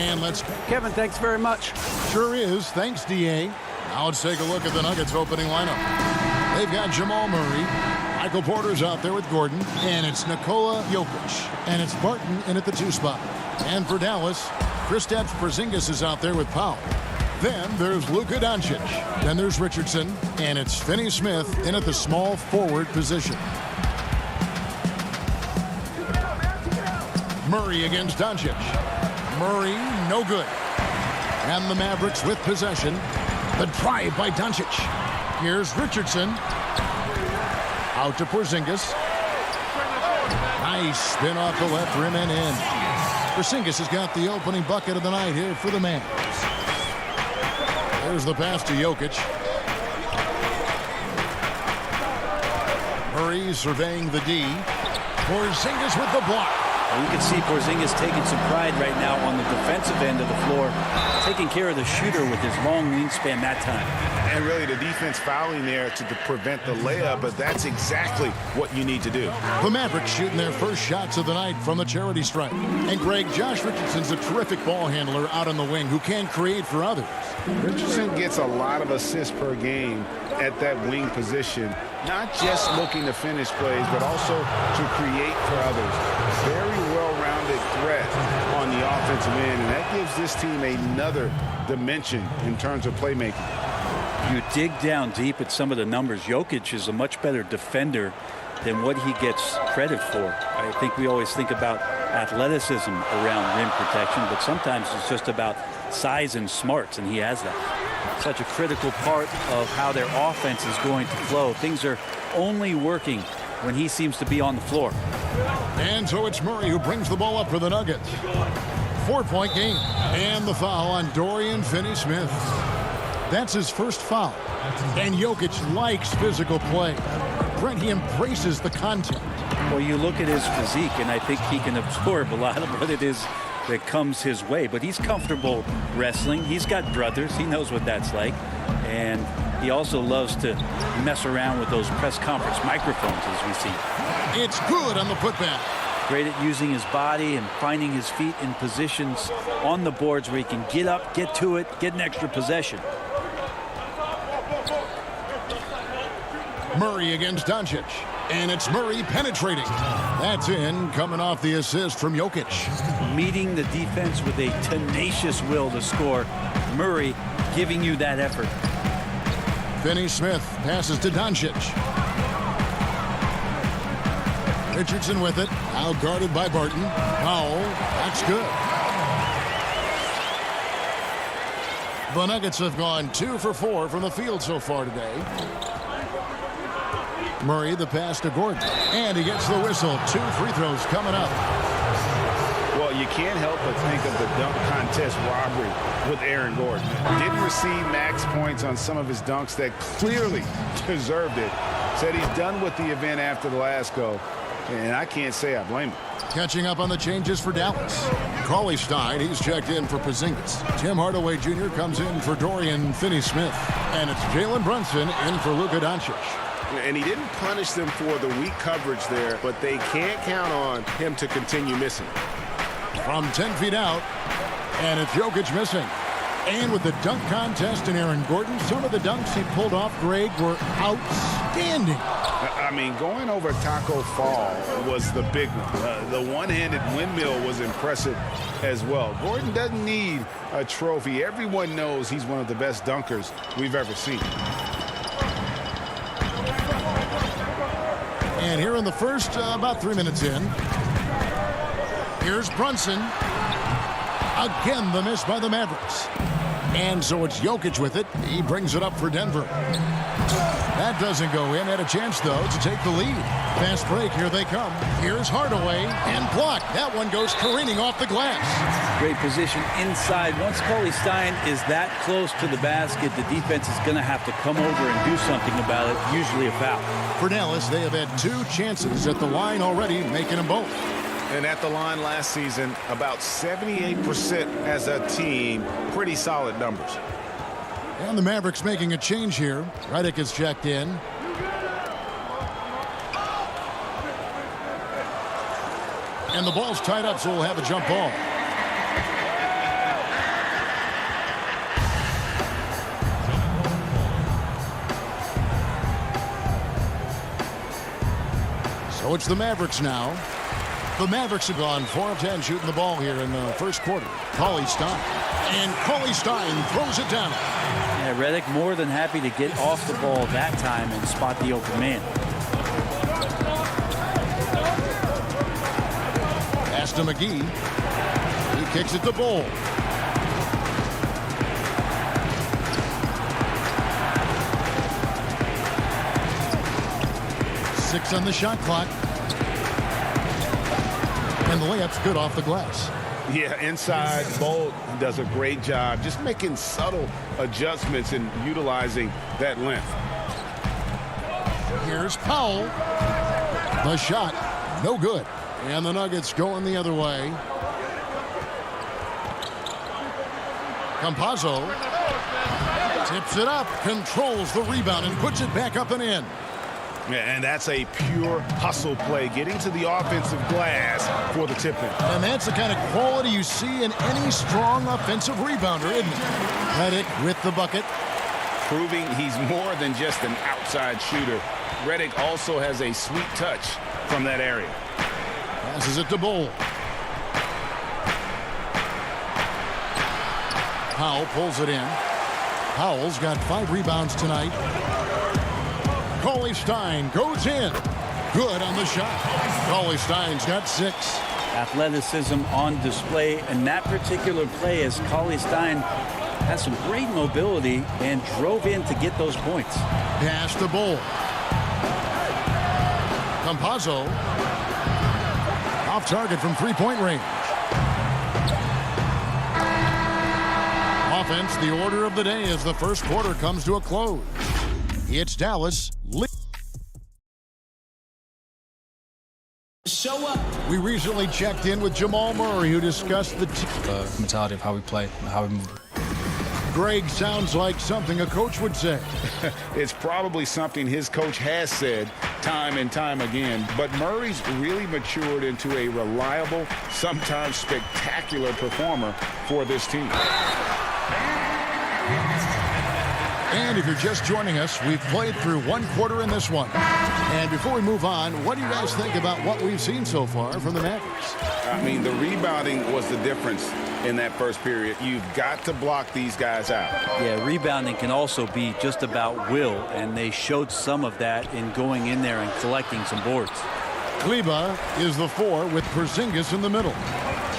And let's go. Kevin, thanks very much. Sure is. Thanks, D.A. Now let's take a look at the Nuggets opening lineup. They've got Jamal Murray. Michael Porter's out there with Gordon. And it's Nikola Jokic. And it's Barton in at the 2 spot. And for Dallas, Kristaps Porzingis is out there with Powell. Then there's Luka Doncic. Then there's Richardson. And it's Finney Smith in at the small forward position. Murray against Doncic. Murray, no good. And the Mavericks with possession. The drive by Doncic. Here's Richardson. Out to Porzingis. Nice spin off the left rim and in. Porzingis has got the opening bucket of the night here for the Mavs. There's the pass to Jokic. Murray surveying the D. Porzingis with the block. You can see Porzingis taking some pride right now on the defensive end of the floor, taking care of the shooter with his long wingspan that time. And really the defense fouling there to prevent the layup, but that's exactly what you need to do. The Mavericks shooting their first shots of the night from the charity stripe. And Greg, Josh Richardson's a terrific ball handler out on the wing who can create for others. Richardson gets a lot of assists per game at that wing position, not just looking to finish plays, but also to create for others. Very well-rounded threat on the offensive end, and that gives this team another dimension in terms of playmaking. You dig down deep at some of the numbers. Jokic is a much better defender than what he gets credit for. I think we always think about athleticism around rim protection, but sometimes it's just about size and smarts, and he has that. Such a critical part of how their offense is going to flow. Things are only working when he seems to be on the floor. And so it's Murray who brings the ball up for the Nuggets. 4-point game. And the foul on Dorian Finney-Smith. That's his first foul. And Jokic likes physical play. Brent, he embraces the contact. Well, you look at his physique, and I think he can absorb a lot of what it is that comes his way. But he's comfortable wrestling. He's got brothers. He knows what that's like. And he also loves to mess around with those press conference microphones, as we see. It's good on the putback. Great at using his body and finding his feet in positions on the boards where he can get up, get to it, get an extra possession. Murray against Doncic. And it's Murray penetrating. That's in, coming off the assist from Jokic. Meeting the defense with a tenacious will to score. Murray giving you that effort. Finney-Smith passes to Doncic. Richardson with it. Out guarded by Barton. Powell. That's good. The Nuggets have gone 2 for 4 from the field so far today. Murray, the pass to Gordon. And he gets the whistle. 2 free throws coming up. Well, you can't help but think of the dunk contest robbery with Aaron Gordon. Didn't receive max points on some of his dunks that clearly deserved it. Said he's done with the event after the last go. And I can't say I blame him. Catching up on the changes for Dallas. Cauley Stein, he's checked in for Porzingis. Tim Hardaway Jr. comes in for Dorian Finney-Smith. And it's Jalen Brunson in for Luka Doncic. And he didn't punish them for the weak coverage there, but they can't count on him to continue missing. From 10 feet out, and it's Jokic missing. And with the dunk contest and Aaron Gordon, some of the dunks he pulled off, Greg, were outstanding. I mean, going over Taco Fall was the big one. The one-handed windmill was impressive as well. Gordon doesn't need a trophy. Everyone knows he's one of the best dunkers we've ever seen. And here in the first, about 3 minutes in, here's Brunson. Again, the miss by the Mavericks. And so it's Jokic with it. He brings it up for Denver. That doesn't go in. Had a chance, though, to take the lead. Fast break. Here they come. Here's Hardaway. And blocked. That one goes careening off the glass. Great position inside. Once Cauley Stein is that close to the basket, the defense is going to have to come over and do something about it, usually a foul. For Dallas, they have had 2 chances at the line already, making them both. And at the line last season, about 78% as a team. Pretty solid numbers. And the Mavericks making a change here. Redick is checked in. And the ball's tied up, so we'll have a jump ball. So it's the Mavericks now. The Mavericks have gone 4 of 10 shooting the ball here in the first quarter. Cauley Stein. And Cauley Stein throws it down. Yeah, Redick more than happy to get off the ball that time and spot the open man. Pass to McGee. He kicks it to Bull. Six on the shot clock. And the layup's good off the glass. Yeah, inside, Bull does a great job just making subtle adjustments and utilizing that length. Here's Powell. The shot, no good. And the Nuggets going the other way. Campazzo tips it up, controls the rebound, and puts it back up and in. Yeah, and that's a pure hustle play, getting to the offensive glass for the tip-in. And that's the kind of quality you see in any strong offensive rebounder, isn't it? Redick with the bucket. Proving he's more than just an outside shooter. Redick also has a sweet touch from that area. Passes it to Bull. Powell pulls it in. Powell's got 5 rebounds tonight. Cauley Stein goes in. Good on the shot. Cauley Stein's got 6. Athleticism on display in that particular play as Cauley Stein has some great mobility and drove in to get those points. Pass to Bull. Campazzo off target from 3-point range. Offense, the order of the day as the first quarter comes to a close. It's Dallas. Show up. We recently checked in with Jamal Murray, who discussed the mentality of how we play and how we move. Greg sounds like something a coach would say. It's probably something his coach has said time and time again, but Murray's really matured into a reliable, sometimes spectacular performer for this team. And if you're just joining us, we've played through 1 quarter in this one. And before we move on, what do you guys think about what we've seen so far from the Mavericks? I mean, the rebounding was the difference in that first period. You've got to block these guys out. Yeah, rebounding can also be just about will, and they showed some of that in going in there and collecting some boards. Kleba is the 4 with Porzingis in the middle.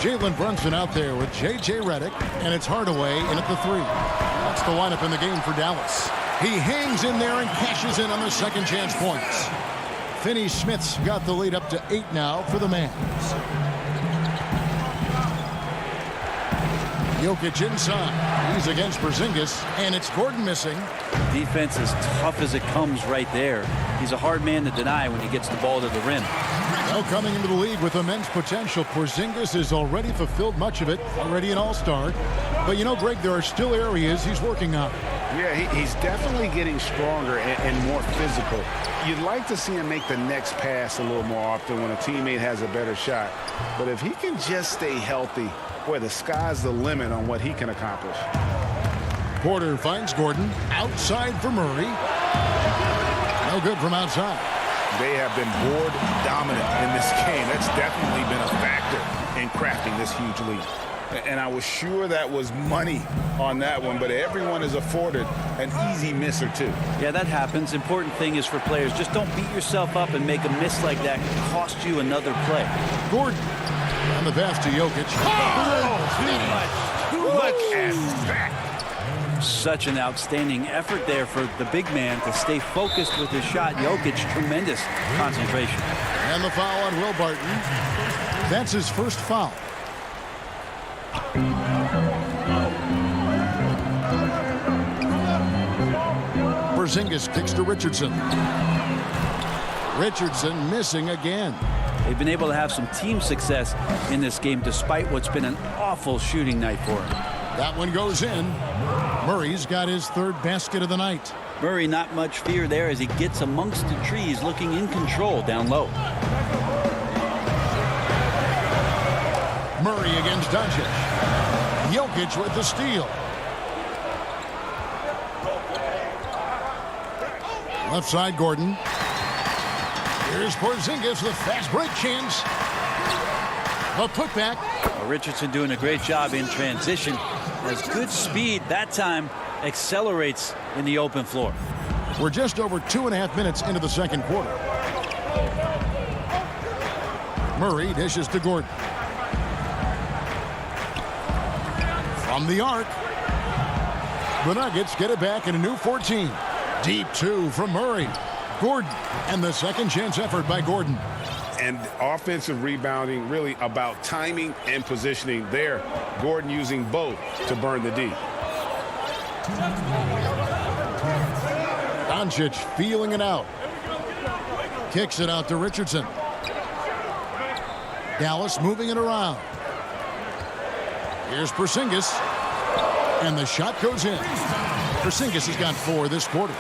Jalen Brunson out there with J.J. Redick, and it's Hardaway in at the 3. That's the lineup in the game for Dallas. He hangs in there and cashes in on the second chance points. Finney-Smith's got the lead up to 8 now for the Mavs. Jokic inside. He's against Porzingis, and it's Gordon missing. Defense is tough as it comes right there. He's a hard man to deny when he gets the ball to the rim. Now coming into the league with immense potential, Porzingis has already fulfilled much of it, already an all-star. But you know, Greg, there are still areas he's working on. Yeah, he's definitely getting stronger and more physical. You'd like to see him make the next pass a little more often when a teammate has a better shot. But if he can just stay healthy, boy, the sky's the limit on what he can accomplish. Porter finds Gordon outside for Murray. No good from outside. They have been board dominant in this game. That's definitely been a factor in crafting this huge lead. And I was sure that was money on that one, but everyone is afforded an easy miss or two. Yeah, that happens. Important thing is for players, just don't beat yourself up and make a miss like that cost you another play. Gordon on the pass to Jokic. Look at that. Such an outstanding effort there for the big man to stay focused with his shot. Jokic, tremendous concentration. And the foul on Will Barton. That's his first foul. Porzingis kicks to Richardson. Richardson missing again. They've been able to have some team success in this game despite what's been an awful shooting night for him. That one goes in. Murray's got his 3rd basket of the night. Murray, not much fear there as he gets amongst the trees, looking in control down low. Murray against Doncic. Jokic with the steal. Left side, Gordon. Here's Porzingis with a fast break chance. A putback. Richardson doing a great job in transition. Has good speed that time. Accelerates in the open floor. We're just over 2.5 minutes into the second quarter. Murray dishes to Gordon. From the arc. The Nuggets get it back in a new 14. Deep two from Murray. Gordon. And the second chance effort by Gordon. And offensive rebounding really about timing and positioning there. Gordon using both to burn the D. Doncic feeling it out. Kicks it out to Richardson. Dallas moving it around. Here's Porzingis. And the shot goes in. Porzingis has got 4 this quarter.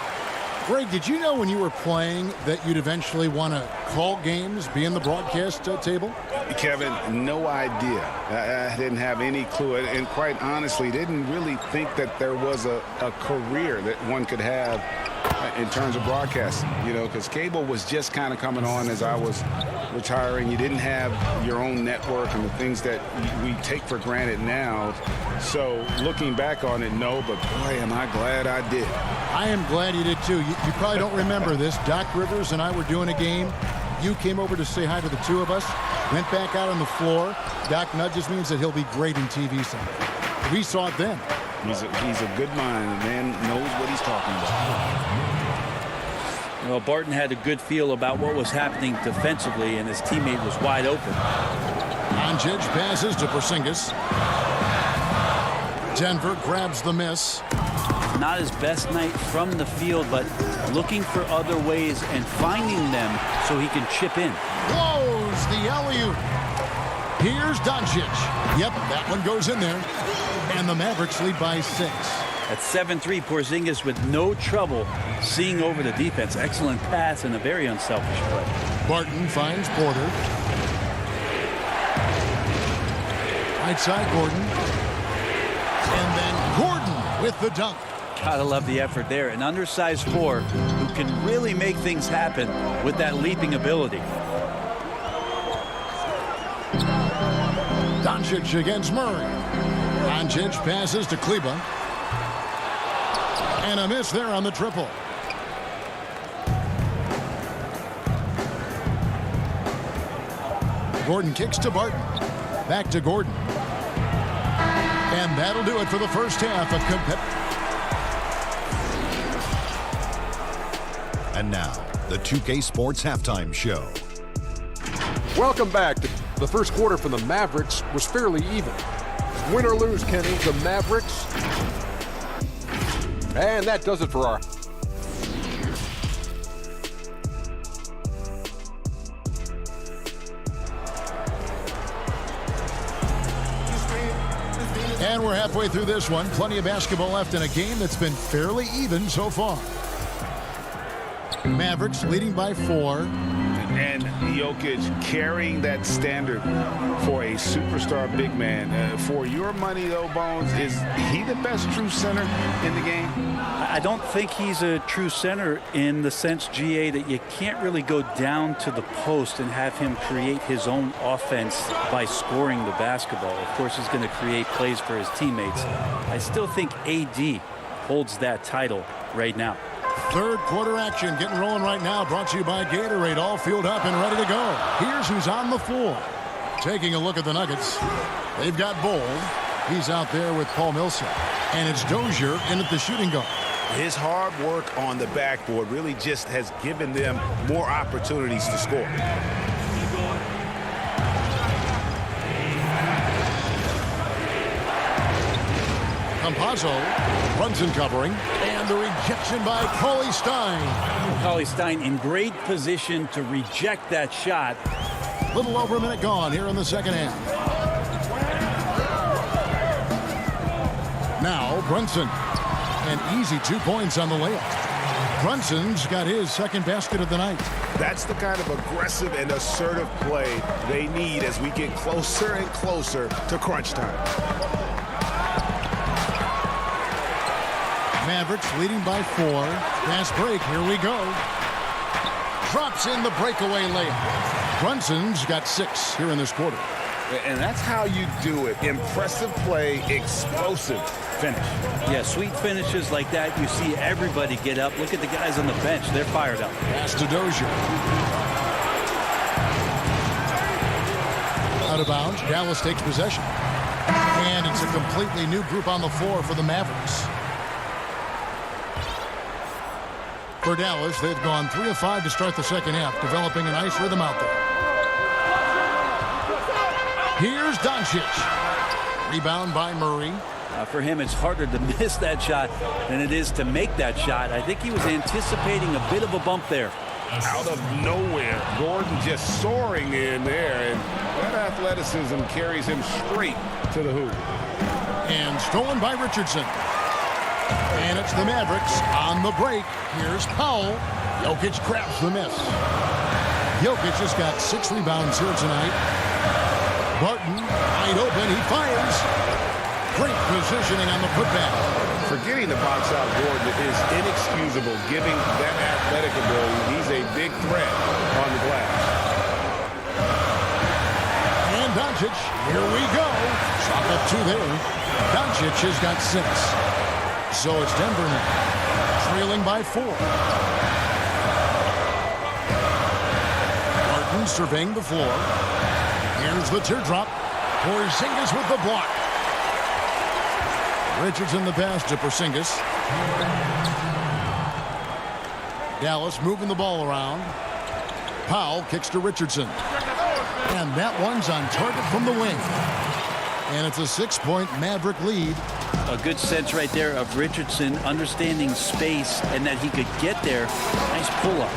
Greg, did you know when you were playing that you'd eventually want to call games, be in the broadcast table? Kevin, no idea. I didn't have any clue. And quite honestly, didn't really think that there was a career that one could have in terms of broadcasting, you know, because cable was just kind of coming on as I was retiring. You didn't have your own network and the things that we take for granted now. So looking back on it, no, but boy, am I glad I did. I am glad you did too. You probably don't remember this. Doc Rivers and I were doing a game. You came over to say hi to the two of us, went back out on the floor. Doc nudges me and said he'll be great in TV someday. We saw it then. He's a good mind. The man knows what he's talking about. Well, Barton had a good feel about what was happening defensively, and his teammate was wide open. Doncic passes to Porzingis. Denver grabs the miss. Not his best night from the field, but looking for other ways and finding them so he can chip in. Blows the alley-oop. Here's Doncic. Yep, that one goes in there. And the Mavericks lead by 6. At 7-3, Porzingis with no trouble seeing over the defense. Excellent pass and a very unselfish play. Barton finds Porter. Right side, Gordon. And then Gordon with the dunk. Gotta love the effort there. An undersized 4 who can really make things happen with that leaping ability. Doncic against Murray. Doncic passes to Kleba. And a miss there on the triple. Gordon kicks to Barton. Back to Gordon. And that'll do it for the first half of And now, the 2K Sports Halftime Show. Welcome back. The first quarter for the Mavericks was fairly even. Win or lose, Kenny, the Mavericks. And that does it for our... And we're halfway through this one. Plenty of basketball left in a game that's been fairly even so far. Mavericks leading by 4. And Jokic carrying that standard for a superstar big man. For your money, though, Bones, is he the best true center in the game? I don't think he's a true center in the sense, GA, that you can't really go down to the post and have him create his own offense by scoring the basketball. Of course, he's going to create plays for his teammates. I still think AD holds that title right now. Third quarter action getting rolling right now. Brought to you by Gatorade. All fueled up and ready to go. Here's who's on the floor. Taking a look at the Nuggets. They've got Bol. He's out there with Paul Millsap. And it's Dozier in at the shooting guard. His hard work on the backboard really just has given them more opportunities to score. Campazzo, Brunson covering, and the rejection by Cauley Stein. Cauley Stein in great position to reject that shot. Little over a minute gone here in the second half. Now Brunson, an easy 2 points on the layup. Brunson's got his second basket of the night. That's the kind of aggressive and assertive play they need as we get closer and closer to crunch time. Mavericks leading by 4. Fast break. Here we go. drops in the breakaway layup. Brunson's got 6 here in this quarter. And that's how you do it. Impressive play, explosive finish. Yeah, sweet finishes like that. You see everybody get up. Look at the guys on the bench. They're fired up. Pass to Dozier. Out of bounds. Dallas takes possession. And it's a completely new group on the floor for the Mavericks. For Dallas, they've gone 3 of 5 to start the second half, developing a nice rhythm out there. Here's Doncic. Rebound by Murray. For him, it's harder to miss that shot than it is to make that shot. I think he was anticipating a bit of a bump there. Out of nowhere, Gordon just soaring in there, and that athleticism carries him straight to the hoop. And stolen by Richardson. And it's the Mavericks on the break. Here's Powell. Jokic grabs the miss. Jokic has got 6 rebounds here tonight. Barton, wide open, he fires. Great positioning on the putback. Forgetting to box out Gordon is inexcusable, giving that athletic ability. He's a big threat on the glass. And Doncic, here we go. Shot up 2 there. Doncic has got 6. So it's Denver now, trailing by 4. Barton surveying the floor. Here's the teardrop. Porzingis with the block. Richardson the pass to Porzingis. Dallas moving the ball around. Powell kicks to Richardson. And that one's on target from the wing. And it's a 6-point Maverick lead. A good sense right there of Richardson understanding space and that he could get there. Nice pull-up.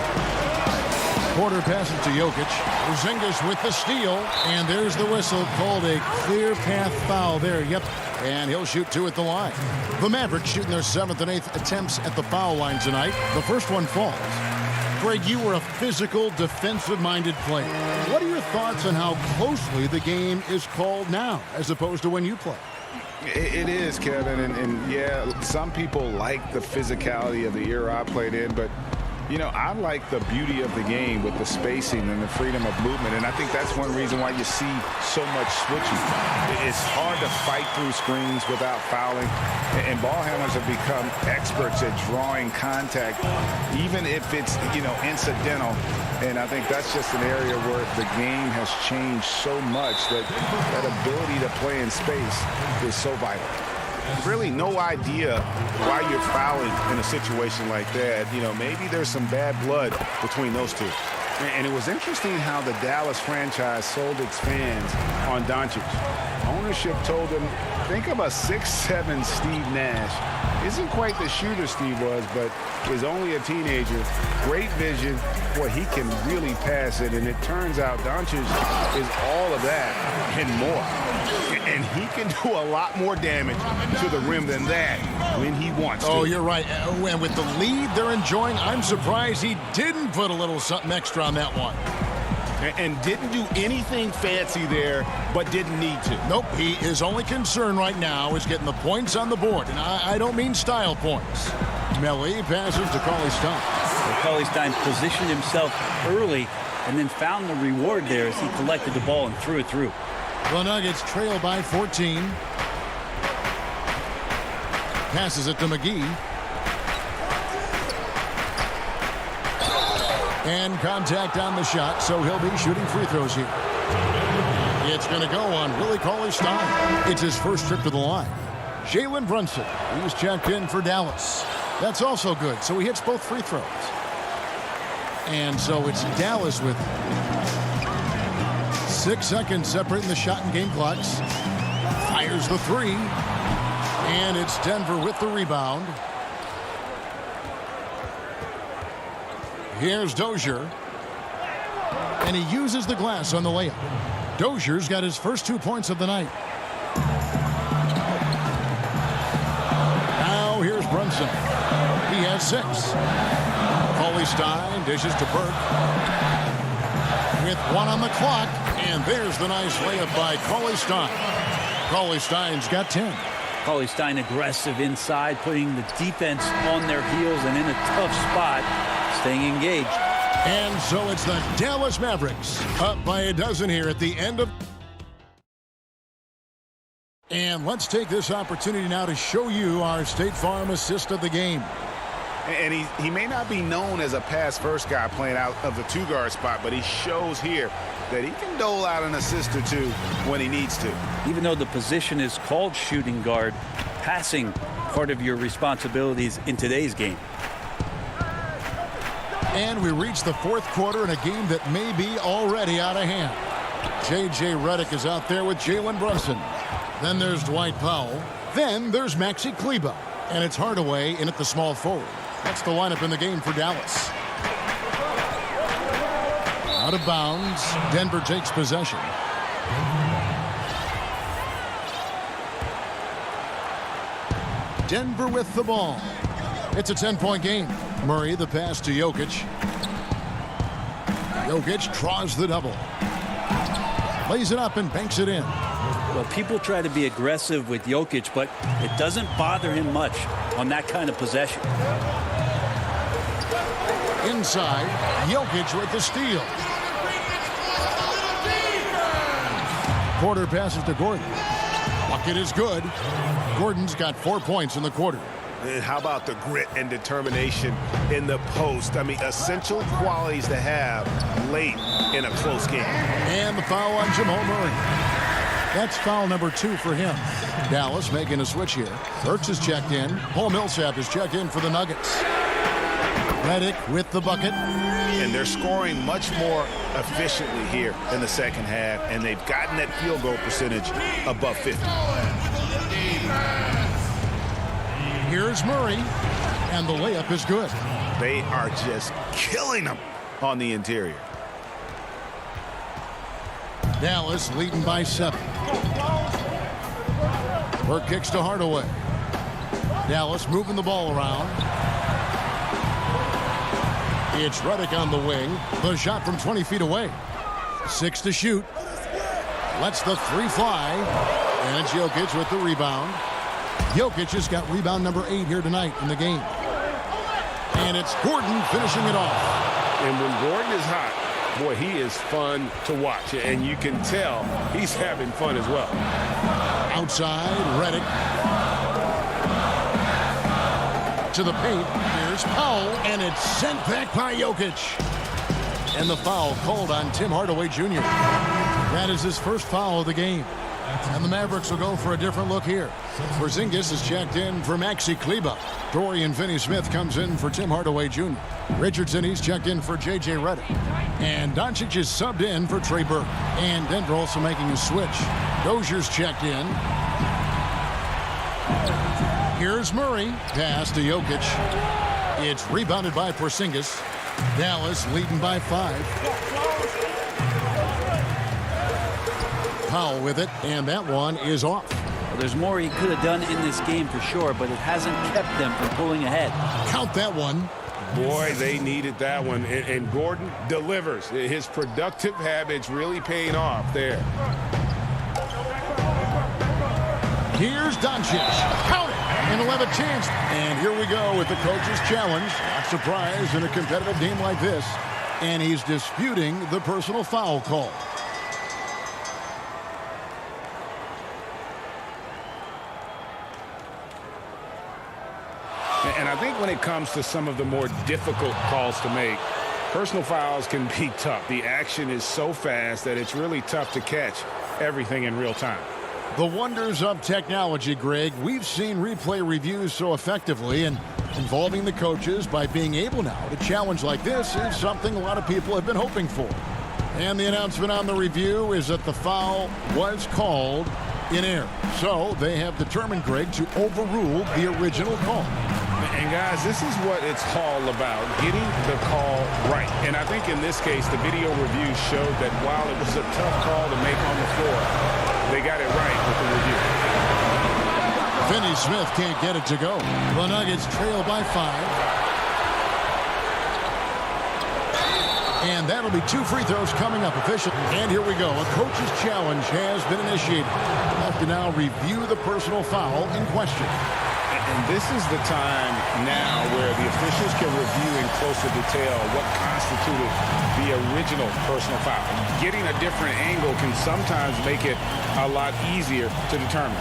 Porter passes to Jokic. Porzingis with the steal. And there's the whistle, called a clear path foul there. Yep. And he'll shoot 2 at the line. The Mavericks shooting their 7th and 8th attempts at the foul line tonight. The first one falls. Greg, you were a physical, defensive-minded player. What are your thoughts on how closely the game is called now as opposed to when you play? It is, Kevin, and yeah, some people like the physicality of the era I played in, but you know, I like the beauty of the game with the spacing and the freedom of movement, and I think that's one reason why you see so much switching. It's hard to fight through screens without fouling, and ball handlers have become experts at drawing contact, even if it's, you know, incidental, and I think that's just an area where the game has changed so much that that ability to play in space is so vital. Really no idea why you're fouling in a situation like that. You know, maybe there's some bad blood between those two. And it was interesting how the Dallas franchise sold its fans on Doncic. Ownership told them, think of a 6'7" Steve Nash. Isn't quite the shooter Steve was, but is only a teenager. Great vision. Boy, he can really pass it. And it turns out Doncic is all of that and more. And he can do a lot more damage to the rim than that when he wants to. Oh, you're right. And with the lead they're enjoying, I'm surprised he didn't put a little something extra on that one. And didn't do anything fancy there, but didn't need to. Nope. His only concern right now is getting the points on the board. And I don't mean style points. Melly passes to Cauley-Stein. Cauley-Stein positioned himself early and then found the reward there as he collected the ball and threw it through. The Nuggets trail by 14. Passes it to McGee. And contact on the shot, so he'll be shooting free throws here. It's going to go on Willie Cauley-Stein. It's his first trip to the line. Jalen Brunson, he's checked in for Dallas. That's also good, so he hits both free throws. And so it's Dallas with 6 seconds separating the shot and game clocks. Fires the 3. And it's Denver with the rebound. Here's Dozier. And he uses the glass on the layup. Dozier's got his first 2 points of the night. Now here's Brunson. He has 6. Cauley-Stein dishes to Burke. With 1 on the clock. And there's the nice layup by Cauley-Stein. Cauley-Stein's got 10. Cauley-Stein aggressive inside, putting the defense on their heels and in a tough spot, staying engaged. And so it's the Dallas Mavericks up by a dozen here at the end of. And let's take this opportunity now to show you our State Farm assist of the game. And he may not be known as a pass-first guy playing out of the two-guard spot, but he shows here that he can dole out an assist or two when he needs to. Even though the position is called shooting guard, passing part of your responsibilities in today's game. And we reach the fourth quarter in a game that may be already out of hand. J.J. Redick is out there with Jalen Brunson. Then there's Dwight Powell. Then there's Maxi Kleber. And it's Hardaway in at the small forward. That's the lineup in the game for Dallas. Out of bounds. Denver takes possession. Denver with the ball. It's a 10-point game. Murray the pass to Jokic. Jokic draws the double. Lays it up and banks it in. Well, people try to be aggressive with Jokic, but it doesn't bother him much on that kind of possession. Inside, Jokic with the steal. Porter passes to Gordon. Bucket is good. Gordon's got 4 points in the quarter. And how about the grit and determination in the post? I mean, essential qualities to have late in a close game. And the foul on Jamal Murray. That's foul number 2 for him. Dallas making a switch here. Burks is checked in. Paul Millsap is checked in for the Nuggets. Redick with the bucket. And they're scoring much more efficiently here in the second half, and they've gotten that field goal percentage above 50. Here's Murray, and the layup is good. They are just killing them on the interior. Dallas leading by 7. Burke kicks to Hardaway. Dallas moving the ball around. It's Redick on the wing. The shot from 20 feet away. 6 to shoot. Lets the 3 fly. And it's Jokic with the rebound. Jokic has got rebound number 8 here tonight in the game. And it's Gordon finishing it off. And when Gordon is hot, boy, he is fun to watch. And you can tell he's having fun as well. Outside, Redick. To the paint. Here's Powell, and it's sent back by Jokic. And the foul called on Tim Hardaway Jr. That is his first foul of the game. And the Mavericks will go for a different look here. Porzingis is checked in for Maxi Kleber. Dorian Finney-Smith comes in for Tim Hardaway Jr. Richardson, he's checked in for J.J. Redick. And Doncic is subbed in for Trey Burke. And Denver also making a switch. Dozier's checked in. Here's Murray. Pass to Jokic. It's rebounded by Porzingis. Dallas leading by 5. Powell with it, and that one is off. Well, there's more he could have done in this game for sure, but it hasn't kept them from pulling ahead. Count that one. Boy, they needed that one. And Gordon delivers. His productive habits really paying off there. Here's Doncic. Count it. And he'll have a chance. And here we go with the coach's challenge. Not surprised in a competitive game like this. And he's disputing the personal foul call. And I think when it comes to some of the more difficult calls to make, personal fouls can be tough. The action is so fast that it's really tough to catch everything in real time. The wonders of technology, Greg. We've seen replay reviews so effectively, and involving the coaches by being able now to challenge like this is something a lot of people have been hoping for. And the announcement on the review is that the foul was called in error. So they have determined, Greg, to overrule the original call. And guys, this is what it's all about, getting the call right. And I think in this case, the video review showed that while it was a tough call to make on the floor, they got it right with the review. Finney-Smith can't get it to go. The Nuggets trail by 5. And that'll be 2 free throws coming up officially. And here we go. A coach's challenge has been initiated. We'll have to now review the personal foul in question. And And this is the time now where the officials can review in closer detail what constituted the original personal foul. Getting a different angle can sometimes make it a lot easier to determine.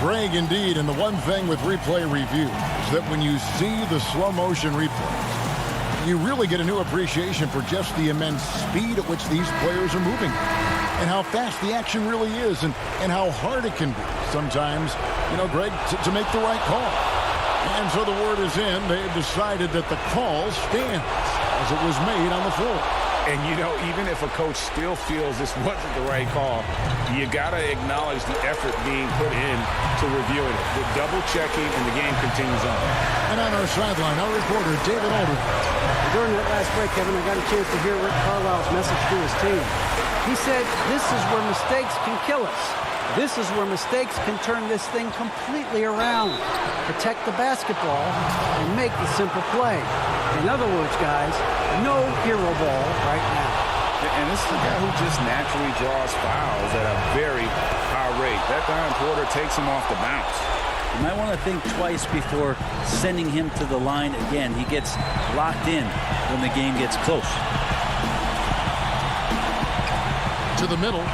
Greg, indeed, and the one thing with replay review is that when you see the slow motion replays, you really get a new appreciation for just the immense speed at which these players are moving and how fast the action really is and how hard it can be sometimes, Greg, to make the right call. And so the word is in. They've decided that the call stands as it was made on the floor. And, even if a coach still feels this wasn't the right call, you got to acknowledge the effort being put in to reviewing it. The double-checking, and the game continues on. And on our sideline, our reporter, David Aldridge. During that last break, Kevin, I got a chance to hear Rick Carlisle's message to his team. He said, this is where mistakes can kill us. This is where mistakes can turn this thing completely around. Protect the basketball and make the simple play. In other words, guys, no hero ball right now. And this is a guy who just naturally draws fouls at a very high rate. That time Porter takes him off the bounce. You might want to think twice before sending him to the line again. He gets locked in when the game gets close. To the middle.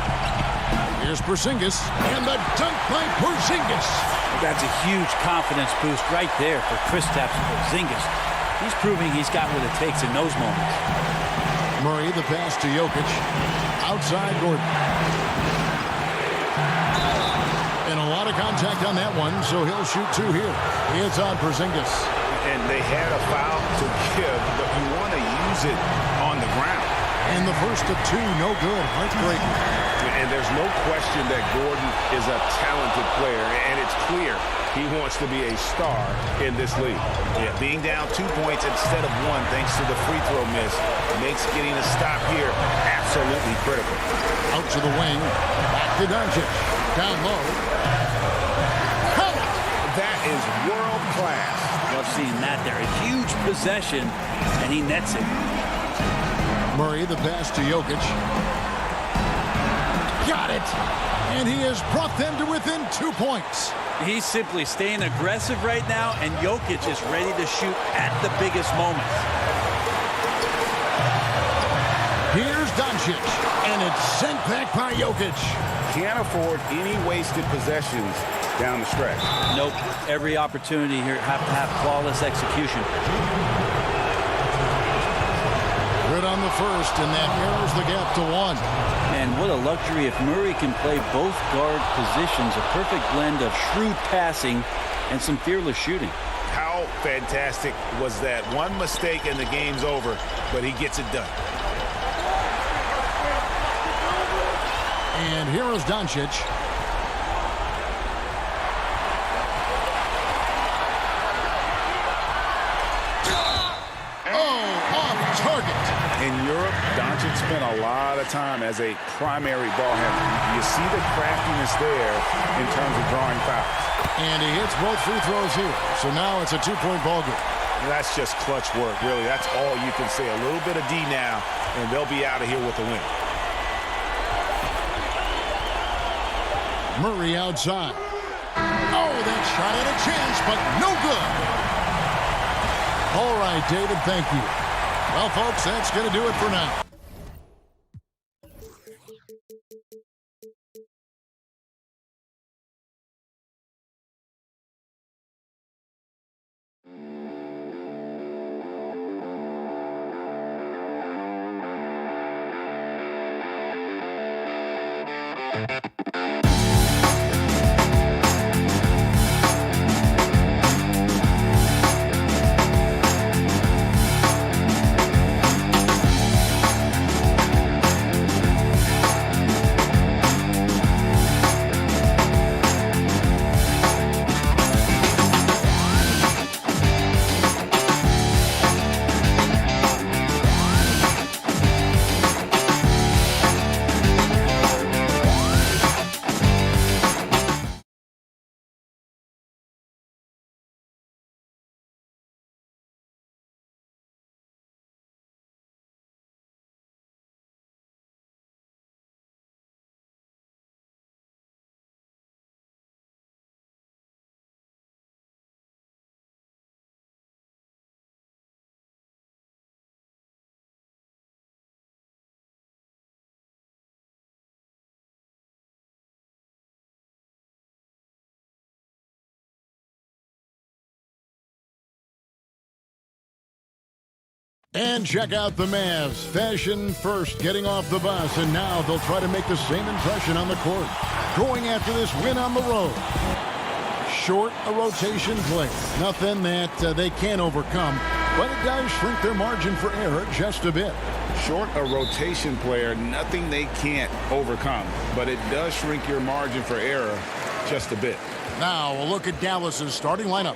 Here's Porzingis, and the dunk by Porzingis. That's a huge confidence boost right there for Kristaps Porzingis. He's proving he's got what it takes in those moments. Murray, the pass to Jokic. Outside Gordon. And a lot of contact on that one, so he'll shoot two here. It's on Porzingis. And they had a foul to give, but you want to use it on the ground. And the first of two, no good. Heartbreaking. And there's no question that Gordon is a talented player, and it's clear he wants to be a star in this league. Yeah, being down 2 points instead of one thanks to the free throw miss makes getting a stop here absolutely critical. Out to the wing. Back to Doncic. Down low. That is world class. Love seeing that there. A huge possession, and he nets it. Murray, the pass to Jokic. Got it. And he has brought them to within 2 points. He's simply staying aggressive right now, and Jokic is ready to shoot at the biggest moments. Here's Doncic, and it's sent back by Jokic. Can't afford any wasted possessions down the stretch. Nope. Every opportunity here have to have flawless execution. Good on the first, and that narrows the gap to one. And what a luxury if Murray can play both guard positions. A perfect blend of shrewd passing and some fearless shooting. How fantastic was that? One mistake and the game's over, but he gets it done. And here is Doncic. In Europe, Doncic spent a lot of time as a primary ball handler. You see the craftiness there in terms of drawing fouls. And he hits both free throws here. So now it's a 2-point ball game. That's just clutch work, really. That's all you can say. A little bit of D now, and they'll be out of here with the win. Murray outside. Oh, that shot had a chance, but no good. All right, David, thank you. Well, folks, that's going to do it for now. And check out the Mavs. Fashion first, getting off the bus, and now they'll try to make the same impression on the court. Going after this win on the road. Short a rotation play. Nothing that they can't overcome, but it does shrink their margin for error just a bit. Short a rotation player, nothing they can't overcome, but it does shrink your margin for error just a bit. Now we'll look at Dallas's starting lineup.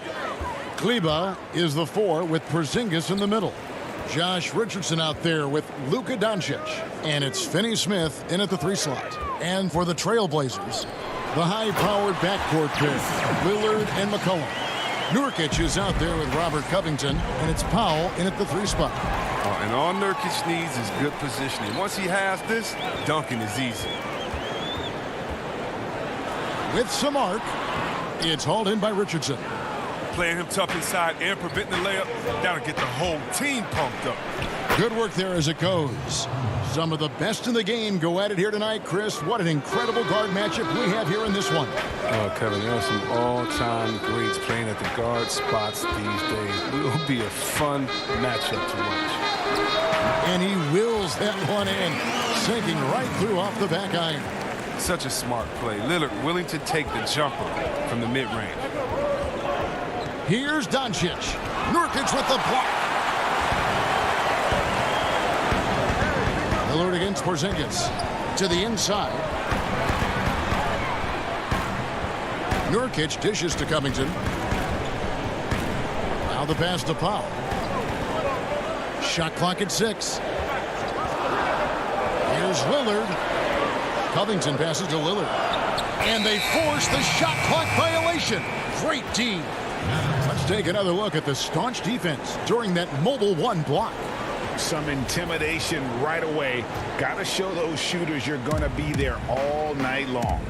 Kleba is the 4 with Porzingis in the middle. Josh Richardson out there with Luka Doncic. And it's Finney-Smith in at the 3 slot. And for the Trailblazers, the high-powered backcourt pair, Lillard and McCollum. Nurkic is out there with Robert Covington, and it's Powell in at the 3 spot. And all Nurkic needs is good positioning. Once he has this, dunking is easy. With some arc, it's hauled in by Richardson. Playing him tough inside and preventing the layup, that'll get the whole team pumped up. Good work there as it goes. Some of the best in the game go at it here tonight, Chris. What an incredible guard matchup we have here in this one. Kevin, there are some all-time greats playing at the guard spots these days. It will be a fun matchup to watch. And he wills that one in, sinking right through off the back iron. Such a smart play. Lillard willing to take the jumper from the mid-range. Here's Doncic. Nurkic with the block. Lillard against Porzingis. To the inside. Nurkic dishes to Covington. Now the pass to Powell. Shot clock at 6. Here's Lillard. Covington passes to Lillard. And they force the shot clock violation. Great D. Let's take another look at the staunch defense during that mobile 1 block. Some intimidation right away. Got to show those shooters you're going to be there all night long.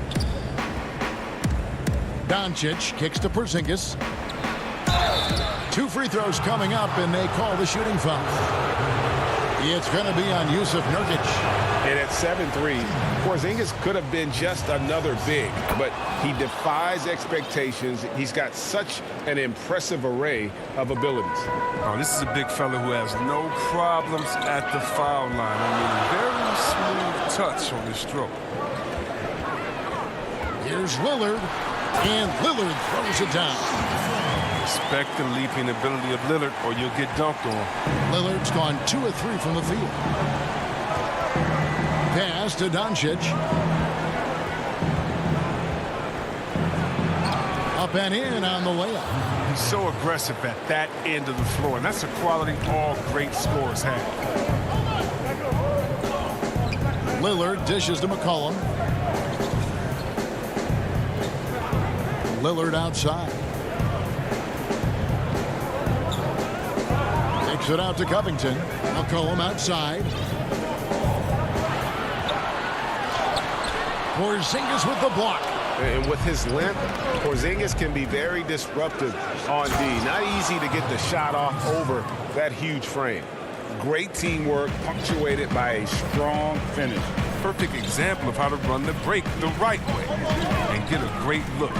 Doncic kicks to Porzingis. 2 free throws coming up, and they call the shooting foul. It's going to be on Yusuf Nurkic. And at 7-3, Porzingis could have been just another big, but he defies expectations. He's got such an impressive array of abilities. Oh, this is a big fella who has no problems at the foul line. I mean, very smooth touch on his stroke. Here's Lillard, and Lillard throws it down. Respect the leaping ability of Lillard, or you'll get dunked on. Lillard's gone 2 of 3 from the field. Pass to Doncic. Up and in on the layup. He's so aggressive at that end of the floor, and that's a quality all great scorers have. Lillard dishes to McCollum. Lillard outside. Takes it out to Covington. McCollum outside. Porzingis with the block. And with his length, Porzingis can be very disruptive on D. Not easy to get the shot off over that huge frame. Great teamwork punctuated by a strong finish. Perfect example of how to run the break the right way and get a great look.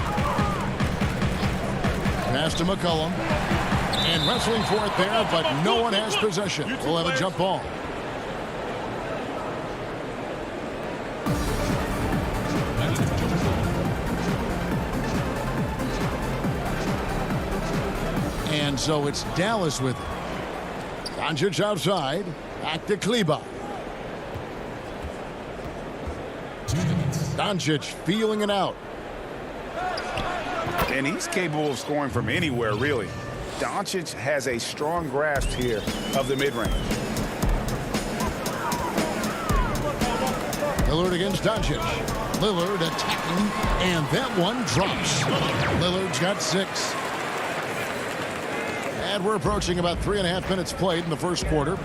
Pass to McCollum. And wrestling for it there, but no one has possession. We'll have a jump ball. And so it's Dallas with it. Doncic outside. Back to Kleba. Doncic feeling it out. And he's capable of scoring from anywhere, really. Doncic has a strong grasp here of the mid-range. Lillard against Doncic. Lillard attacking, and that one drops. Lillard's got 6. And we're approaching about 3.5 minutes played in the first quarter.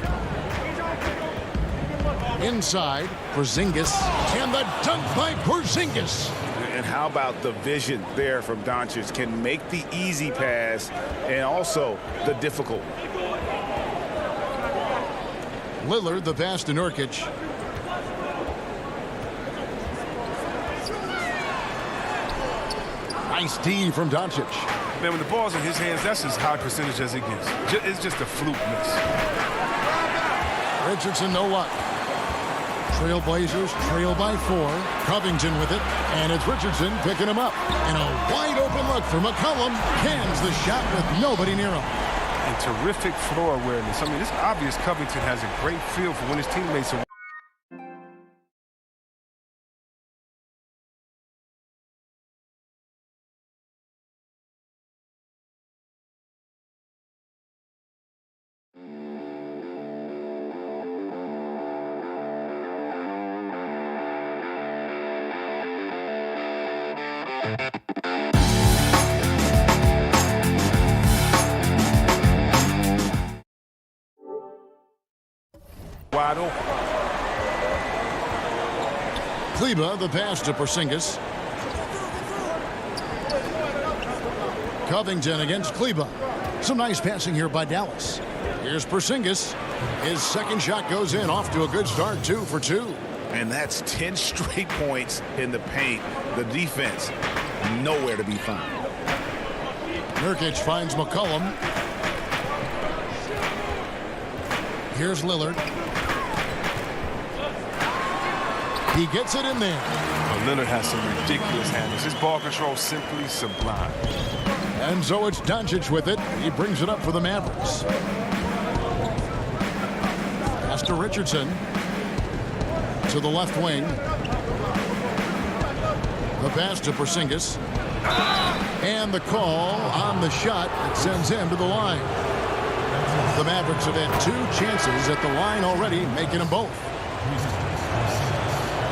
Inside, Porzingis, and the dunk by Porzingis. And how about the vision there from Doncic? Can make the easy pass and also the difficult. Lillard, the pass to Nurkic. Nice D from Doncic. Man, when the ball's in his hands, that's as high percentage as it gets. It's just a fluke miss. Richardson, no luck. Trailblazers trail by 4. Covington with it, and it's Richardson picking him up. And a wide-open look for McCollum. Cans the shot with nobody near him. And terrific floor awareness. I mean, it's obvious Covington has a great feel for when his teammates are. Wide open. Kleba, the pass to Porzingis. Covington against Kleba. Some nice passing here by Dallas. Here's Porzingis. His second shot goes in, off to a good start, 2 for 2. And that's 10 straight points in the paint. The defense, nowhere to be found. Nurkic finds McCollum. Here's Lillard. He gets it in there. Oh, Lillard has some ridiculous handles. His ball control simply sublime. And so it's Doncic with it. He brings it up for the Mavericks. Pass to Richardson. To the left wing. The pass to Porzingis. And the call on the shot that sends him to the line. The Mavericks have had 2 chances at the line already, making them both.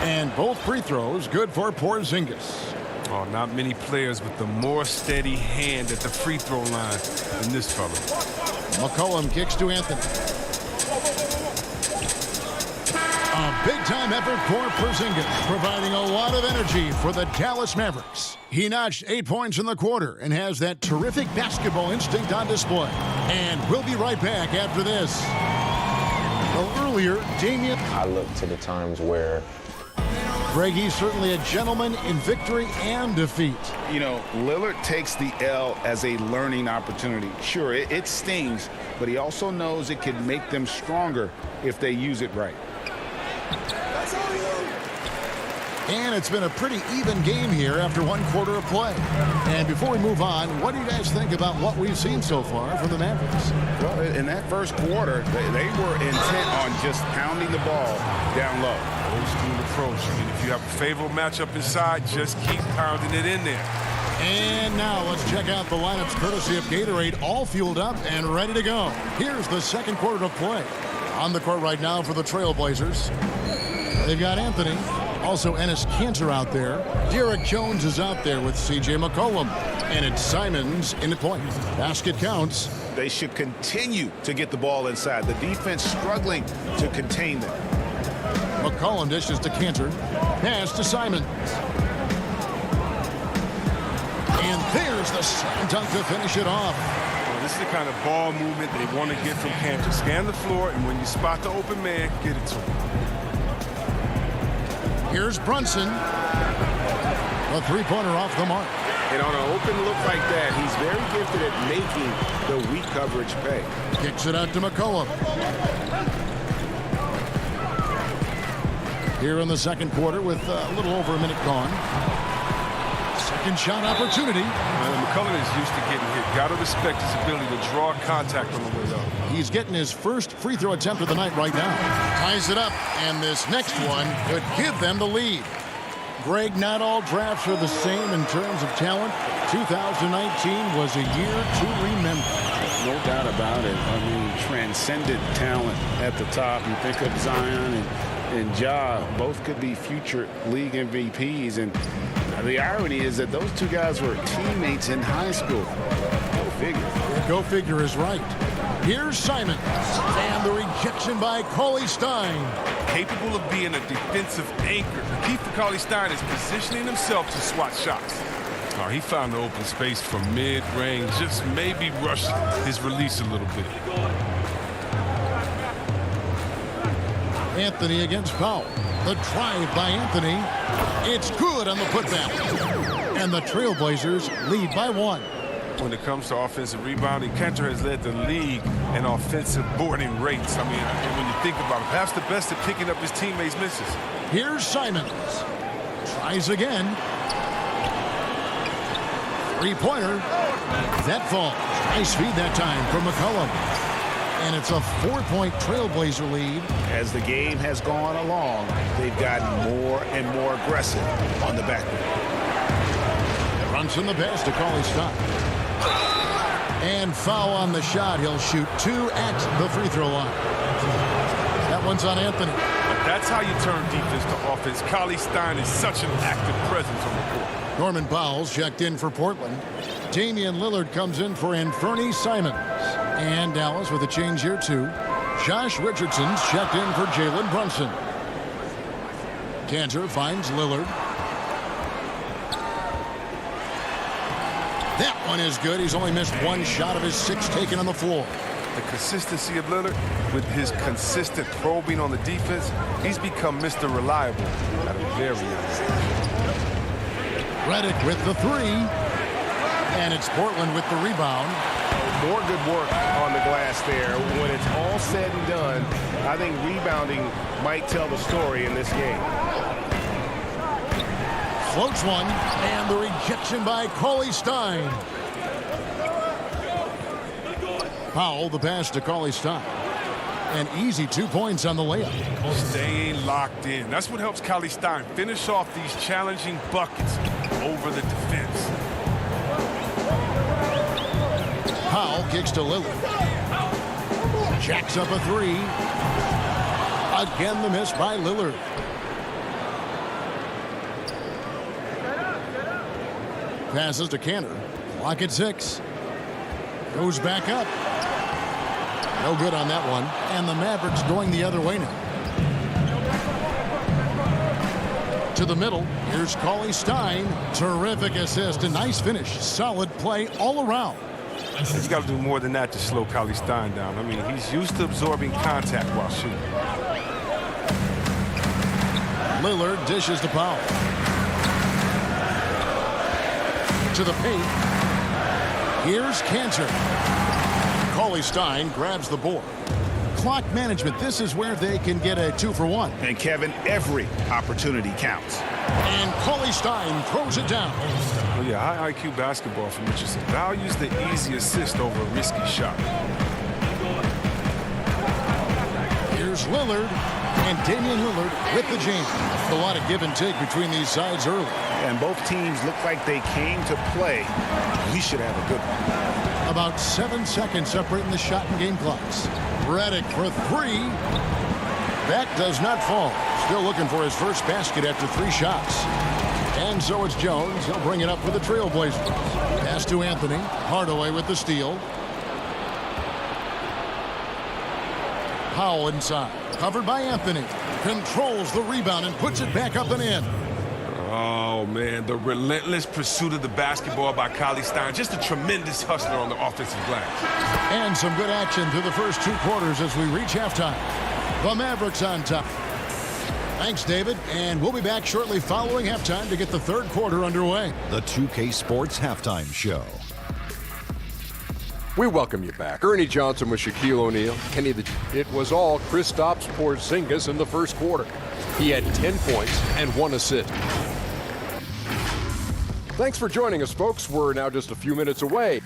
And both free throws good for Porzingis. Oh, not many players with the more steady hand at the free throw line than this fella. McCollum kicks to Anthony. A big-time effort for Porzingis, providing a lot of energy for the Dallas Mavericks. He notched 8 points in the quarter and has that terrific basketball instinct on display. And we'll be right back after this. Well, earlier, Damian... I look to the times where... Greg, he's certainly a gentleman in victory and defeat. You know, Lillard takes the L as a learning opportunity. Sure, it stings, but he also knows it can make them stronger if they use it right. And it's been a pretty even game here after 1 quarter of play. And before we move on, what do you guys think about what we've seen so far from the Mavericks? Well, in that first quarter, they were intent on just pounding the ball down low. Old school approach. I mean, if you have a favorable matchup inside, just keep pounding it in there. And now let's check out the lineups courtesy of Gatorade, all fueled up and ready to go. Here's the second quarter of play. On the court right now for the Trailblazers. They've got Anthony. Also, Enes Kanter out there. Derek Jones is out there with C.J. McCollum. And it's Simons in the point. Basket counts. They should continue to get the ball inside. The defense struggling to contain them. McCollum dishes to Kanter. Pass to Simons. And there's the slam dunk to finish it off. Well, this is the kind of ball movement they want to get from Kanter. Scan the floor, and when you spot the open man, get it to him. Here's Brunson. A three-pointer off the mark. And on an open look like that, he's very gifted at making the weak coverage pay. Kicks it out to McCollum. Here in the second quarter with a little over a minute gone. Second shot opportunity. Well, McCollum is used to getting hit. Got to respect his ability to draw contact on the way up. He's getting his first free throw attempt of the night right now. Ties it up, and this next one could give them the lead. Greg, not all drafts are the same in terms of talent. 2019 was a year to remember. No doubt about it. I mean, transcendent talent at the top. You think of Zion and Ja, both could be future league MVPs. And the irony is that those 2 guys were teammates in high school. Go figure. Go figure is right. Here's Simons. And the rejection by Cauley Stein. Capable of being a defensive anchor. The key for Cauley Stein is positioning himself to swat shots. Oh, he found the open space from mid-range. Just maybe rushed his release a little bit. Anthony against Powell. The drive by Anthony. It's good on the putback. And the Trailblazers lead by 1. when it comes to offensive rebounding. Kanter has led the league in offensive boarding rates. I mean, when you think about it, perhaps the best at picking up his teammates' misses. Here's Simons. Tries again. Three-pointer. That falls. Nice feed that time from McCollum. And it's a 4-point Trailblazer lead. As the game has gone along, they've gotten more and more aggressive on the backboard. Brunson the pass to Cauley-Stein. And foul on the shot. He'll shoot 2 at the free throw line. That one's on Anthony. But that's how you turn defense to offense. Cauley-Stein is such an active presence on the court. Norman Powell's checked in for Portland. Damian Lillard comes in for Anthony Simons. And Dallas with a change here too. Josh Richardson's checked in for Jalen Brunson. Kanter finds Lillard. That one is good. He's only missed 1 shot of his 6 taken on the floor. The consistency of Lillard with his consistent probing on the defense, he's become Mr. Reliable at a very young age. Redick with the 3. And it's Portland with the rebound. More good work on the glass there. When it's all said and done, I think rebounding might tell the story in this game. Floats one, and the rejection by Cauley-Stein. Powell, the pass to Cauley-Stein. An easy 2 points on the layup. Staying locked in. That's what helps Cauley-Stein finish off these challenging buckets over the defense. Powell kicks to Lillard. Jacks up a 3. Again the miss by Lillard. Passes to Kanter. Clock at 6. Goes back up. No good on that one. And the Mavericks going the other way now. To the middle. Here's Cauley-Stein. Terrific assist. A nice finish. Solid play all around. You got to do more than that to slow Cauley-Stein down. I mean, he's used to absorbing contact while shooting. Lillard dishes to Powell. To the paint. Here's Kanter. Cauley-Stein grabs the board. Clock management. This is where they can get a 2 for 1. And Kevin, every opportunity counts. And Cauley-Stein throws it down. Well, yeah, high IQ basketball from Richardson values the easy assist over a risky shot. Here's Lillard, and Damian Lillard with the jam. A lot of give and take between these sides early. And both teams look like they came to play. We should have a good one. About 7 seconds separating the shot and game clocks. Redick for 3. That does not fall. Still looking for his first basket after 3 shots. And so it's Jones. He'll bring it up for the Trailblazers. Pass to Anthony. Hardaway with the steal. Powell inside. Covered by Anthony. Controls the rebound and puts it back up and in. Oh, man, the relentless pursuit of the basketball by Cauley-Stein. Just a tremendous hustler on the offensive glass. And some good action through the first 2 quarters as we reach halftime. The Mavericks on top. Thanks, David. And we'll be back shortly following halftime to get the 3rd quarter underway. The 2K Sports Halftime Show. We welcome you back. Ernie Johnson with Shaquille O'Neal. Kenny, it was all Kristaps Porzingis in the first quarter. He had 10 points and 1 assist. Thanks for joining us, folks. We're now just a few minutes away.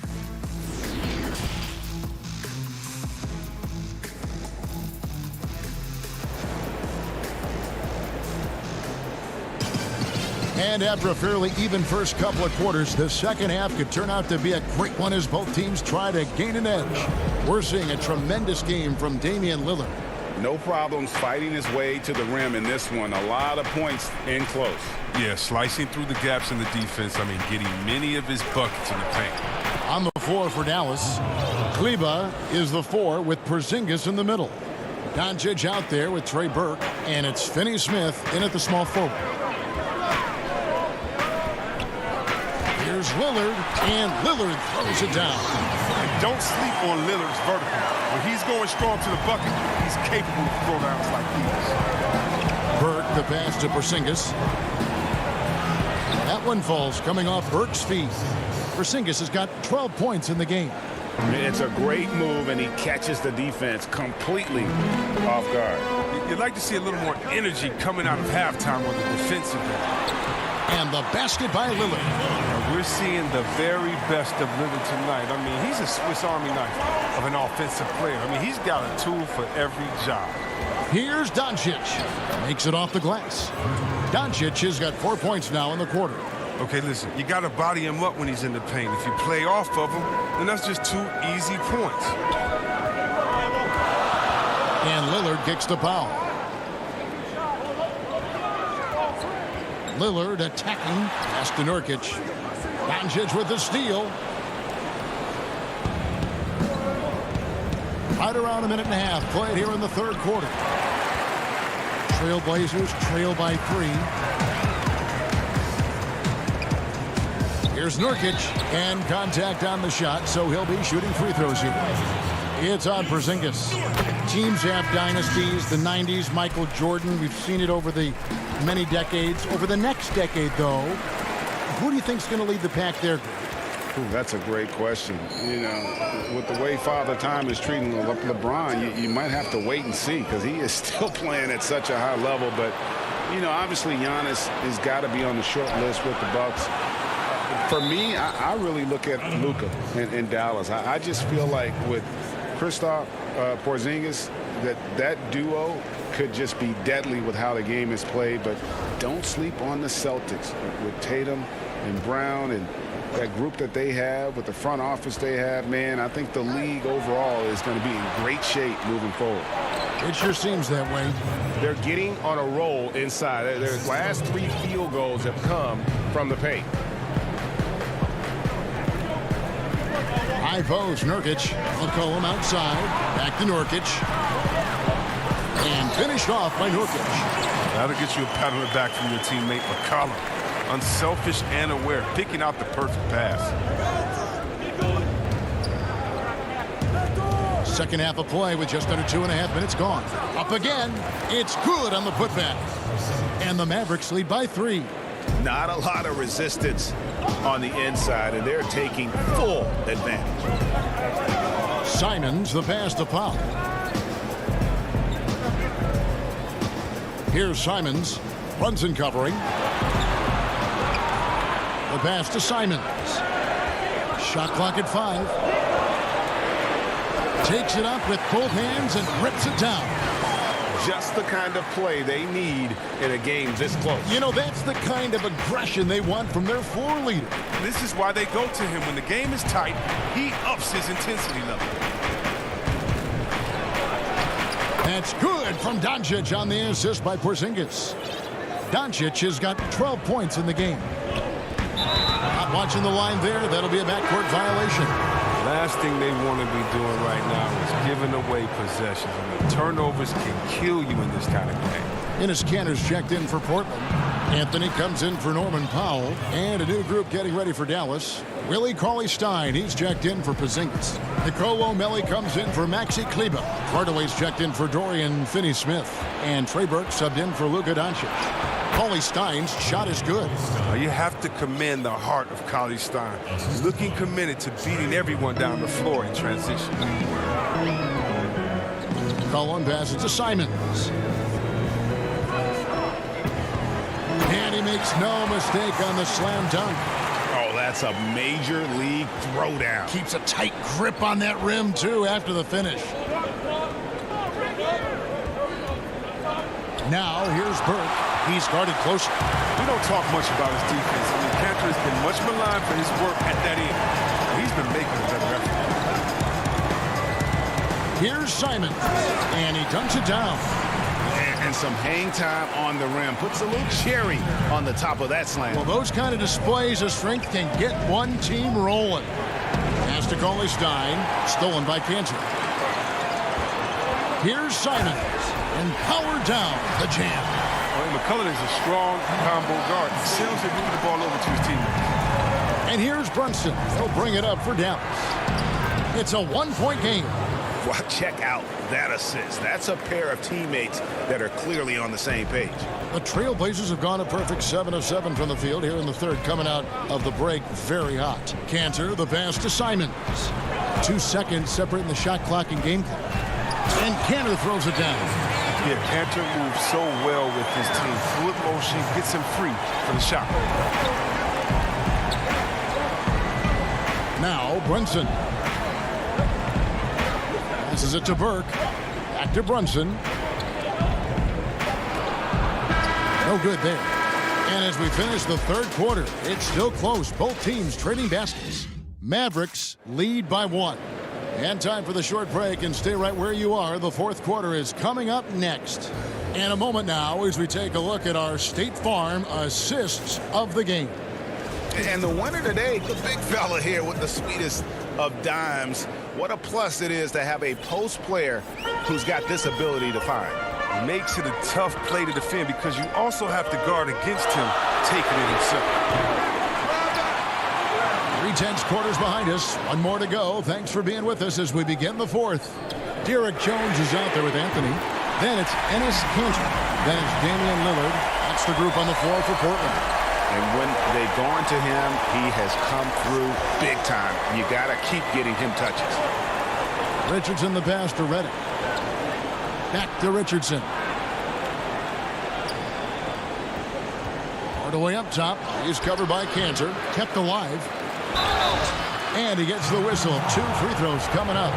And after a fairly even first couple of quarters, the second half could turn out to be a great one as both teams try to gain an edge. We're seeing a tremendous game from Damian Lillard. No problems fighting his way to the rim in this one. A lot of points in close. Yeah, slicing through the gaps in the defense. I mean, getting many of his buckets in the paint. On the 4 for Dallas, Kleba is the 4 with Porzingis in the middle. Doncic out there with Trey Burke, and it's Finney-Smith in at the small forward. Here's Lillard, and Lillard throws it down. And don't sleep on Lillard's vertical. When he's going strong to the bucket, he's capable of throwdowns like these. Burke, the pass to Porzingis. That one falls coming off Burke's feet. Porzingis has got 12 points in the game. It's a great move, and he catches the defense completely off guard. You'd like to see a little more energy coming out of halftime on the defensive end. And the basket by Lillard. We're seeing the very best of Lillard tonight. I mean, he's a Swiss Army knife of an offensive player. I mean, he's got a tool for every job. Here's Doncic. Makes it off the glass. Doncic has got 4 points now in the quarter. Okay, listen, you got to body him up when he's in the paint. If you play off of him, then that's just 2 easy points. And Lillard kicks the foul. Lillard attacking. Pass to Nurkic. Doncic with the steal. Right around a minute and a half played here in the third quarter. Trailblazers trail by 3. Here's Nurkic, and contact on the shot, so he'll be shooting free throws here. It's on Porzingis. Teams have dynasties, the 90s, Michael Jordan. We've seen it over the many decades. Over the next decade, though, who do you think is going to lead the pack there? Ooh, that's a great question. You know, with the way Father Time is treating LeBron, you might have to wait and see, because he is still playing at such a high level. But, you know, obviously Giannis has got to be on the short list with the Bucks. For me, I really look at Luka in Dallas. I just feel like with Kristaps Porzingis, that duo could just be deadly with how the game is played. But don't sleep on the Celtics with Tatum and Brown and that group that they have, with the front office they have. Man, I think the league overall is going to be in great shape moving forward. It sure seems that way. They're getting on a roll inside. Their last 3 field goals have come from the paint. High post, Nurkic. McCollum outside. Back to Nurkic. And finished off by Nurkic. That'll get you a pat on the back from your teammate McCollum. Unselfish and aware, picking out the perfect pass. Second half of play with just under 2.5 minutes gone. Up again. It's good on the putback. And the Mavericks lead by 3. Not a lot of resistance on the inside, and they're taking full advantage. Simons, the pass to Powell. Here's Simons. Brunson covering. The pass to Simons. Shot clock at 5. Takes it up with both hands and rips it down. Just the kind of play they need in a game this close. You know, that's the kind of aggression they want from their floor leader. This is why they go to him. When the game is tight, he ups his intensity level. That's good from Doncic on the assist by Porzingis. Doncic has got 12 points in the game. Not watching the line there. That'll be a backcourt violation. Last thing they want to be doing right now is giving away possessions. I mean, turnovers can kill you in this kind of game. Enes Kanter's checked in for Portland. Anthony comes in for Norman Powell. And a new group getting ready for Dallas. Willie Cauley-Stein, he's checked in for Porzingis. Nicolo Melli comes in for Maxi Kleber. Hardaway's checked in for Dorian Finney-Smith. And Trey Burke subbed in for Luka Doncic. Cauley-Stein's shot is good. You have to commend the heart of Cauley-Stein. Looking committed to beating everyone down the floor in transition. Cullen passes to Simons. And he makes no mistake on the slam dunk. Oh, that's a major league throwdown. Keeps a tight grip on that rim, too, after the finish. Now, here's Burke. He's guarded closely. We don't talk much about his defense. I mean, Kanter has been much maligned for his work at that end. He's been making a better effort. Here's Simons, and he dunks it down. And some hang time on the rim. Puts a little cherry on the top of that slam. Well, those kind of displays of strength can get one team rolling. Pass to Cauley-Stein, stolen by Kanter. Here's Simons, and power down the jam. McCullough is a strong combo guard. He sails it, moving the ball over to his teammates. And here's Brunson. He'll bring it up for Dallas. It's a 1-point game. Well, check out that assist. That's a pair of teammates that are clearly on the same page. The Trailblazers have gone a perfect 7 of 7 from the field here in the third, coming out of the break very hot. Cantor, the pass to Simons. 2 seconds separating the shot clock and game clock. And Cantor throws it down. Yeah, Cantor moves so well with his team. Fluid motion gets him free for the shot. Now Brunson. This is it to Burke. Back to Brunson. No good there. And as we finish the third quarter, it's still close. Both teams trading baskets. Mavericks lead by 1. And time for the short break, and stay right where you are. The fourth quarter is coming up next. In a moment now as we take a look at our State Farm assists of the game. And the winner today, the big fella here with the sweetest of dimes. What a plus it is to have a post player who's got this ability to find. Makes it a tough play to defend because you also have to guard against him taking it himself. 3/10 quarters behind us. One more to go. Thanks for being with us as we begin the fourth. Derek Jones is out there with Anthony. Then it's Enes Kanter. Then it's Damian Lillard. That's the group on the floor for Portland. And when they've gone to him, he has come through big time. You got to keep getting him touches. Richardson the pass to Redick. Back to Richardson. Hardaway up top. He's covered by Kanter. Kept alive. And he gets the whistle. 2 free throws coming up.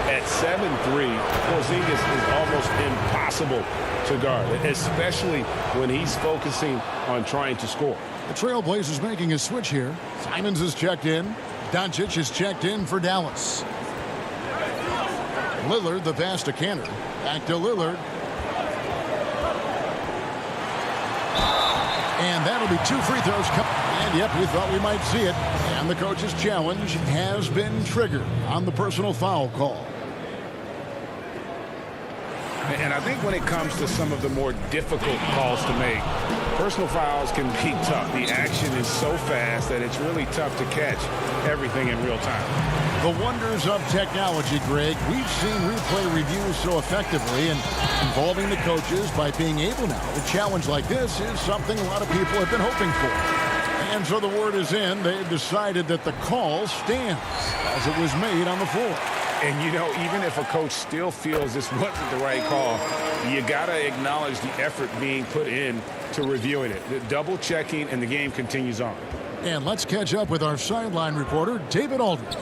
At 7'3", Porzingis is almost impossible to guard, especially when he's focusing on trying to score. The Trailblazers making a switch here. Simons is checked in. Doncic is checked in for Dallas. Lillard, the pass to Kanter. Back to Lillard. And that'll be 2 free throws. And yep, we thought we might see it. And the coach's challenge has been triggered on the personal foul call. And I think when it comes to some of the more difficult calls to make, personal fouls can be tough. The action is so fast that it's really tough to catch everything in real time. The wonders of technology, Greg. We've seen replay reviews so effectively, and involving the coaches by being able now to challenge like this is something a lot of people have been hoping for. And so the word is in. They've decided that the call stands as it was made on the floor. And, you know, even if a coach still feels this wasn't the right call, you got to acknowledge the effort being put in to reviewing it. The double checking, and the game continues on. And let's catch up with our sideline reporter, David Aldridge.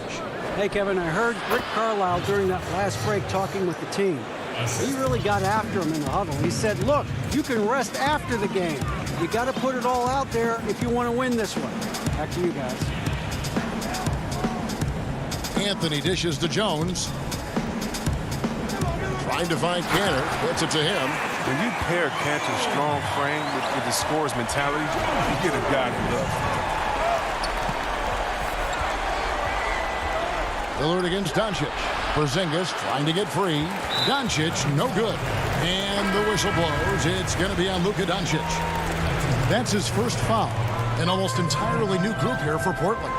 Hey, Kevin, I heard Rick Carlisle during that last break talking with the team. He really got after him in the huddle. He said, look, you can rest after the game. You got to put it all out there if you want to win this one. Back to you guys. Anthony dishes to Jones. Trying to find Kanter. Gets it to him. When you pair Kanter's strong frame with the scorer's mentality, you get a guy to love. Lillard against Doncic. Porzingis trying to get free. Doncic, no good. And the whistle blows. It's going to be on Luka Doncic. That's his first foul. An almost entirely new group here for Portland.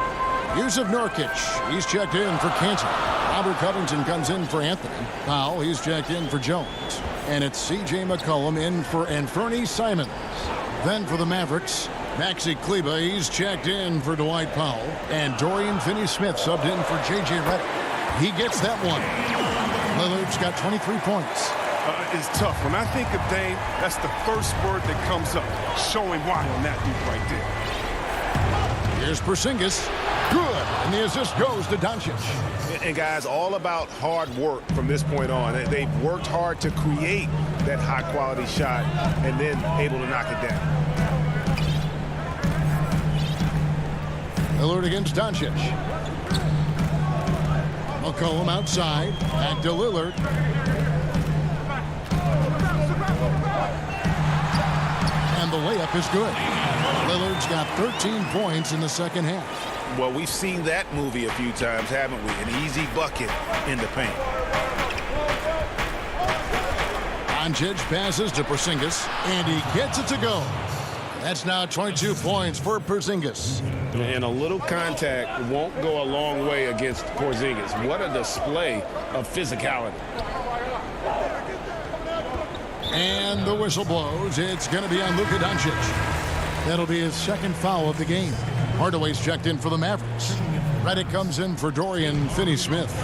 Yusuf Nurkic, he's checked in for Kanter. Robert Covington comes in for Anthony. Powell, he's checked in for Jones. And it's C.J. McCollum in for Anthony Simons. Then for the Mavericks, Maxi Kleber, he's checked in for Dwight Powell. And Dorian Finney-Smith subbed in for J.J. Redick. He gets that one. Lillard's got 23 points. It's tough. When I think of Dame, that's the first word that comes up. Showing why on that dude right there. Here's Porzingis. Good. And the assist goes to Doncic. And guys, all about hard work from this point on. They've worked hard to create that high-quality shot and then able to knock it down. Lillard against Doncic. McCollum outside. Back to Lillard. And the layup is good. Lillard's got 13 points in the second half. Well, we've seen that movie a few times, haven't we? An easy bucket in the paint. Doncic passes to Porzingis, and he gets it to go. That's now 22 points for Porzingis. And a little contact won't go a long way against Porzingis. What a display of physicality. And the whistle blows. It's going to be on Luka Doncic. That'll be his second foul of the game. Hardaway's checked in for the Mavericks. Redick comes in for Dorian Finney-Smith.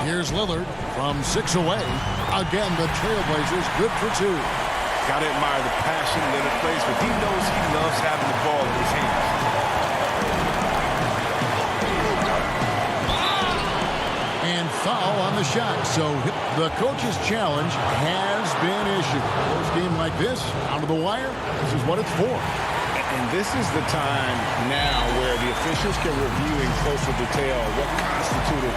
Here's Lillard from 6 away. Again, the Trailblazers good for 2. Gotta admire the passion Lillard plays, but he knows he loves having the ball in his hands. And foul on the shot. So the coach's challenge has been issued. First game like this, out of the wire, this is what it's for. And this is the time now where the officials can review in closer detail what constituted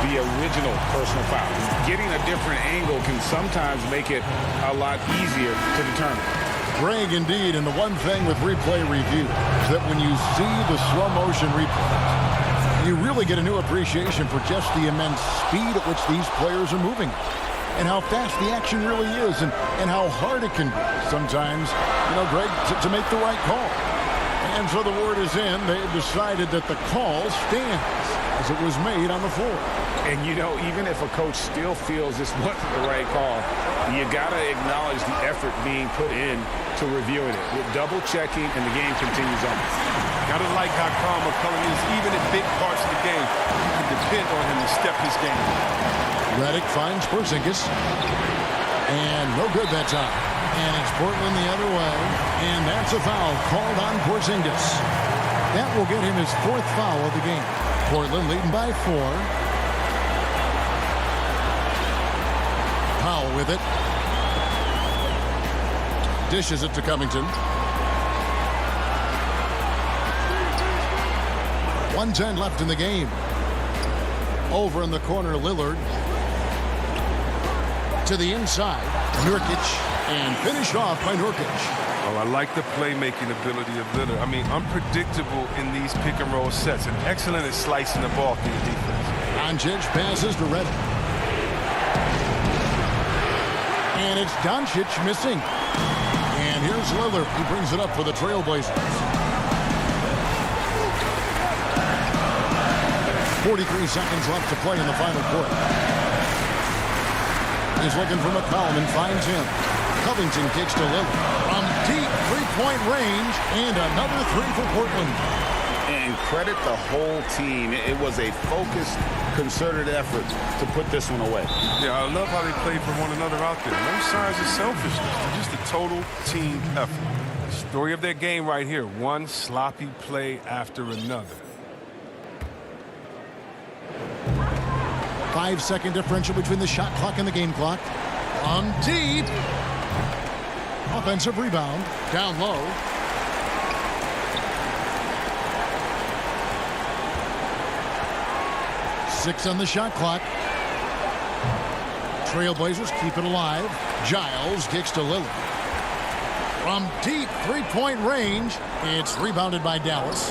the original personal foul. Getting a different angle can sometimes make it a lot easier to determine. Greg, indeed, and the one thing with replay review is that when you see the slow motion replay, you really get a new appreciation for just the immense speed at which these players are moving and how fast the action really is and how hard it can be sometimes, Greg, to make the right call. And so the word is in. They've decided that the call stands as it was made on the floor. And, even if a coach still feels this wasn't the right call, you got to acknowledge the effort being put in to reviewing it. With double-checking, and the game continues on. Gotta like how calm McCollum is, even in big parts of the game. You can depend on him to step his game. Redick finds Porzingis. And no good that time. And it's Portland the other way. And that's a foul called on Porzingis. That will get him his 4th foul of the game. Portland leading by 4. Powell with it. Dishes it to Covington. 1:10 left in the game. Over in the corner, Lillard. To the inside, Nurkic. And finished off by Nurkic. Oh, I like the playmaking ability of Lillard. I mean, unpredictable in these pick-and-roll sets. And excellent at slicing the ball through the defense. Doncic passes to Redick. And it's Doncic missing. And here's Lillard. He brings it up for the Trailblazers. 43 seconds left to play in the final quarter. He's looking for McCollum and finds him. Covington kicks to Lillard. From deep three-point range, and another 3 for Portland. And credit the whole team. It was a focused, concerted effort to put this one away. Yeah, I love how they play for one another out there. No signs of selfishness. They're just a total team effort. Story of their game right here. One sloppy play after another. 5-second differential between the shot clock and the game clock. From deep. Offensive rebound. Down low. Six on the shot clock. Trailblazers keep it alive. Giles kicks to Lillard. From deep three-point range, it's rebounded by Dallas.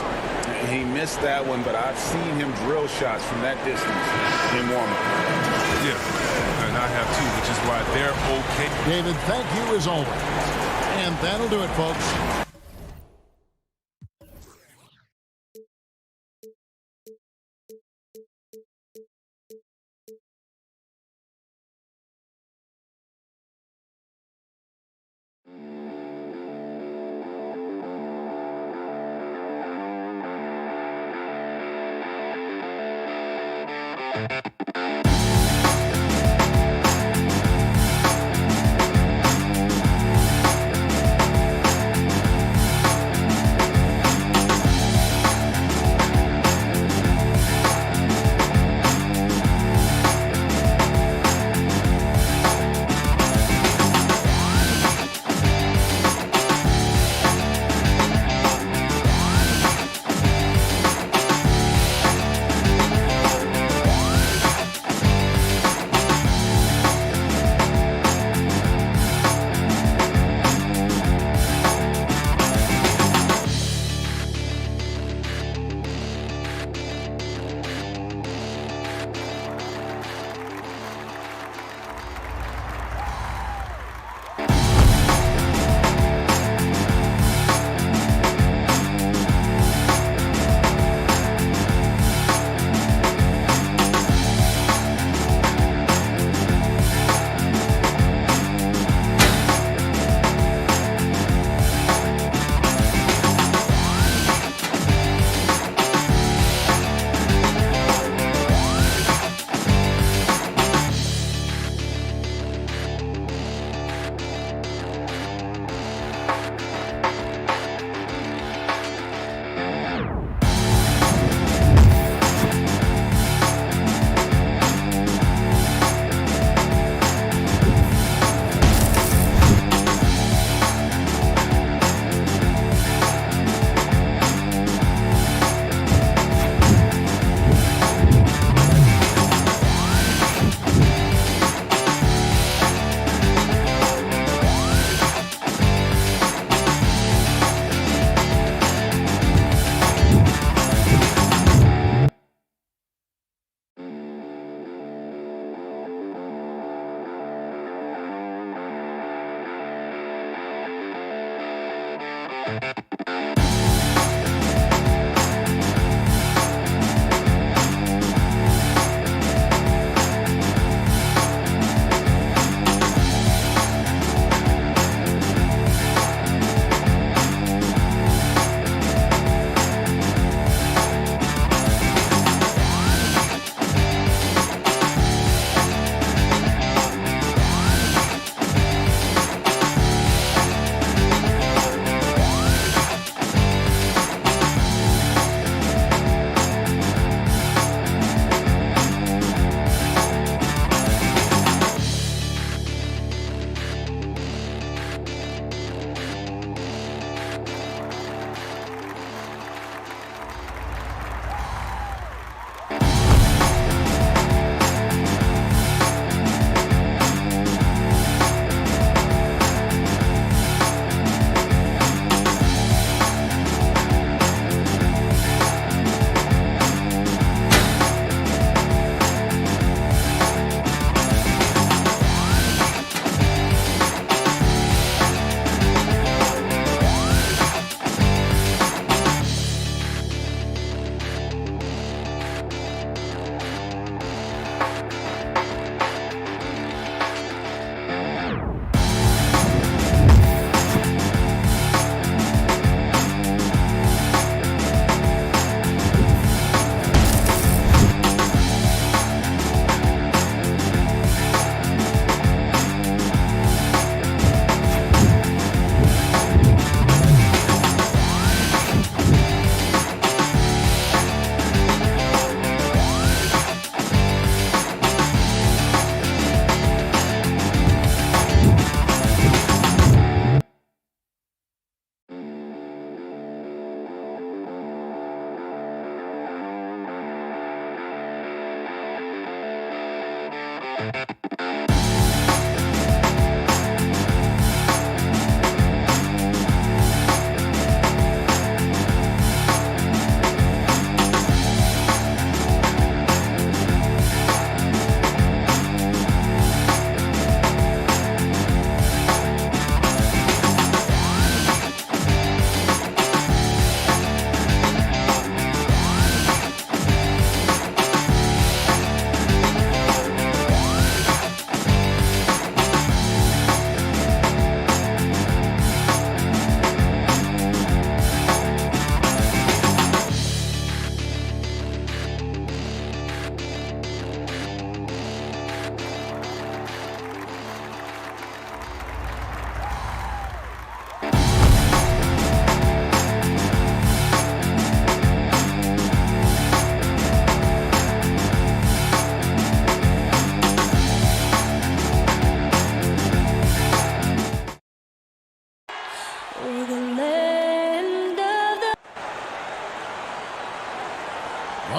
He missed that one, but I've seen him drill shots from that distance in warm-up. Yeah, and I have too, which is why they're okay. David, thank you as always. And that'll do it, folks.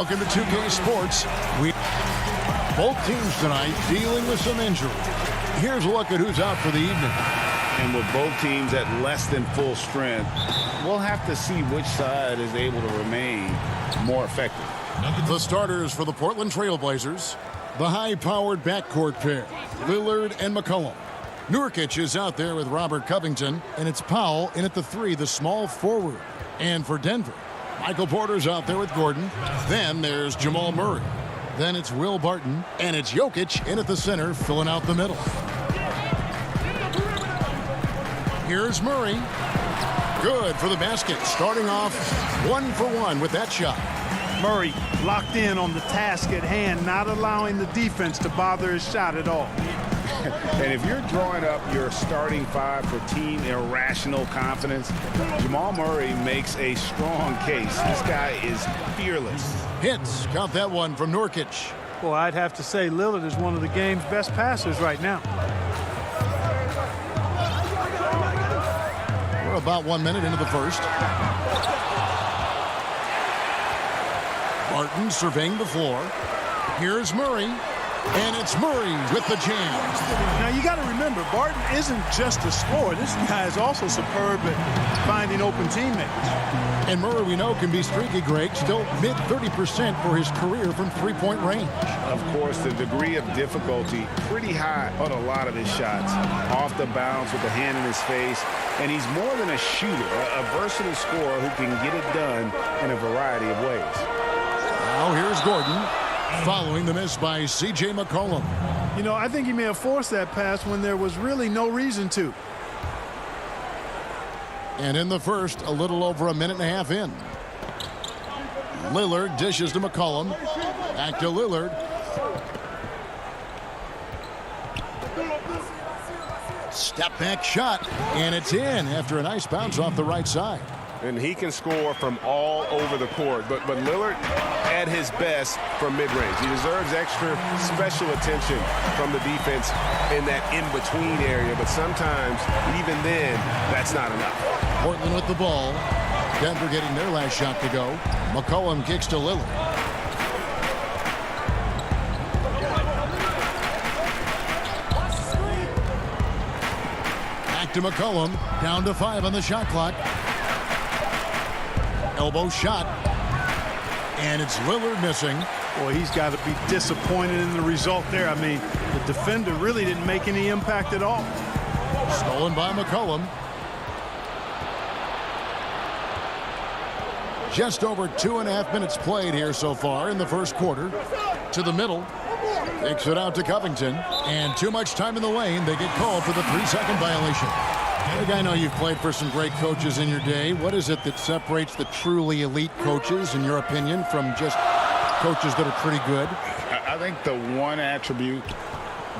Welcome to 2K Sports. Both teams tonight dealing with some injury. Here's a look at who's out for the evening. And with both teams at less than full strength, we'll have to see which side is able to remain more effective. The starters for the Portland Trail Blazers, the high-powered backcourt pair, Lillard and McCollum. Nurkic is out there with Robert Covington, and it's Powell in at the 3, the small forward. And for Denver, Michael Porter's out there with Gordon. Then there's Jamal Murray. Then it's Will Barton, and it's Jokic in at the center, filling out the middle. Here's Murray. Good for the basket, starting off 1 for 1 with that shot. Murray locked in on the task at hand, not allowing the defense to bother his shot at all. And if you're drawing up your starting 5 for team irrational confidence, Jamal Murray makes a strong case. This guy is fearless. Hits, got that one from Nurkic. Well, I'd have to say Lillard is one of the game's best passers right now. We're about 1 minute into the first. Barton surveying the floor. Here's Murray. And it's Murray with the jam. Now, you got to remember, Barton isn't just a scorer. This guy is also superb at finding open teammates. And Murray, we know, can be streaky, Greg. Still mid-30% for his career from three-point range. Of course, the degree of difficulty pretty high on a lot of his shots. Off the bounce with the hand in his face. And he's more than a shooter, a versatile scorer who can get it done in a variety of ways. Now here's Gordon, following the miss by C.J. McCollum. You know, I think he may have forced that pass when there was really no reason to. And in the first, a little over a minute and a half in. Lillard dishes to McCollum. Back to Lillard. Step back shot, and it's in after a nice bounce off the right side. And he can score from all over the court. But Lillard at his best from mid-range. He deserves extra special attention from the defense in that in-between area. But sometimes, even then, that's not enough. Portland with the ball. Denver getting their last shot to go. McCollum kicks to Lillard. Back to McCollum. Down to 5 on the shot clock. Elbow shot. And it's Lillard missing. Boy, he's got to be disappointed in the result there. I mean, the defender really didn't make any impact at all. Stolen by McCollum. Just over 2.5 minutes played here so far in the first quarter. To the middle. Takes it out to Covington. And too much time in the lane. They get called for the 3-second violation. Greg, I know you've played for some great coaches in your day. What is it that separates the truly elite coaches, in your opinion, from just coaches that are pretty good? I think the one attribute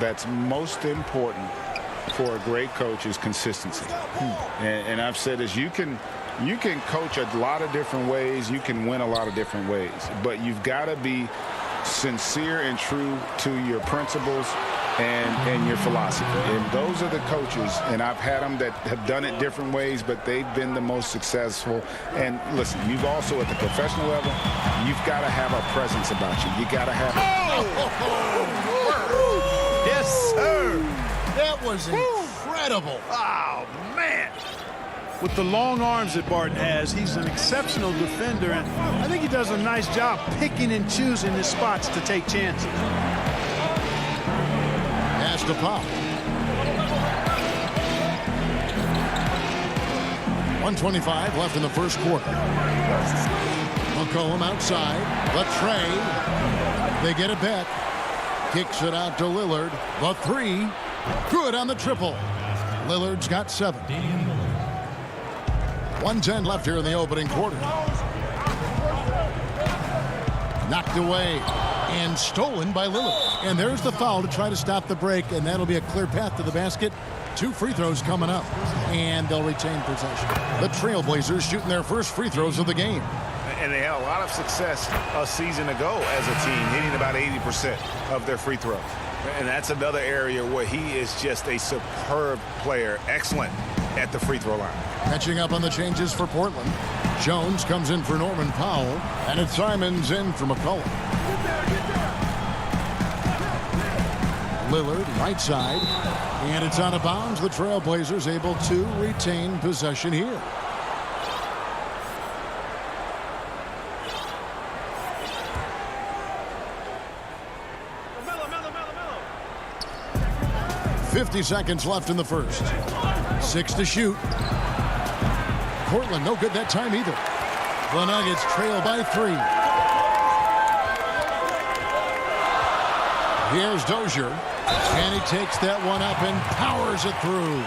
that's most important for a great coach is consistency. And I've said this, you can coach a lot of different ways. You can win a lot of different ways. But you've got to be sincere and true to your principles and your philosophy. And those are the coaches, and I've had them that have done it different ways, but they've been the most successful. And listen, you've also at the professional level, you've got to have a presence about you. You got to have Yes, sir. That was incredible. Oh, man. With the long arms that Barton has, he's an exceptional defender, and I think he does a nice job picking and choosing his spots to take chances. Pass to Pop. 1:25 left in the first quarter. McCollum outside. The tray. They get it back. Kicks it out to Lillard. The 3. Good on the triple. Lillard's got 7. 1:10 left here in the opening quarter. Knocked away and stolen by Lillard. And there's the foul to try to stop the break, and that'll be a clear path to the basket. 2 free throws coming up, and they'll retain possession. The Trailblazers shooting their first free throws of the game. And they had a lot of success a season ago as a team, hitting about 80% of their free throws. And that's another area where he is just a superb player, excellent at the free throw line. Catching up on the changes for Portland. Jones comes in for Norman Powell, and it's Simons in for McCollum. Lillard, right side, and it's out of bounds. The Trailblazers able to retain possession here. $50 seconds left in the first. 6 to shoot. Portland no good that time either. The Nuggets trail by 3. Here's Dozier, and he takes that one up and powers it through.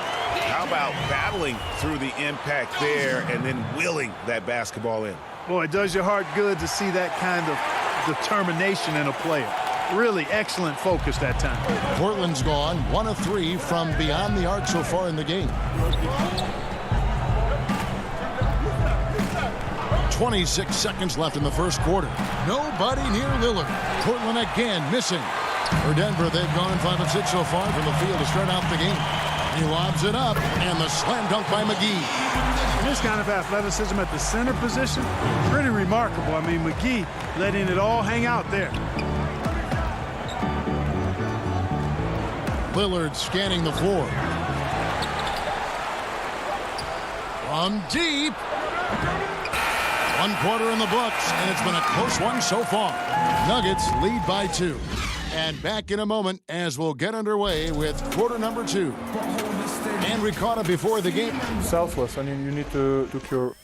How about battling through the impact there and then willing that basketball in? Boy, it does your heart good to see that kind of determination in a player. Really excellent focus that time. Portland's gone 1 of 3 from beyond the arc so far in the game. 26 seconds left in the first quarter. Nobody near Lillard. Portland again missing. For Denver, they've gone 5 of 6 so far from the field to start out the game. He lobs it up, and the slam dunk by McGee. And this kind of athleticism at the center position, pretty remarkable. I mean, McGee letting it all hang out there. Lillard scanning the floor. From deep. 1 quarter in the books, and it's been a close one so far. Nuggets lead by 2. And back in a moment as we'll get underway with quarter number 2. And we caught it before the game. Selfless, and you need to cure.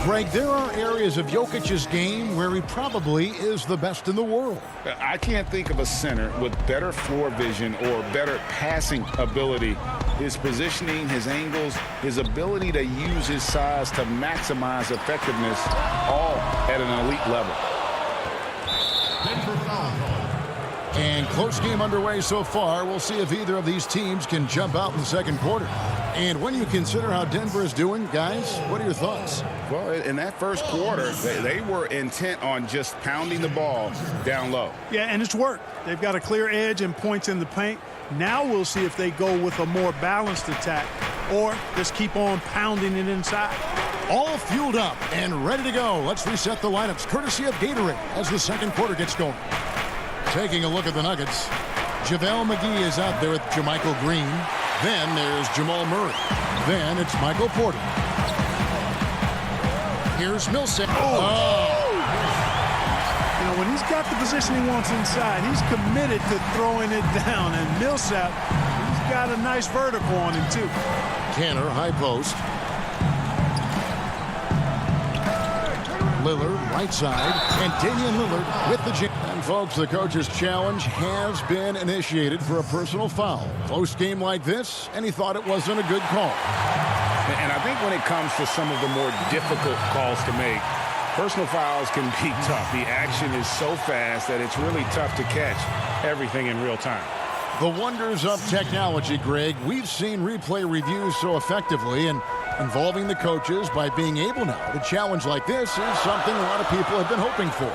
Greg, there are areas of Jokic's game where he probably is the best in the world. I can't think of a center with better floor vision or better passing ability. His positioning, his angles, his ability to use his size to maximize effectiveness, all at an elite level. And close game underway so far. We'll see if either of these teams can jump out in the second quarter. And when you consider how Denver is doing, guys, what are your thoughts? Well, in that first quarter, they were intent on just pounding the ball down low. Yeah, and it's worked. They've got a clear edge and points in the paint. Now we'll see if they go with a more balanced attack or just keep on pounding it inside. All fueled up and ready to go. Let's reset the lineups courtesy of Gatorade as the second quarter gets going. Taking a look at the Nuggets, JaVale McGee is out there with Jermichael Green. Then there's Jamal Murray. Then it's Michael Porter. Here's Millsap. You know, when he's got the position he wants inside, he's committed to throwing it down. And Millsap, he's got a nice vertical on him, too. Canner, high post. Lillard, right side. And Damian Lillard with the jam. And, folks, the coach's challenge has been initiated for a personal foul. Close game like this, and he thought it wasn't a good call. And I think when it comes to some of the more difficult calls to make, personal fouls can be tough. The action is so fast that it's really tough to catch everything in real time. The wonders of technology, Greg. We've seen replay reviews so effectively, and involving the coaches by being able now to challenge like this is something a lot of people have been hoping for.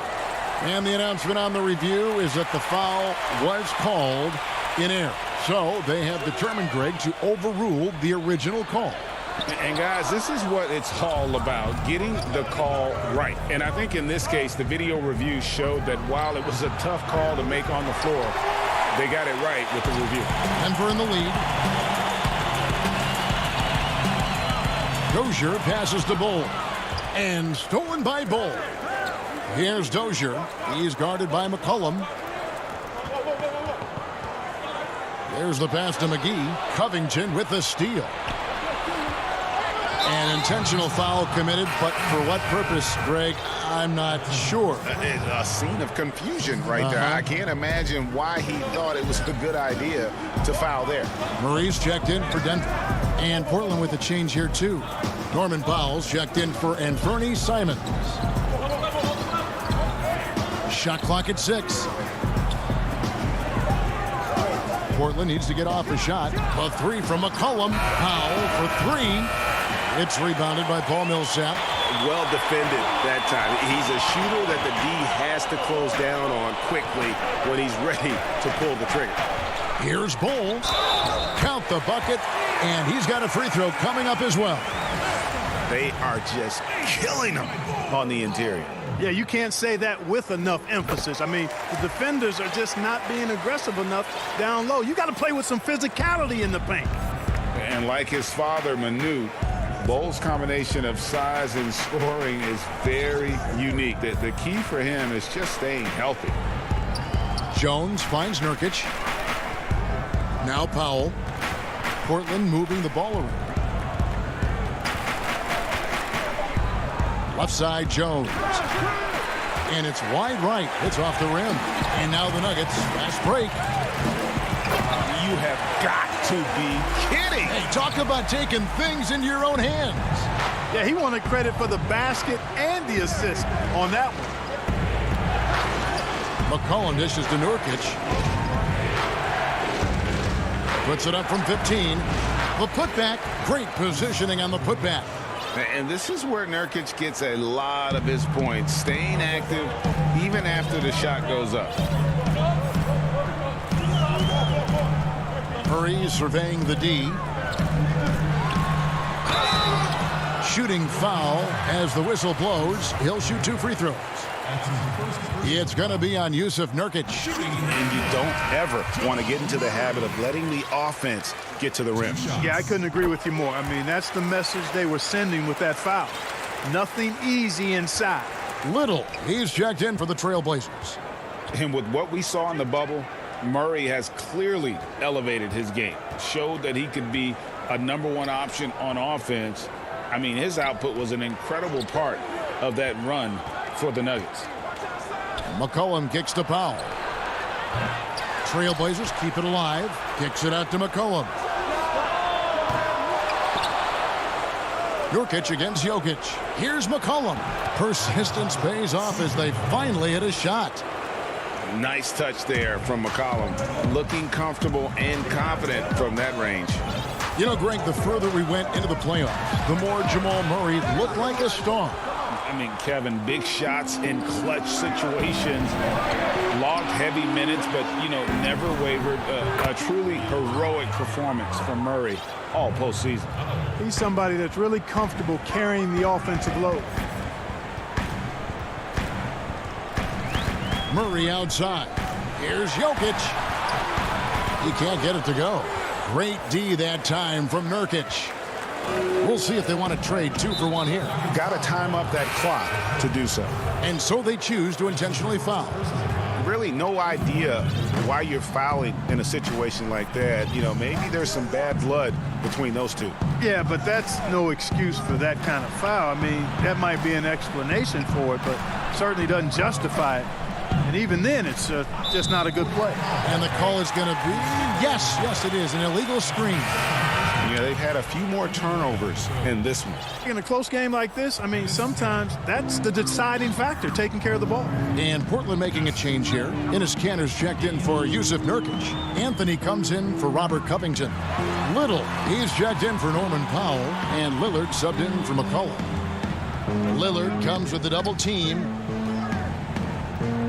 And the announcement on the review is that the foul was called in error. So they have determined, Greg, to overrule the original call. And, guys, this is what it's all about, getting the call right. And I think in this case, the video review showed that while it was a tough call to make on the floor, they got it right with the review. Denver in the lead. Dozier passes to Bull. And stolen by Bull. Here's Dozier. He's guarded by McCollum. There's the pass to McGee. Covington with the steal. An intentional foul committed, but for what purpose, Greg, I'm not sure. A scene of confusion right there. I can't imagine why he thought it was a good idea to foul there. Murray's checked in for Denver. And Portland with a change here, too. Norman Powell's checked in for Anthony Simons. Shot clock at 6. Portland needs to get off a shot. A 3 from McCollum. Powell for 3. It's rebounded by Paul Millsap. Well defended that time. He's a shooter that the D has to close down on quickly when he's ready to pull the trigger. Here's Bull. Count the bucket, and he's got a free throw coming up as well. They are just killing him on the interior. Yeah, you can't say that with enough emphasis. I mean, the defenders are just not being aggressive enough down low. You got to play with some physicality in the paint. And like his father, Manu, Bull's combination of size and scoring is very unique. The key for him is just staying healthy. Jones finds Nurkic. Now Powell. Portland moving the ball around. Left side, Jones. And it's wide right. It's off the rim. And now the Nuggets. Fast break. You have got to be kidding. Hey, talk about taking things into your own hands. Yeah, he wanted credit for the basket and the assist on that one. McCollum dishes to Nurkic. Puts it up from 15. The putback. Great positioning on the putback. And this is where Nurkic gets a lot of his points, staying active even after the shot goes up. Murray surveying the D. Shooting foul as the whistle blows. He'll shoot 2 free throws. It's going to be on Yusuf Nurkic. And you don't ever want to get into the habit of letting the offense get to the rim. Yeah, I couldn't agree with you more. I mean, that's the message they were sending with that foul. Nothing easy inside. Little, he's checked in for the Trailblazers. And with what we saw in the bubble, Murray has clearly elevated his game. Showed that he could be a #1 option on offense. I mean, his output was an incredible part of that run for the Nuggets. McCollum kicks to Powell. Trailblazers keep it alive. Kicks it out to McCollum. Nurkic against Jokic. Here's McCollum. Persistence pays off as they finally hit a shot. Nice touch there from McCollum. Looking comfortable and confident from that range. You know, Greg, the further we went into the playoffs, the more Jamal Murray looked like a star. I mean, Kevin, big shots in clutch situations. Logged heavy minutes, but, you know, never wavered. A truly heroic performance from Murray all postseason. He's somebody that's really comfortable carrying the offensive load. Murray outside. Here's Jokic. He can't get it to go. Great D that time from Nurkic. We'll see if they want to trade 2 for 1 here. Got to time up that clock to do so. And so they choose to intentionally foul. Really no idea why you're fouling in a situation like that. You know, maybe there's some bad blood between those two. Yeah, but that's no excuse for that kind of foul. I mean, that might be an explanation for it, but certainly doesn't justify it. And even then, it's just not a good play. And the call is going to be, yes, it is, an illegal screen. Yeah, they've had a few more turnovers in this one. In a close game like this, I mean, sometimes that's the deciding factor, taking care of the ball. And Portland making a change here. Enes Kanter's checked in for Yusuf Nurkic. Anthony comes in for Robert Covington. Little, he's checked in for Norman Powell. And Lillard subbed in for McCollum. Lillard comes with the double team.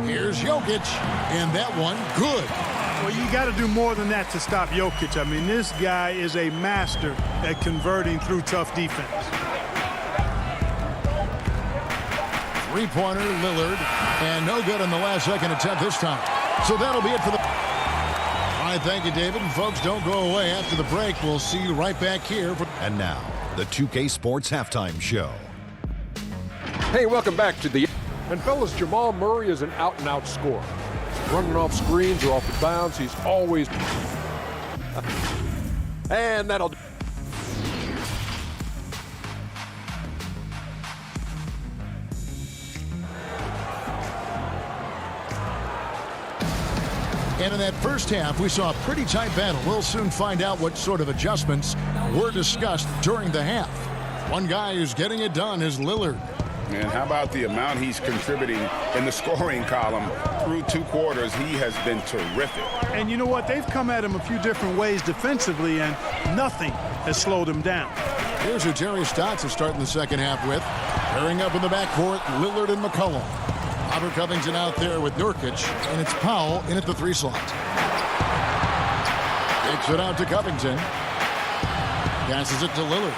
Here's Jokic, and that one good. Well, you got to do more than that to stop Jokic. I mean, this guy is a master at converting through tough defense. Three-pointer, Lillard, and no good on the last second attempt this time. So that'll be it for the... All right, thank you, David. And folks, don't go away. After the break, we'll see you right back here. And now, the 2K Sports Halftime Show. Hey, welcome back to the... And fellas, Jamal Murray is an out-and-out scorer. Running off screens or off the bounce, he's always... And that'll... And in that first half, we saw a pretty tight battle. We'll soon find out what sort of adjustments were discussed during the half. One guy who's getting it done is Lillard. And how about the amount he's contributing in the scoring column through 2 quarters? He has been terrific. And you know what? They've come at him a few different ways defensively, and nothing has slowed him down. Here's who Terry Stotts is starting the second half with. Pairing up in the backcourt, Lillard and McCollum. Robert Covington out there with Nurkic, and it's Powell in at the 3 slot. Takes it out to Covington. Passes it to Lillard.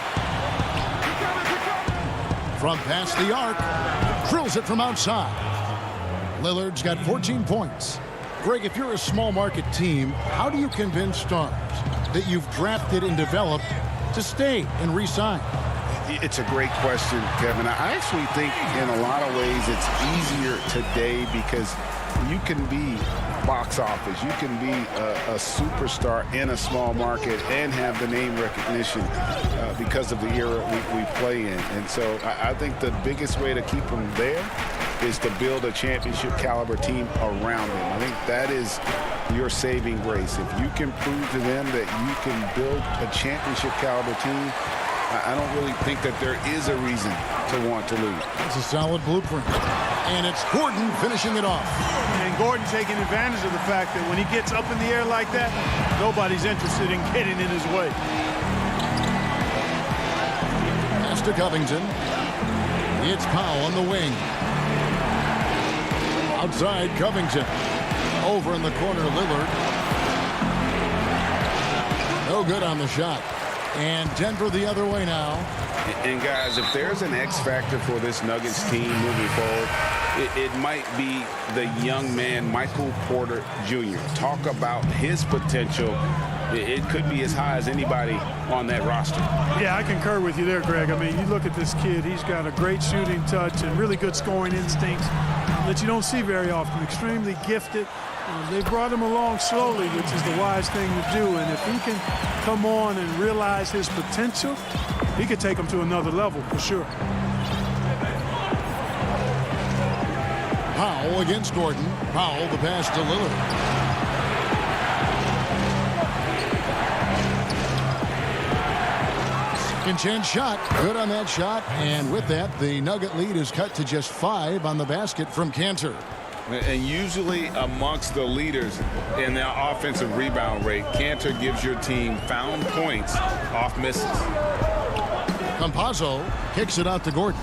From past the arc, drills it from outside. Lillard's got 14 points. Greg, if you're a small market team, how do you convince stars that you've drafted and developed to stay and re-sign? It's a great question, Kevin. I actually think in a lot of ways it's easier today because you can be box office. You can be a superstar in a small market and have the name recognition because of the era we play in. And so I think the biggest way to keep them there is to build a championship caliber team around them. I think that is your saving grace. If you can prove to them that you can build a championship caliber team, I don't really think that there is a reason to want to lose. It's a solid blueprint. And it's Gordon finishing it off. And Gordon taking advantage of the fact that when he gets up in the air like that, nobody's interested in getting in his way. Pass to Covington. It's Powell on the wing. Outside, Covington. Over in the corner, Lillard. No good on the shot. And Denver the other way now. And guys, if there's an X factor for this Nuggets team moving forward, it might be the young man, Michael Porter Jr. Talk about his potential. It could be as high as anybody on that roster. Yeah, I concur with you there, Greg. I mean, you look at this kid, he's got a great shooting touch and really good scoring instincts that you don't see very often. Extremely gifted. They brought him along slowly, which is the wise thing to do. And if he can come on and realize his potential, he could take him to another level for sure. Powell against Gordon. Powell, the pass to Lillard. Second chance shot. Good on that shot. And with that, the Nugget lead is cut to just 5 on the basket from Cantor. And usually amongst the leaders in the offensive rebound rate, Cantor gives your team found points off misses. Campazzo kicks it out to Gordon.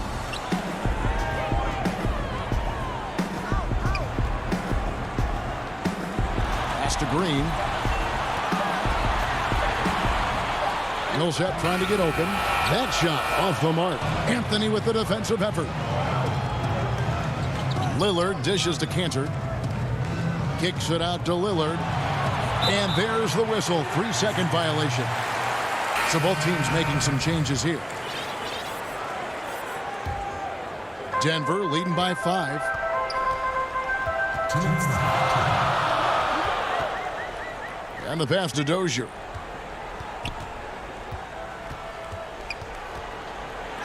Pass to Green. Millsap trying to get open. That shot off the mark. Anthony with the defensive effort. Lillard dishes to Cantor. Kicks it out to Lillard. And there's the whistle. 3-second violation. So both teams making some changes here. Denver leading by 5. And the pass to Dozier.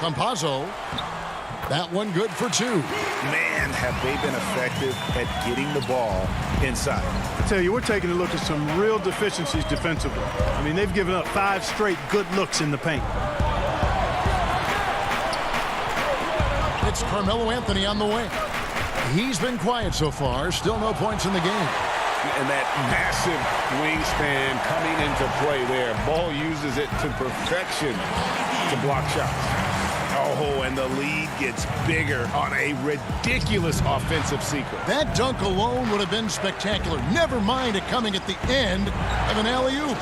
Campazzo. That one good for 2. Man, have they been effective at getting the ball inside. I tell you, we're taking a look at some real deficiencies defensively. I mean, they've given up 5 straight good looks in the paint. It's Carmelo Anthony on the way. He's been quiet so far. Still no points in the game. And that massive wingspan coming into play there. Ball uses it to perfection to block shots. Oh, and the lead gets bigger on a ridiculous offensive sequence. That dunk alone would have been spectacular. Never mind it coming at the end of an alley-oop.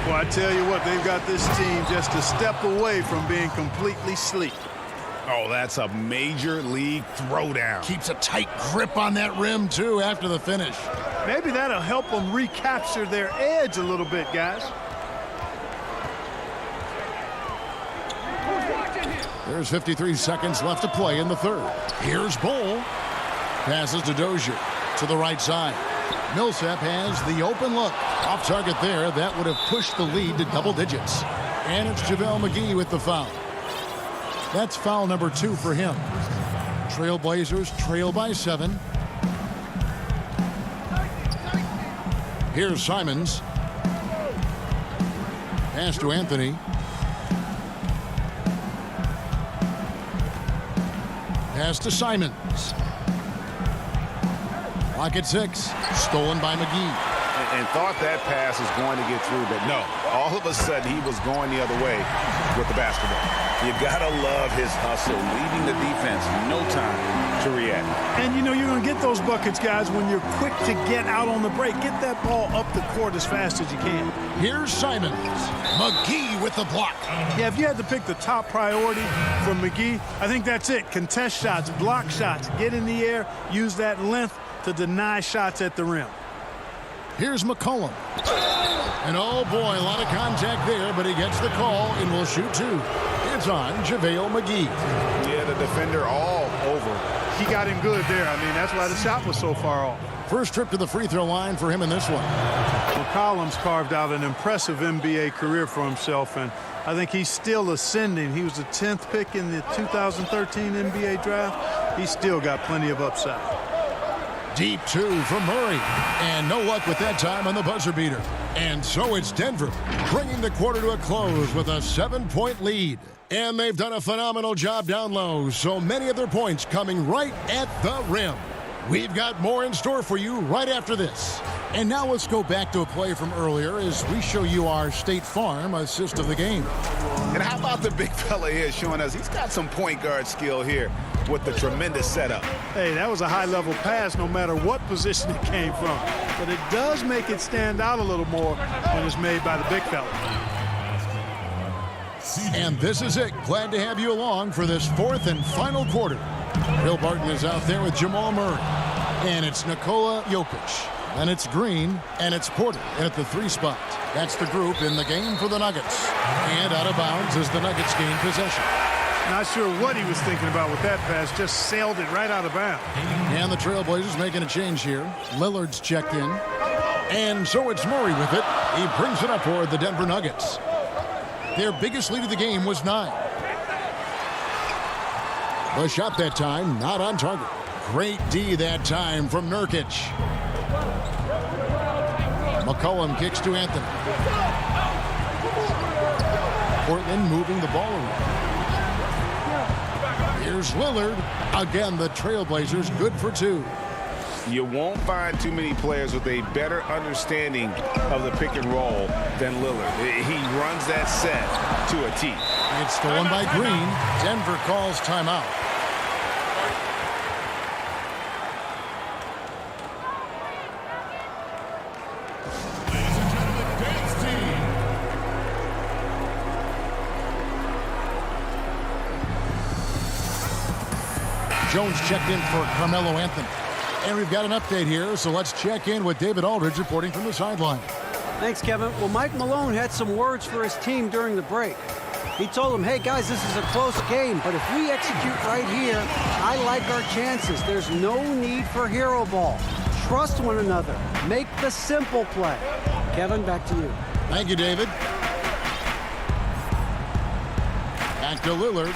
Well, I tell you what, they've got this team just a step away from being completely asleep. Oh, that's a major league throwdown. Keeps a tight grip on that rim, too, after the finish. Maybe that'll help them recapture their edge a little bit, guys. There's 53 seconds left to play in the third. Here's Bull. Passes to Dozier to the right side. Millsap has the open look. Off target there. That would have pushed the lead to double digits. And it's JaVale McGee with the foul. That's foul number 2 for him. Trailblazers trail by 7. Here's Simons. Pass to Anthony. Pass to Simons. Clock at 6. Stolen by McGee. And thought that pass was going to get through, but no. All of a sudden, he was going the other way with the basketball. You gotta love his hustle, leaving the defense no time to react. And you know you're going to get those buckets, guys, when you're quick to get out on the break. Get that ball up the court as fast as you can. Here's Simons. McGee with the block. Yeah, if you had to pick the top priority for McGee, I think that's it. Contest shots, block shots, get in the air, use that length to deny shots at the rim. Here's McCollum. And oh boy, a lot of contact there, but he gets the call and will shoot 2. It's on JaVale McGee. Yeah, the defender all over. He got him good there. I mean, that's why the shot was so far off. First trip to the free throw line for him in this one. McCollum's carved out an impressive NBA career for himself, and I think he's still ascending. He was the 10th pick in the 2013 NBA draft. He's still got plenty of upside. Deep 2 from Murray. And no luck with that time on the buzzer beater. And so it's Denver bringing the quarter to a close with a 7-point lead. And they've done a phenomenal job down low. So many of their points coming right at the rim. We've got more in store for you right after this. And now let's go back to a play from earlier as we show you our State Farm assist of the game. And how about the big fella here showing us he's got some point guard skill here with the tremendous setup. Hey, that was a high-level pass no matter what position it came from. But it does make it stand out a little more when it's made by the big fella. And this is it. Glad to have you along for this 4th and final quarter Will Barton is out there with Jamal Murray. And it's Nikola Jokic. And it's Green. And it's Porter at the 3 spot. That's the group in the game for the Nuggets. And out of bounds as the Nuggets gain possession. Not sure what he was thinking about with that pass. Just sailed it right out of bounds. And the Trailblazers making a change here. Lillard's checked in. And so it's Murray with it. He brings it up for the Denver Nuggets. Their biggest lead of the game was 9. The shot that time, not on target. Great D that time from Nurkic. McCollum kicks to Anthony. Portland moving the ball around. Here's Lillard. Again, the Trailblazers good for 2. You won't find too many players with a better understanding of the pick and roll than Lillard. He runs that set to a T. It's stolen by Green. Denver calls timeout. Jones checked in for Carmelo Anthony. And we've got an update here, so let's check in with David Aldridge reporting from the sideline. Thanks, Kevin. Well, Mike Malone had some words for his team during the break. He told them, hey, guys, this is a close game, but if we execute right here, I like our chances. There's no need for hero ball. Trust one another. Make the simple play. Kevin, back to you. Thank you, David. Back to Lillard.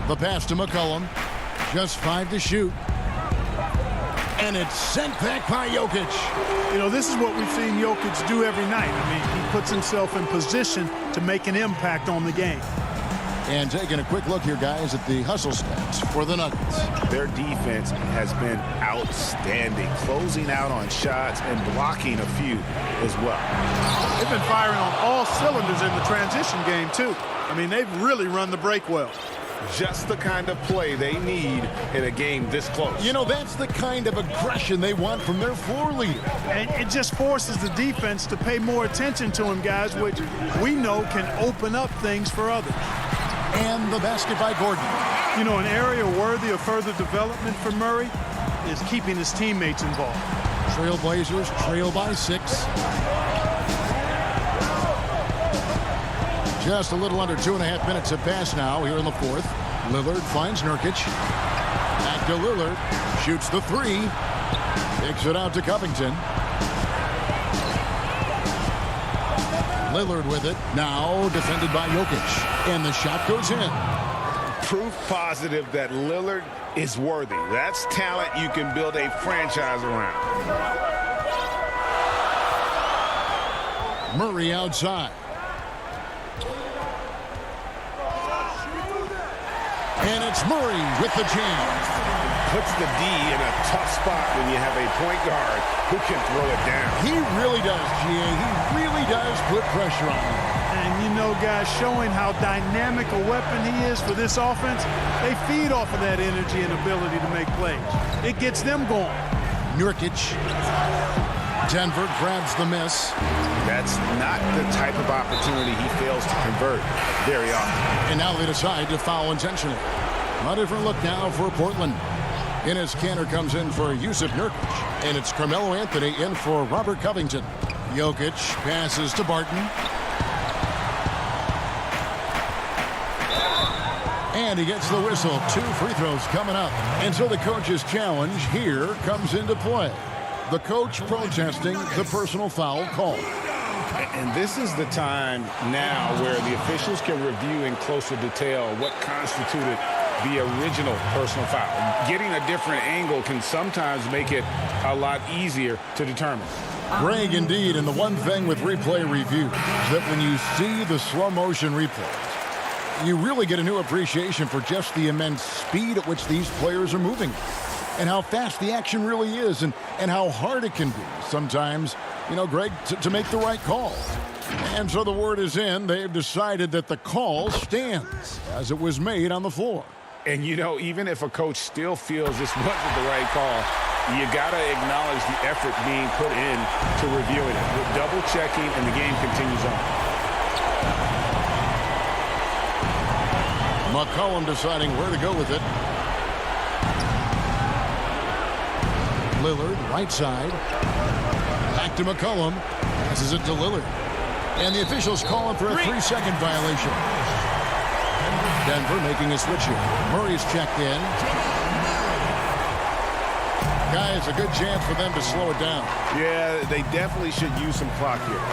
The pass to McCollum. Just 5 to shoot. And it's sent back by Jokic. You know, this is what we've seen Jokic do every night. I mean, he puts himself in position to make an impact on the game. And taking a quick look here, guys, at the hustle stats for the Nuggets. Their defense has been outstanding, closing out on shots and blocking a few as well. They've been firing on all cylinders in the transition game, too. I mean, they've really run the break well. Just the kind of play they need in a game this close. You know, that's the kind of aggression they want from their floor leader. And it just forces the defense to pay more attention to him, guys, which we know can open up things for others. And the basket by Gordon. You know, an area worthy of further development for Murray is keeping his teammates involved. Trailblazers trail by 6. Just a little under 2.5 minutes have passed now here in the 4th. Lillard finds Nurkic. Back to Lillard. Shoots the 3. Kicks it out to Covington. Lillard with it. Now defended by Jokic. And the shot goes in. Proof positive that Lillard is worthy. That's talent you can build a franchise around. Murray outside. And it's Murray with the jam. Puts the D in a tough spot when you have a point guard who can throw it down. He really does, G.A. He really does put pressure on him. And you know, guys, showing how dynamic a weapon he is for this offense, they feed off of that energy and ability to make plays. It gets them going. Nurkic. Denver grabs the miss. That's not the type of opportunity he fails to convert very often. And now they decide to foul intentionally. A different look now for Portland. Enes Kanter comes in for Yusuf Nurkic. And it's Carmelo Anthony in for Robert Covington. Jokic passes to Barton. And he gets the whistle. 2 free throws coming up. And so the coach's challenge here comes into play. The coach protesting the personal foul call. And this is the time now where the officials can review in closer detail what constituted the original personal foul. Getting a different angle can sometimes make it a lot easier to determine. Greg, indeed, and the one thing with replay review is that when you see the slow motion replays, you really get a new appreciation for just the immense speed at which these players are moving. And how fast the action really is, and how hard it can be sometimes, you know, Greg, to make the right call. And so the word is in. They've decided that the call stands as it was made on the floor. And, you know, even if a coach still feels this wasn't the right call, you got to acknowledge the effort being put in to reviewing it. With double checking, and the game continues on. McCollum deciding where to go with it. Lillard, right side. Back to McCollum. Passes it to Lillard. And the officials calling for a 3-second violation. Denver making a switch here. Murray's checked in. Guys, a good chance for them to slow it down. Yeah, they definitely should use some clock here.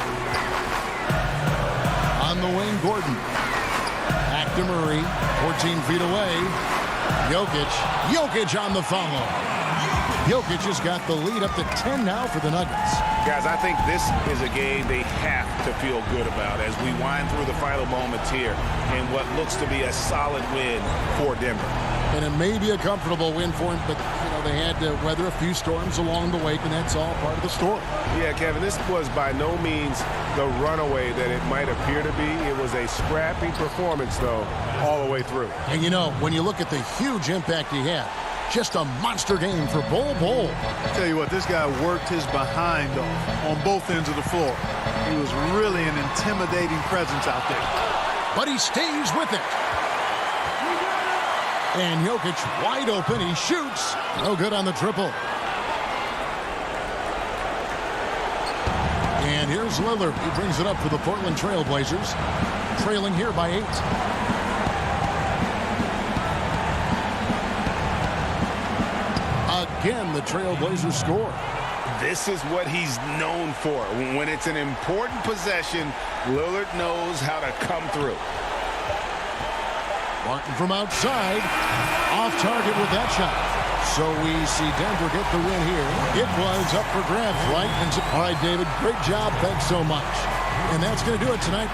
On the wing, Gordon. Back to Murray. 14 feet away. Jokic on the follow. Jokic has got the lead up to 10 now for the Nuggets. Guys, I think this is a game they have to feel good about as we wind through the final moments here in what looks to be a solid win for Denver. And it may be a comfortable win for him, but they had to weather a few storms along the way, and that's all part of the story. Yeah, Kevin, this was by no means the runaway that it might appear to be. It was a scrappy performance, though, all the way through. And when you look at the huge impact he had, just a monster game for Bol. I'll tell you what, this guy worked his behind off on both ends of the floor. He was really an intimidating presence out there. But he stays with it. And Jokic wide open. He shoots. No good on the triple. And here's Lillard. He brings it up for the Portland Trail Blazers. Trailing here by 8. Again, the Trailblazers score. This is what he's known for. When it's an important possession, Lillard knows how to come through. Martin from outside. Off target with that shot. So we see Denver get the win here. It was up for grabs, right? All right, David, great job. Thanks so much. And that's going to do it tonight.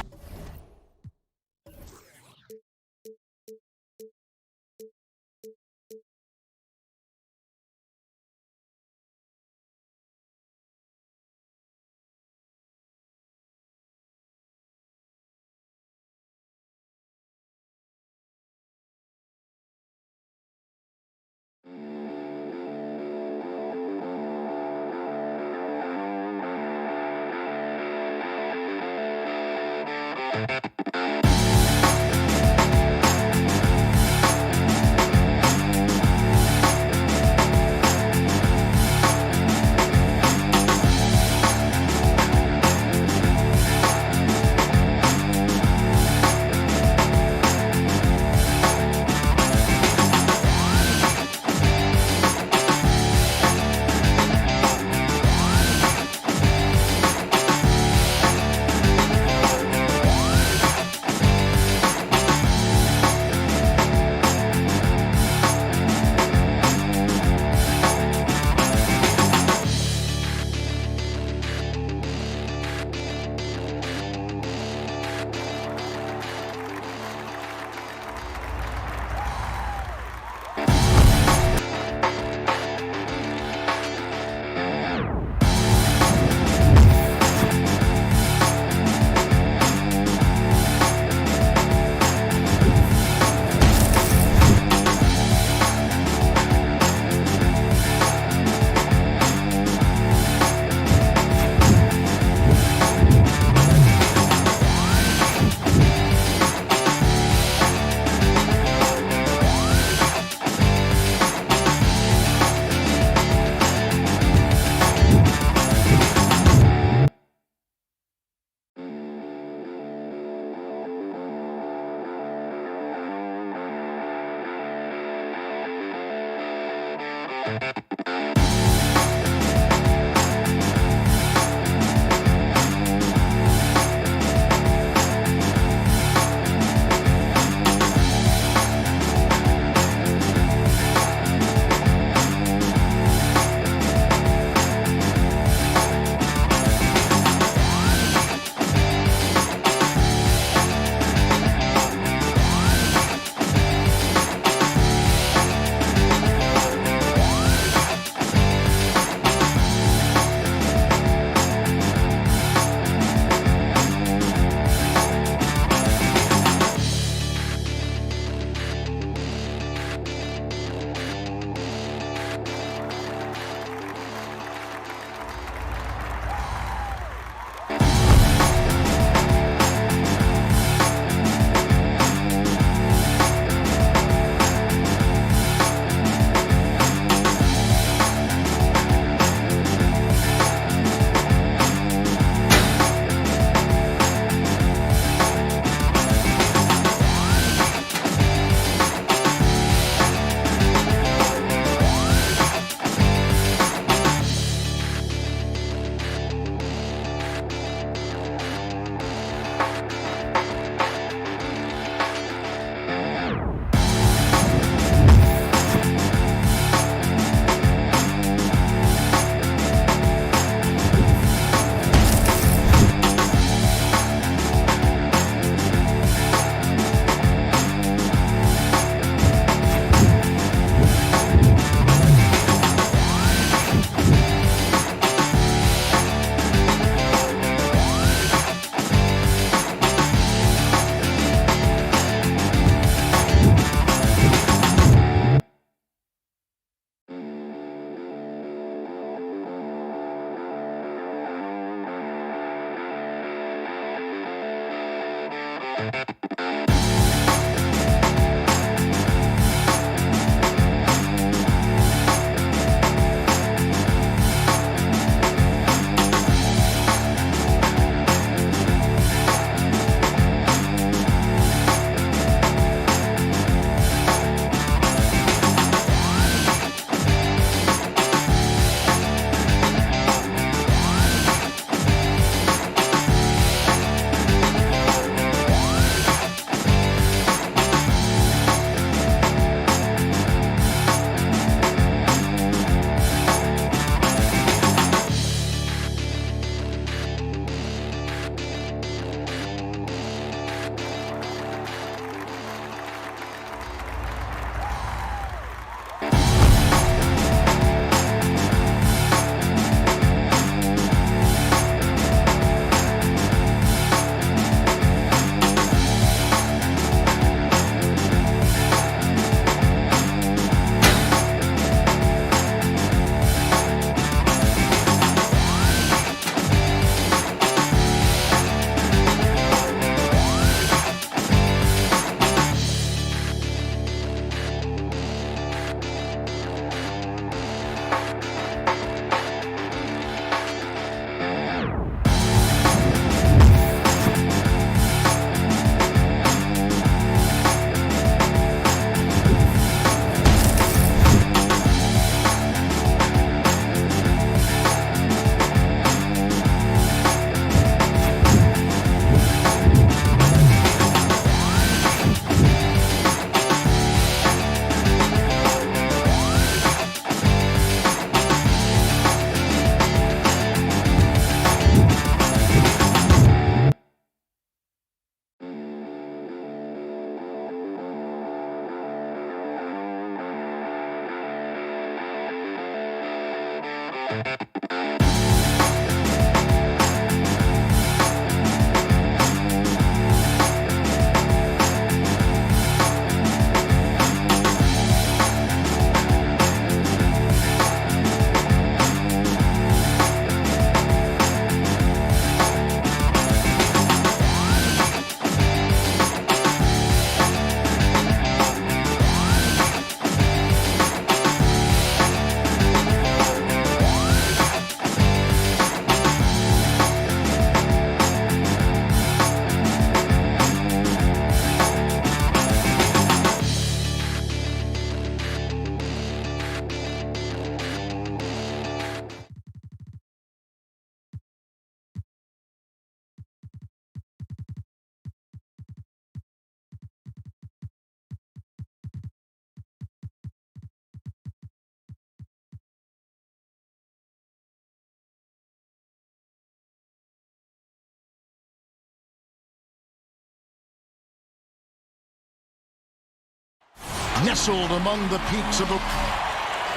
Nestled among the peaks of the...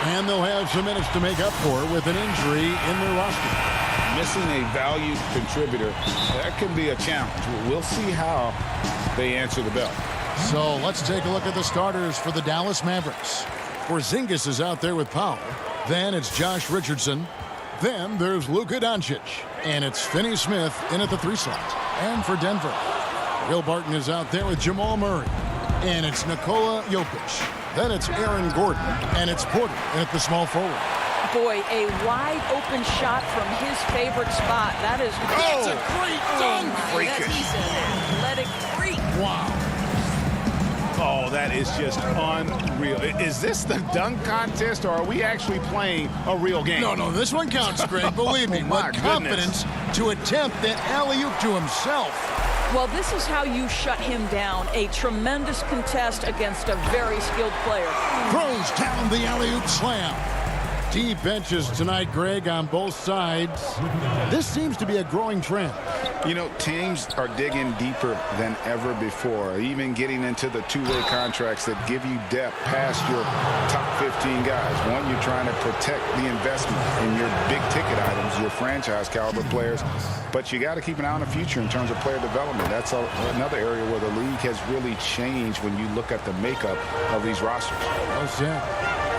And they'll have some minutes to make up for with an injury in their roster. Missing a valued contributor, that can be a challenge. We'll see how they answer the bell. So let's take a look at the starters for the Dallas Mavericks. Porzingis is out there with Powell. Then it's Josh Richardson. Then there's Luka Doncic. And it's Finney Smith in at the 3 slot. And for Denver, Will Barton is out there with Jamal Murray. And it's Nikola Jokic. Then it's Aaron Gordon. And it's Porter at the small forward. Boy, a wide open shot from his favorite spot. That is That's a great dunk. He's an athletic freak. Wow. Oh, that is just unreal. Is this the dunk contest, or are we actually playing a real game? No, this one counts, Greg. Believe me. My With confidence to attempt that alley-oop to himself. Well, this is how you shut him down. A tremendous contest against a very skilled player. Throws down the alley-oop slam. Deep benches tonight, Greg, on both sides. This seems to be a growing trend. You know, teams are digging deeper than ever before, even getting into the two-way contracts that give you depth past your top 15 guys. One, you're trying to protect the investment in your big-ticket items, your franchise-caliber players, but you got to keep an eye on the future in terms of player development. That's another area where the league has really changed when you look at the makeup of these rosters. Well said.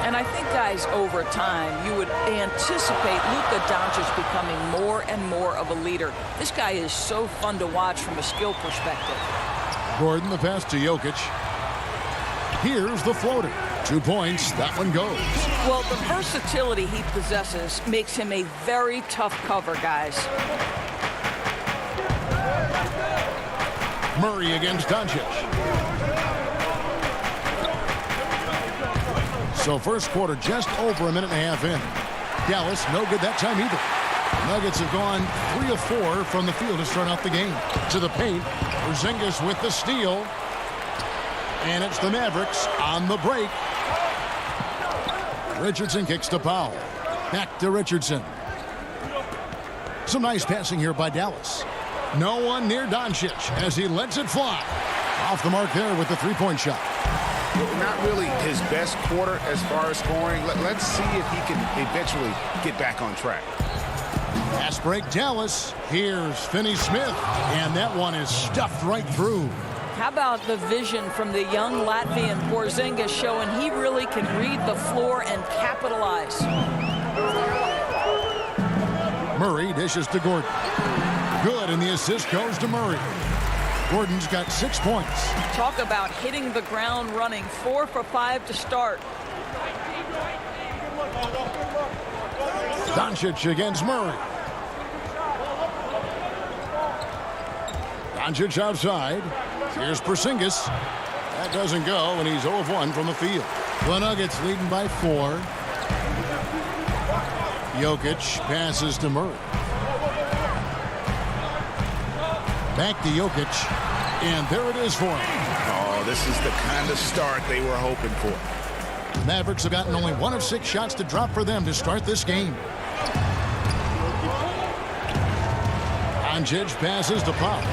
And I think, guys, over time, you would anticipate Luka Doncic becoming more and more of a leader. This guy is so fun to watch from a skill perspective. Gordon, the pass to Jokic. Here's the floater. 2 points. That one goes. Well, the versatility he possesses makes him a very tough cover, guys. Murray against Doncic. So first quarter just over a minute and a half in. Dallas no good that time either. Nuggets have gone 3 of 4 from the field to start out the game. To the paint. Porzingis with the steal. And it's the Mavericks on the break. Richardson kicks to Powell. Back to Richardson. Some nice passing here by Dallas. No one near Doncic as he lets it fly. Off the mark there with the three-point shot. Not really his best quarter as far as scoring. Let's see if he can eventually get back on track. Fast break, Dallas. Here's Finney-Smith. And that one is stuffed right through. How about the vision from the young Latvian Porzingis showing he really can read the floor and capitalize. Murray dishes to Gordon. Good, and the assist goes to Murray. Gordon's got 6 points. Talk about hitting the ground running. 4 for 5 to start. Doncic against Murray. Doncic outside. Here's Porzingis. That doesn't go, and he's 0 of 1 from the field. The Nuggets leading by 4. Jokic passes to Murray. Back to Jokic, and there it is for him. Oh, this is the kind of start they were hoping for. The Mavericks have gotten only 1 of 6 shots to drop for them to start this game. Doncic passes to Pop.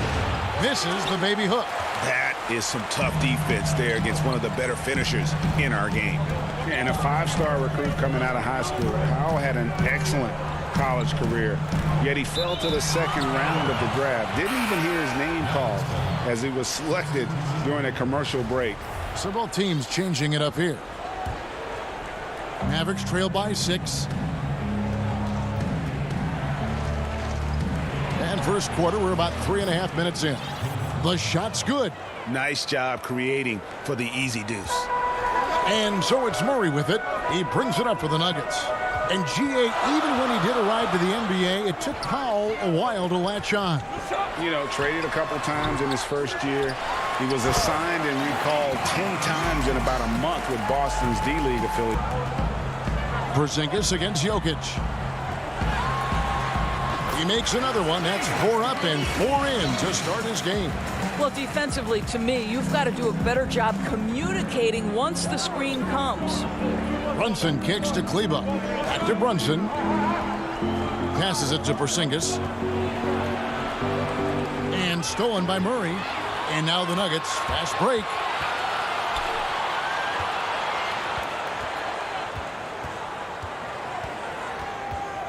Misses the baby hook. That is some tough defense there against one of the better finishers in our game. And a 5-star recruit coming out of high school. Powell had an excellent college career, yet he fell to the second round of the draft. Didn't even hear his name called as he was selected during a commercial break. So both teams changing it up here. Mavericks trail by 6. And first quarter, we're about 3.5 minutes in. The shot's good. Nice job creating for the easy deuce. And so it's Murray with it. He brings it up for the Nuggets. And G.A., even when he did arrive to the NBA, it took Powell a while to latch on. You know, traded a couple times in his first year. He was assigned and recalled 10 times in about a month with Boston's D-League affiliate. Porzingis against Jokic. He makes another one. That's 4 up and 4 in to start his game. Well, defensively, to me, you've got to do a better job communicating once the screen comes. Brunson kicks to Kleba. Back to Brunson. Passes it to Porzingis. And stolen by Murray. And now the Nuggets. Fast break.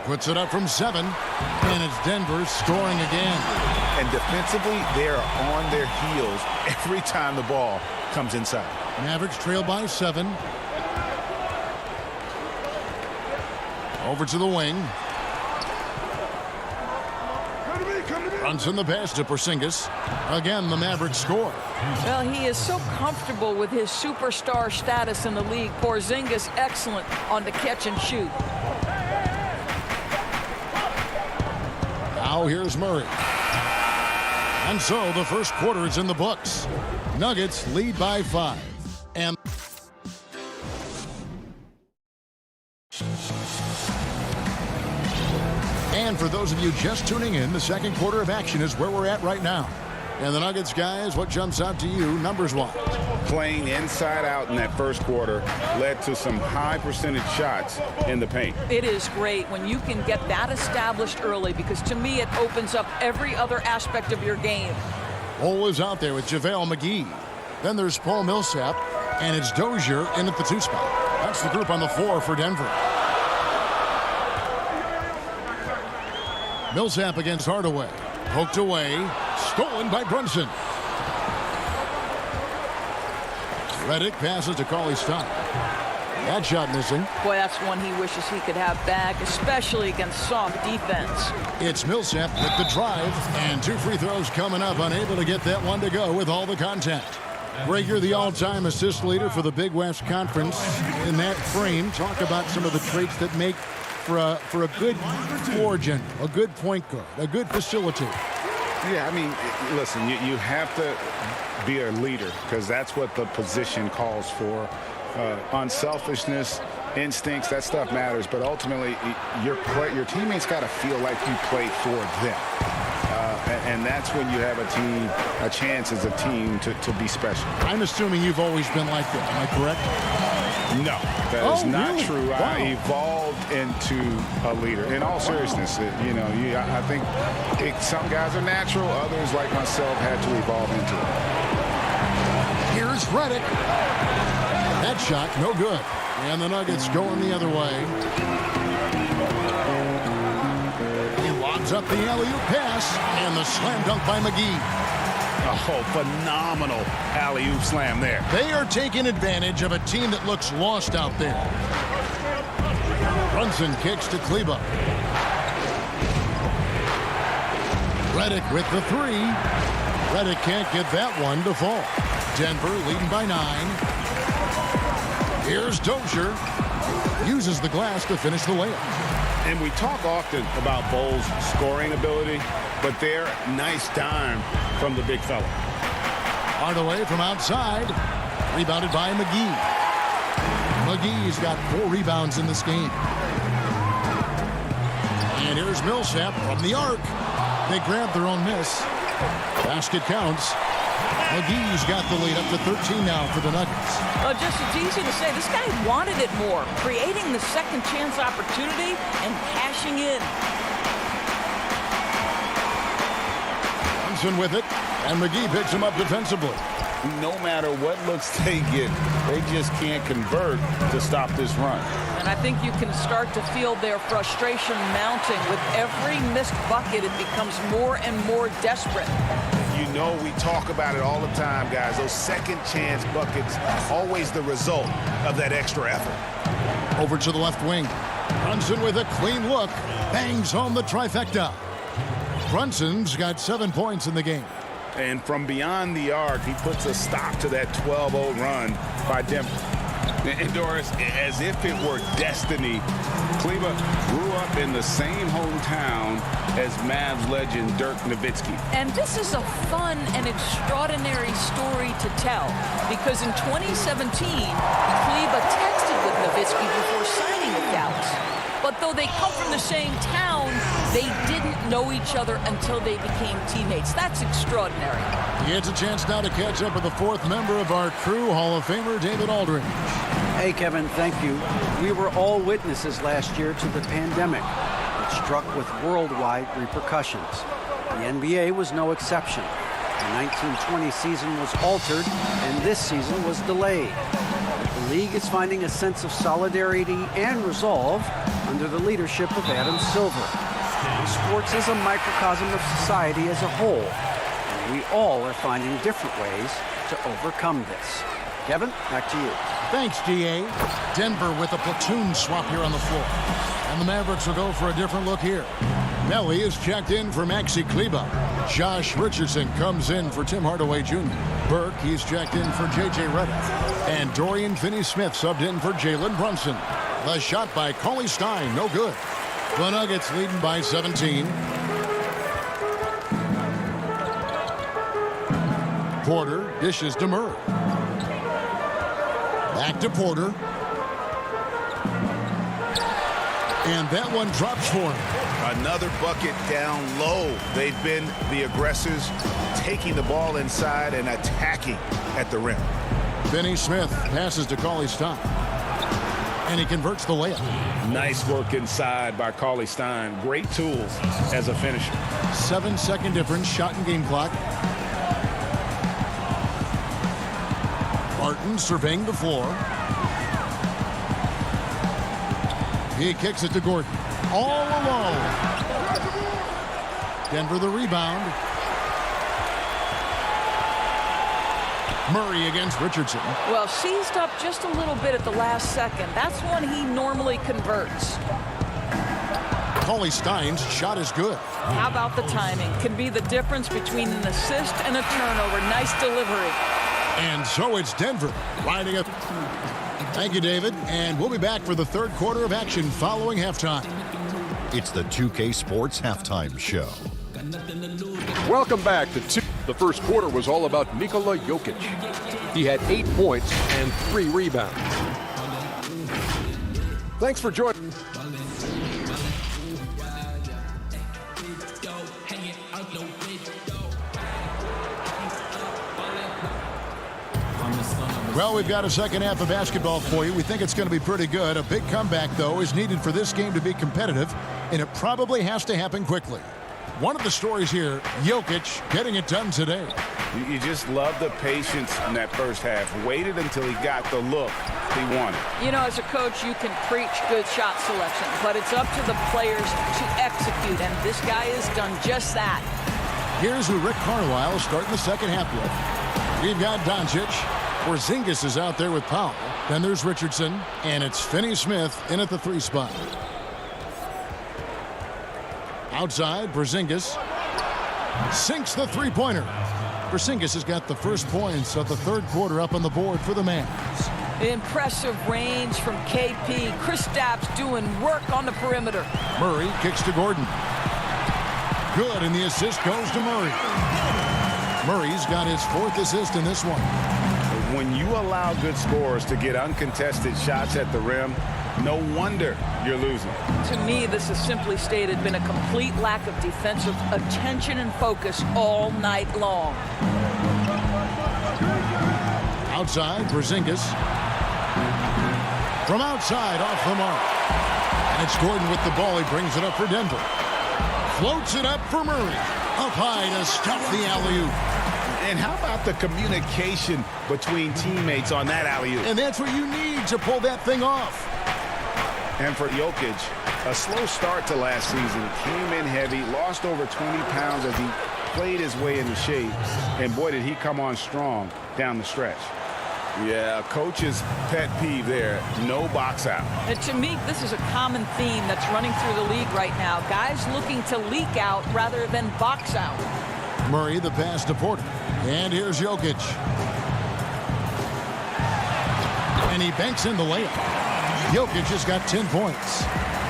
Puts it up from 7. And it's Denver scoring again. And defensively, they are on their heels every time the ball comes inside. Mavericks trail by 7. Over to the wing. Brunson the pass to Porzingis. Again, the Mavericks score. Well, he is so comfortable with his superstar status in the league. Porzingis excellent on the catch and shoot. Now here's Murray. And so the first quarter is in the books. Nuggets lead by 5. And for those of you just tuning in, the second quarter of action is where we're at right now. And the Nuggets, guys, what jumps out to you numbers-wise? Playing inside out in that first quarter led to some high percentage shots in the paint. It is great when you can get that established early, because to me it opens up every other aspect of your game. Cole is out there with JaVale McGee. Then there's Paul Millsap, and it's Dozier in at the 2 spot. That's the group on the floor for Denver. Millsap against Hardaway. Poked away. Stolen by Brunson. Redick passes to Cauley-Stein. That shot missing. Boy, that's one he wishes he could have back, especially against soft defense. It's Millsap with the drive, and 2 free throws coming up, unable to get that one to go with all the contact. Greg, you're the all-time assist leader for the Big West Conference. In that frame, talk about some of the traits that make for a good floor general, a good point guard, a good facilitator. Yeah, I mean, listen, you have to be a leader because that's what the position calls for. Unselfishness, instincts, that stuff matters. But ultimately, your teammates got to feel like you play for them. And that's when you have a chance as a team to be special. I'm assuming you've always been like that. Am I correct? No, that is not really? true. Wow. I evolved into a leader. In all seriousness, I think some guys are natural. Others, like myself, had to evolve into it. Here's Redick. That shot, no good. And the Nuggets going the other way. He lobs up the alley-oop pass, and the slam dunk by McGee. Oh, phenomenal alley-oop slam there. They are taking advantage of a team that looks lost out there. Brunson kicks to Kleba. Redick with the 3. Redick can't get that one to fall. Denver leading by 9. Here's Dozier. Uses the glass to finish the layup. And we talk often about Bull's scoring ability, but they're nice dime from the big fella. Hardaway from outside. Rebounded by McGee. McGee's got 4 rebounds in this game. And here's Millsap from the arc. They grab their own miss. Basket counts. McGee's got the lead up to 13 now for the Nuggets. Just it's easy to say, this guy wanted it more, creating the second chance opportunity and cashing in. Thompson with it, and McGee picks him up defensively. No matter what looks they get, they just can't convert to stop this run. And I think you can start to feel their frustration mounting. With every missed bucket, it becomes more and more desperate. You know, we talk about it all the time, guys. Those second chance buckets, always the result of that extra effort. Over to the left wing. Brunson with a clean look. Bangs home the trifecta. Brunson's got 7 points in the game. And from beyond the arc, he puts a stop to that 12-0 run by Denver. And Doris, as if it were destiny, Kleba grew up in the same hometown as Mavs legend Dirk Nowitzki. And this is a fun and extraordinary story to tell, because in 2017, Kleba texted with Nowitzki before signing with Dallas. But though they come from the same town, they didn't know each other until they became teammates. That's extraordinary. He gets a chance now to catch up with the 4th member of our crew, Hall of Famer David Aldridge. Hey, Kevin, thank you. We were all witnesses last year to the pandemic. It struck with worldwide repercussions. The NBA was no exception. The 1920 season was altered, and this season was delayed. The league is finding a sense of solidarity and resolve under the leadership of Adam Silver. Sports is a microcosm of society as a whole, and we all are finding different ways to overcome this. Kevin, back to you. Thanks, D.A. Denver with a platoon swap here on the floor. And the Mavericks will go for a different look here. Melly is checked in for Maxi Kleba. Josh Richardson comes in for Tim Hardaway Jr. Burke, he's checked in for J.J. Redick. And Dorian Finney-Smith subbed in for Jalen Brunson. The shot by Cauley Stein, no good. The Nuggets leading by 17. Porter dishes to Murray. Back to Porter. And that one drops for him. Another bucket down low. They've been the aggressors, taking the ball inside and attacking at the rim. Finney-Smith passes to Cauley Stein. And he converts the layup. Nice work inside by Cauley Stein. Great tools as a finisher. 7-second difference, shot and game clock. Martin surveying the floor. He kicks it to Gordon. All alone. Denver the rebound. Murray against Richardson. Well, seized up just a little bit at the last second. That's when he normally converts. Cauley Stein's shot is good. How about the timing? Can be the difference between an assist and a turnover. Nice delivery. And so it's Denver riding up. Thank you, David. And we'll be back for the third quarter of action following halftime. It's the 2K Sports Halftime Show. Welcome back to two. The first quarter was all about Nikola Jokic. He had 8 points and 3 rebounds. Thanks for joining. Well, we've got a second half of basketball for you. We think it's going to be pretty good. A big comeback, though, is needed for this game to be competitive, and it probably has to happen quickly. One of the stories here, Jokic getting it done today. You just love the patience in that first half. Waited until he got the look he wanted. You know, as a coach, you can preach good shot selection, but it's up to the players to execute, and this guy has done just that. Here's who Rick Carlisle is starting the second half with. We've got Doncic. Porzingis is out there with Powell. Then there's Richardson, and it's Finney-Smith in at the 3 spot. Outside, Porzingis sinks the three-pointer. Porzingis has got the first points of the third quarter up on the board for the Mavs. Impressive range from KP. Kristaps doing work on the perimeter. Murray kicks to Gordon. Good, and the assist goes to Murray. Murray's got his 4th assist in this one. When you allow good scorers to get uncontested shots at the rim, no wonder you're losing. To me, this has simply stated been a complete lack of defensive attention and focus all night long. Outside, Porzingis. From outside, off the mark. And it's Gordon with the ball. He brings it up for Denver. Floats it up for Murray. Up high to stop the alley-oop. And how about the communication between teammates on that alley-oop? And that's what you need to pull that thing off. And for Jokic, a slow start to last season. Came in heavy, lost over 20 pounds as he played his way into shape. And boy, did he come on strong down the stretch. Yeah, coach's pet peeve there, no box out. And to me, this is a common theme that's running through the league right now. Guys looking to leak out rather than box out. Murray, the pass to Porter. And here's Jokic. And he banks in the layup. Jokic has got 10 points.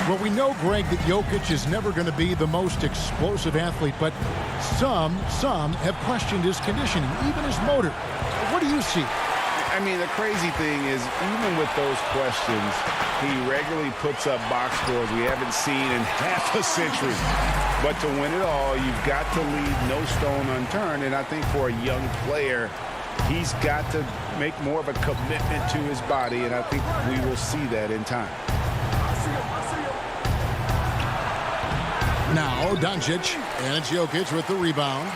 Well, we know, Greg, that Jokic is never going to be the most explosive athlete, but some have questioned his conditioning, even his motor. What do you see? I mean, the crazy thing is, even with those questions, he regularly puts up box scores we haven't seen in half a century. But to win it all, you've got to leave no stone unturned. And I think for a young player, he's got to make more of a commitment to his body. And I think we will see that in time. Now, Doncic, and it's Jokic with the rebound.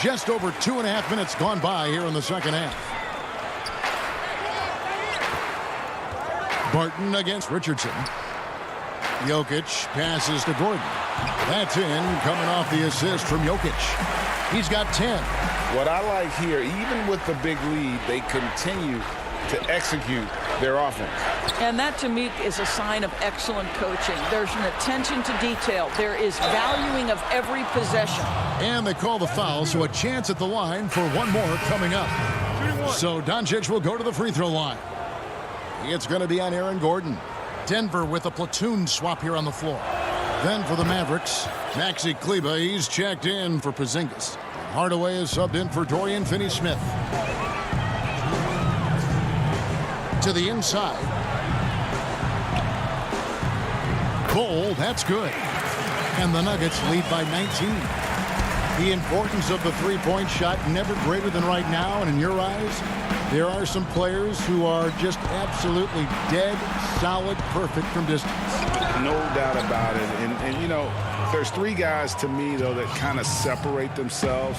Just over 2.5 minutes gone by here in the second half. Barton against Richardson. Jokic passes to Gordon. That's in, coming off the assist from Jokic. He's got 10. What I like here, even with the big lead, they continue to execute their offense. And that, to me, is a sign of excellent coaching. There's an attention to detail. There is valuing of every possession. And they call the foul, so a chance at the line for one more coming up. So Doncic will go to the free throw line. It's going to be on Aaron Gordon. Denver with a platoon swap here on the floor. Then for the Mavericks, Maxi Kleber, he's checked in for Porzingis. Hardaway is subbed in for Dorian Finney-Smith. To the inside. Cole, that's good. And the Nuggets lead by 19. The importance of the three-point shot never greater than right now, and in your eyes, there are some players who are just absolutely dead, solid, perfect from distance. No doubt about it. And you know, there's 3 guys to me, though, that kind of separate themselves.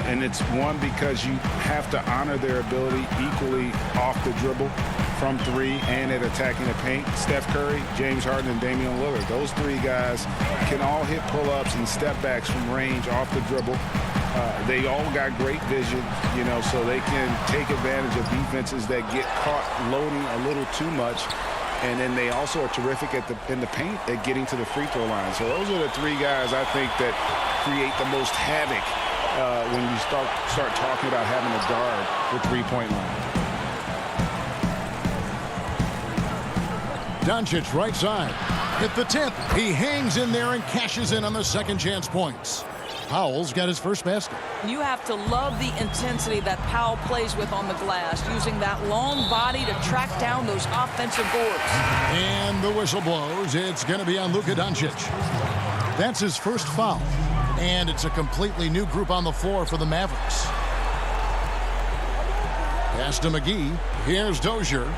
And it's one, because you have to honor their ability equally off the dribble. from three and at attacking the paint. Steph Curry, James Harden, and Damian Lillard. Those three guys can all hit pull-ups and step backs from range off the dribble. They all got great vision, you know, so they can take advantage of defenses that get caught loading a little too much. And then they also are terrific in the paint at getting to the free throw line. So those are the three guys I think that create the most havoc when you start talking about having a guard the three-point line. Doncic right side. Hit the tip. He hangs in there and cashes in on the second chance points. Powell's got his first basket. You have to love the intensity that Powell plays with on the glass, using that long body to track down those offensive boards. And the whistle blows. It's going to be on Luka Doncic. That's his first foul. And it's a completely new group on the floor for the Mavericks. Pass to McGee. Here's Dozier.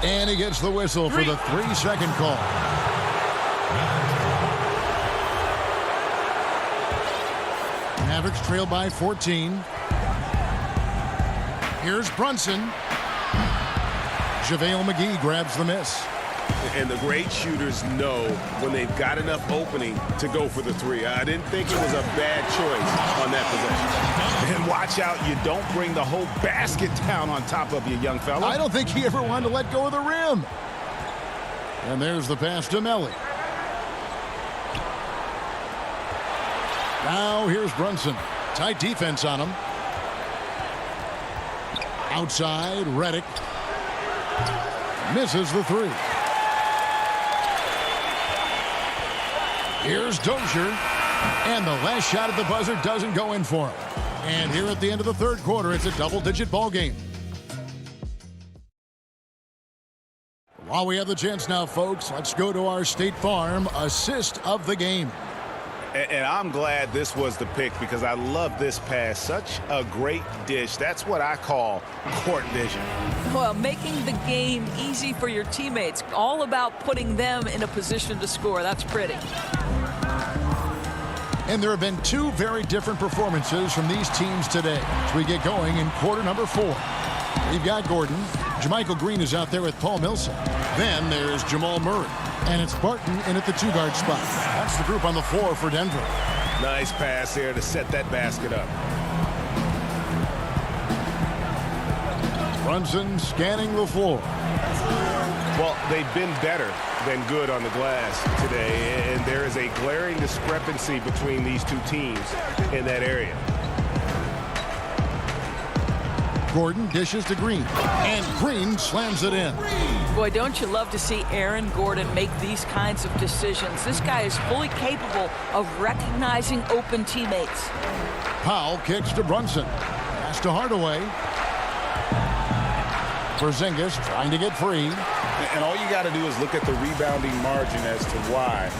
And he gets the whistle for the 3-second call. Mavericks trail by 14. Here's Brunson. JaVale McGee grabs the miss. And the great shooters know when they've got enough opening to go for the three. I didn't think it was a bad choice on that possession. And watch out, you don't bring the whole basket down on top of you, young fella. I don't think he ever wanted to let go of the rim. And there's the pass to Melly. Now here's Brunson. Tight defense on him. Outside, Redick. Misses the three. Here's Dozier. And the last shot at the buzzer doesn't go in for him. And here at the end of the third quarter, it's a double-digit ball game. While we have the chance now, folks, let's go to our State Farm assist of the game. And I'm glad this was the pick because I love this pass. Such a great dish. That's what I call court vision. Well, making the game easy for your teammates. All about putting them in a position to score. That's pretty. And there have been two very different performances from these teams today as we get going in quarter number 4. We've got Gordon. Jermichael Green is out there with Paul Millsap. Then there's Jamal Murray. And it's Barton in at the 2-guard spot. That's the group on the floor for Denver. Nice pass there to set that basket up. Brunson scanning the floor. Well, they've been better than good on the glass today, and there is a glaring discrepancy between these two teams in that area. Gordon dishes to Green, and Green slams it in. Boy, don't you love to see Aaron Gordon make these kinds of decisions. This guy is fully capable of recognizing open teammates. Powell kicks to Brunson. Pass to Hardaway. Porzingis trying to get free. And all you got to do is look at the rebounding margin as to why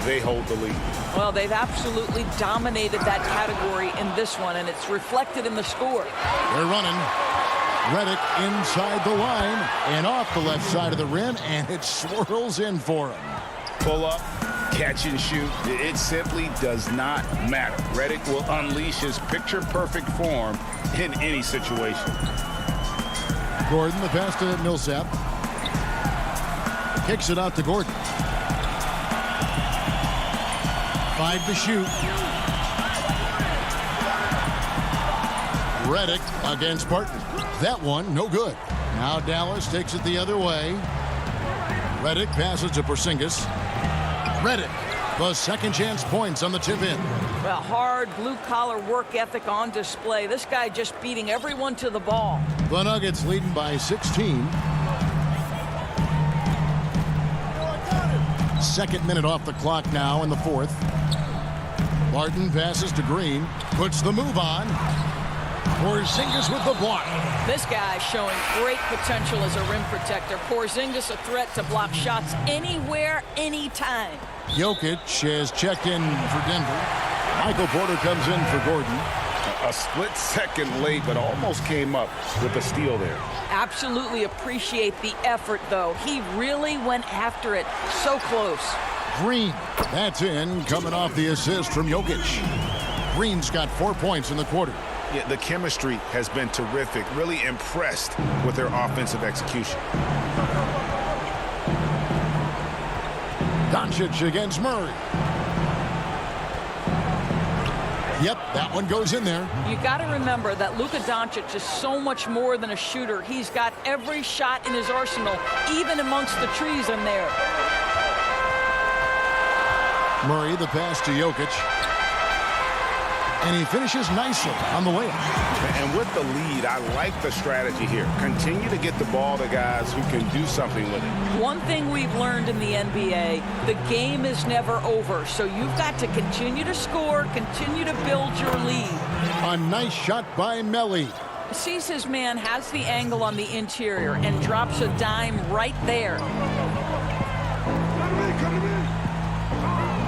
they hold the lead. Well, they've absolutely dominated that category in this one, and it's reflected in the score. They're running. Redick inside the line and off the left side of the rim, and it swirls in for him. Pull up, catch and shoot. It simply does not matter. Redick will unleash his picture-perfect form in any situation. Gordon, the pass to Millsap. Kicks it out to Gordon. 5 to shoot. Redick against Barton. That one, no good. Now Dallas takes it the other way. Redick passes to Porzingis. Redick, the second chance points on the tip in. Well, hard blue-collar work ethic on display. This guy just beating everyone to the ball. The Nuggets leading by 16. Second minute off the clock now in the fourth. Barton passes to Green. Puts the move on. Porzingis with the block. This guy's showing great potential as a rim protector. Porzingis a threat to block shots anywhere, anytime. Jokic has checked in for Denver. Michael Porter comes in for Gordon. A split second late, but almost came up with a steal there. Absolutely appreciate the effort, though. He really went after it. So close. Green, that's in, coming off the assist from Jokic. Green's got 4 points in the quarter. Yeah, the chemistry has been terrific. Really impressed with their offensive execution. Doncic against Murray. Yep, that one goes in there. You got to remember that Luka Doncic is so much more than a shooter. He's got every shot in his arsenal, even amongst the trees in there. Murray, the pass to Jokic. And he finishes nicely on the layup. And with the lead, I like the strategy here. Continue to get the ball to guys who can do something with it. One thing we've learned in the NBA, the game is never over. So you've got to continue to score, continue to build your lead. A nice shot by Melli. Sees his man, has the angle on the interior, and drops a dime right there.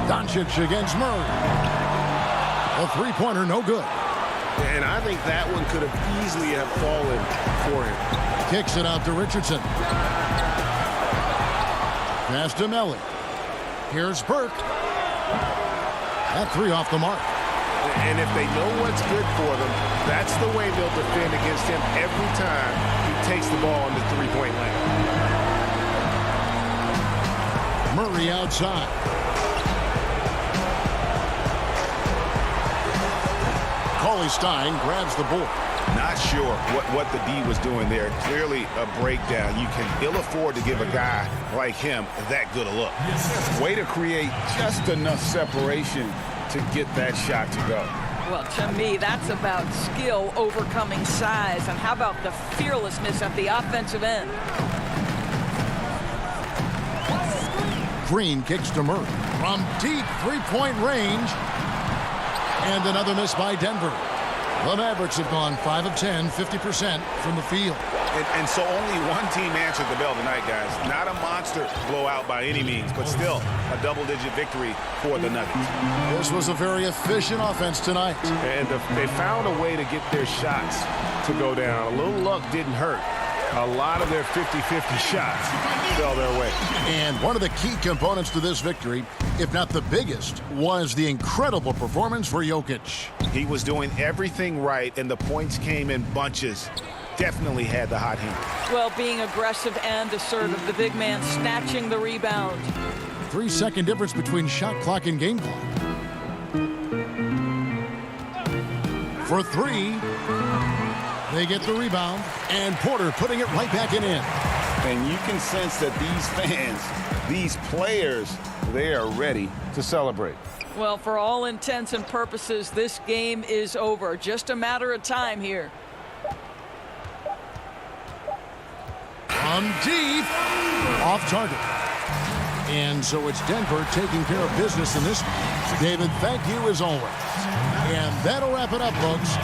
Doncic against Murray. A three-pointer, no good. And I think that one could have easily have fallen for him. Kicks it out to Richardson. Pass to Melli. Here's Burke. That three off the mark. And if they know what's good for them, that's the way they'll defend against him every time he takes the ball in the three-point lane. Murray outside. Stein grabs the board. Not sure what the D was doing there. Clearly a breakdown. You can ill afford to give a guy like him that good a look. Way to create just enough separation to get that shot to go. Well, to me, that's about skill overcoming size. And how about the fearlessness at the offensive end? Green kicks to Murray from deep three-point range. And another miss by Denver. The Mavericks have gone 5 of 10, 50% from the field. And so only one team answered the bell tonight, guys. Not a monster blowout by any means, but still a double-digit victory for the Nuggets. This was a very efficient offense tonight. And they found a way to get their shots to go down. A little luck didn't hurt. A lot of their 50-50 shots fell their way. And one of the key components to this victory, if not the biggest, was the incredible performance for Jokic. He was doing everything right, and the points came in bunches. Definitely had the hot hand. Well, being aggressive and assertive, the big man snatching the rebound. 3-second difference between shot clock and game clock. For three. They get the rebound, and Porter putting it right back in. And you can sense that these fans, these players, they are ready to celebrate. Well, for all intents and purposes, this game is over. Just a matter of time here. From deep, off target. And so it's Denver taking care of business in this one. David, thank you as always. And that'll wrap it up, folks.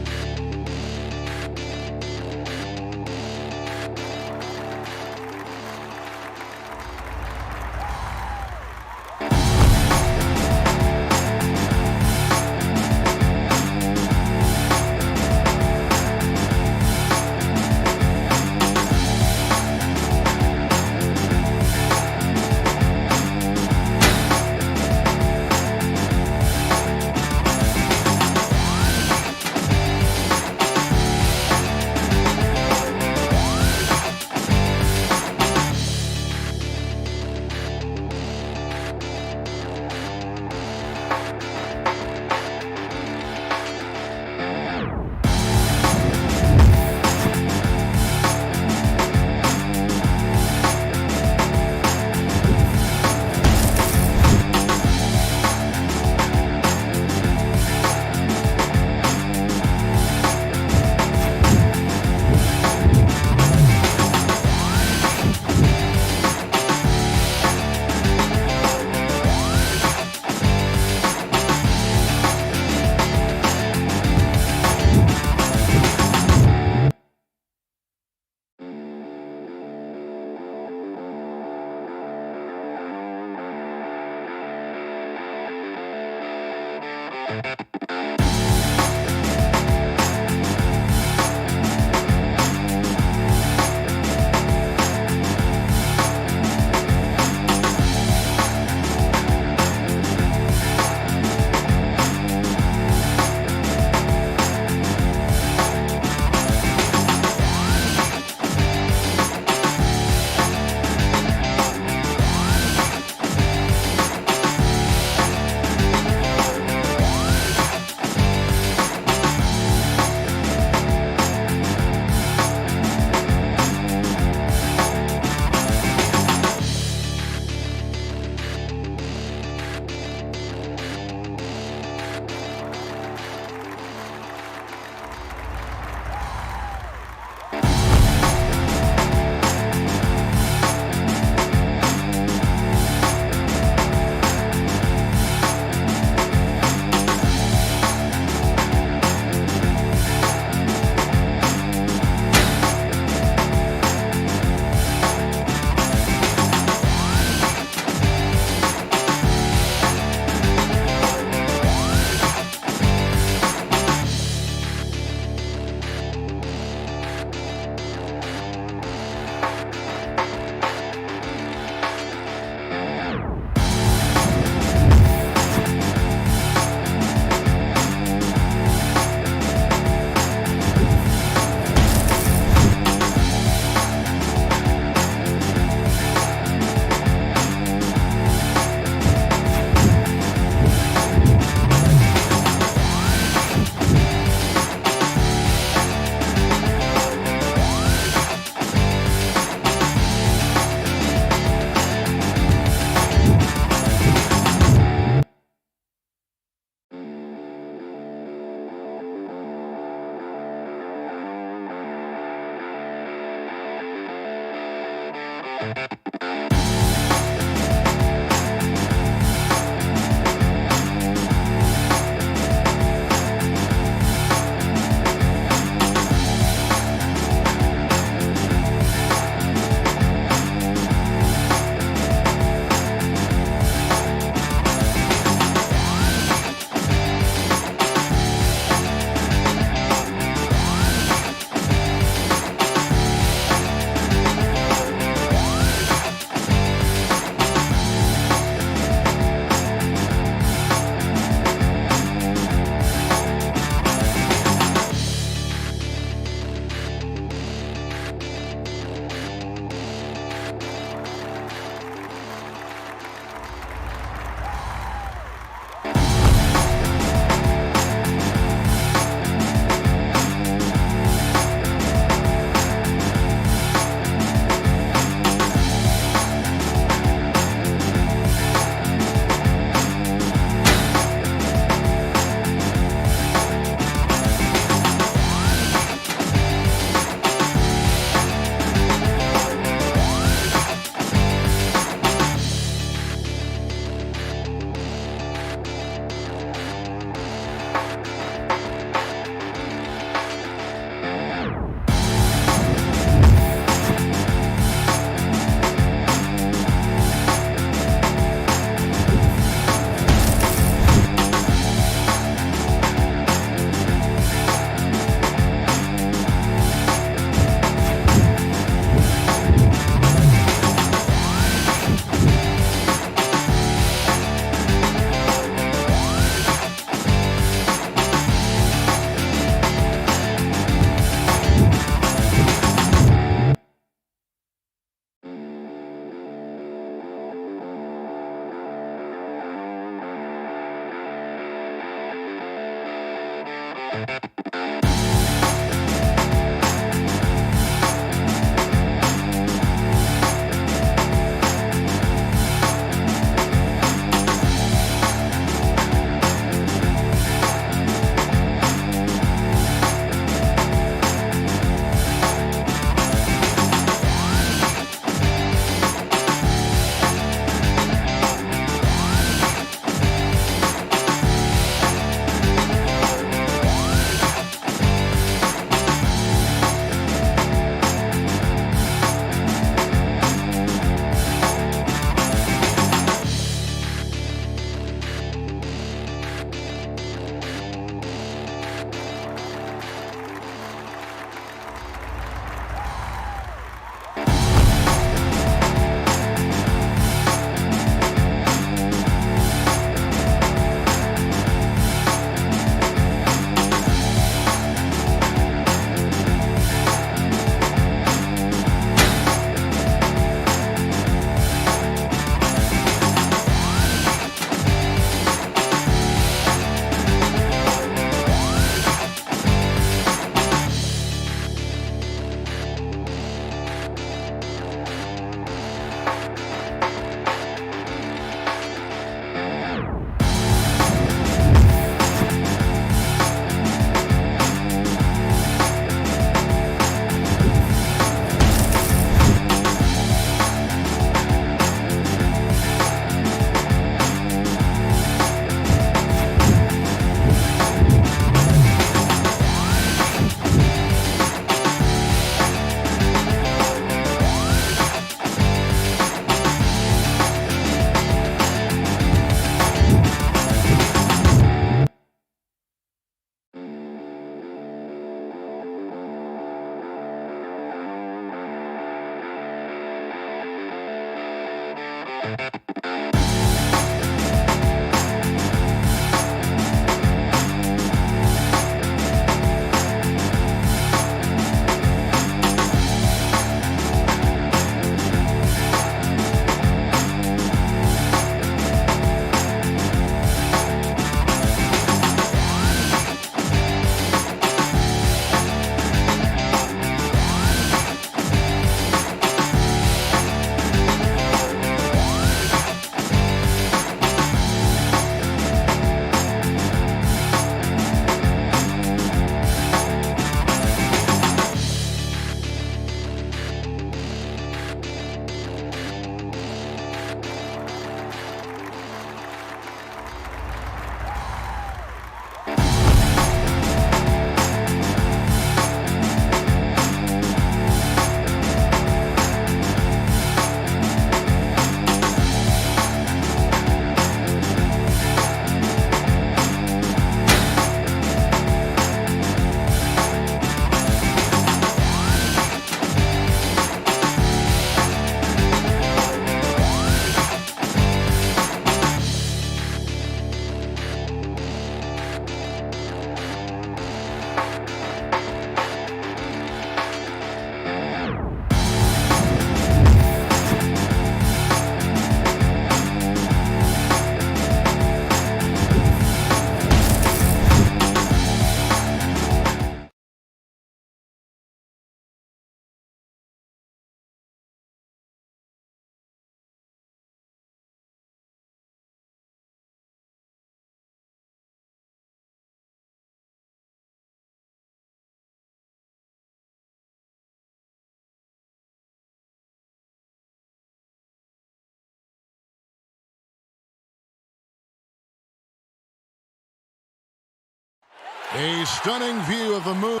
A stunning view of the move.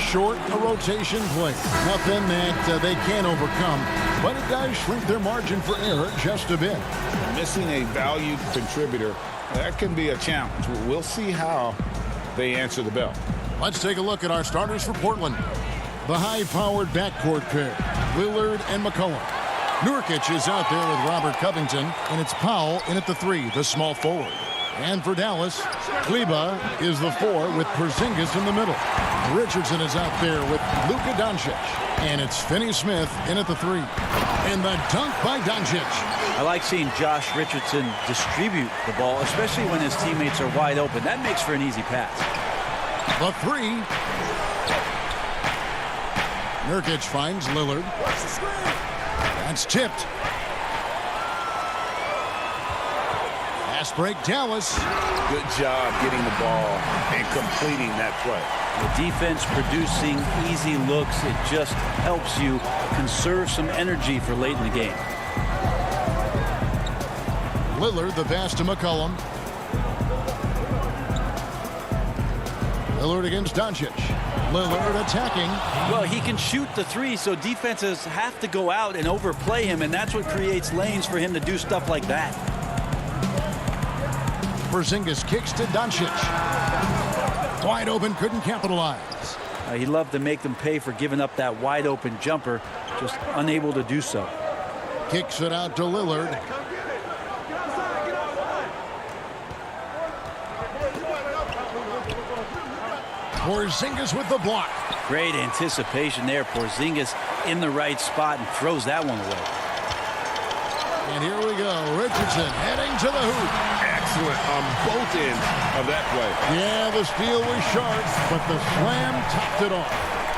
Short a rotation play. Nothing that they can't overcome, but it does shrink their margin for error just a bit. Missing a valued contributor, that can be a challenge. We'll see how they answer the bell. Let's take a look at our starters for Portland. The high-powered backcourt pair, Lillard and McCollum. Nurkic is out there with Robert Covington, and it's Powell in at the 3, the small forward. And for Dallas, Kleba is the 4 with Porzingis in the middle. Richardson is out there with Luka Doncic. And it's Finney-Smith in at the 3. And the dunk by Doncic. I like seeing Josh Richardson distribute the ball, especially when his teammates are wide open. That makes for an easy pass. The 3. Nurkic finds Lillard. That's tipped. Fast break, Dallas. Good job getting the ball and completing that play. The defense producing easy looks. It just helps you conserve some energy for late in the game. Lillard, the pass to McCollum. Lillard against Doncic. Lillard attacking. Well, he can shoot the 3, so defenses have to go out and overplay him, and that's what creates lanes for him to do stuff like that. Porzingis kicks to Doncic. Wide open, couldn't capitalize. He loved to make them pay for giving up that wide open jumper, just unable to do so. Kicks it out to Lillard. Porzingis with the block. Great anticipation there. Porzingis in the right spot and throws that one away. And here we go. Richardson heading to the hoop. Excellent on both ends of that play. Yeah, the steal was sharp, but the slam topped it off.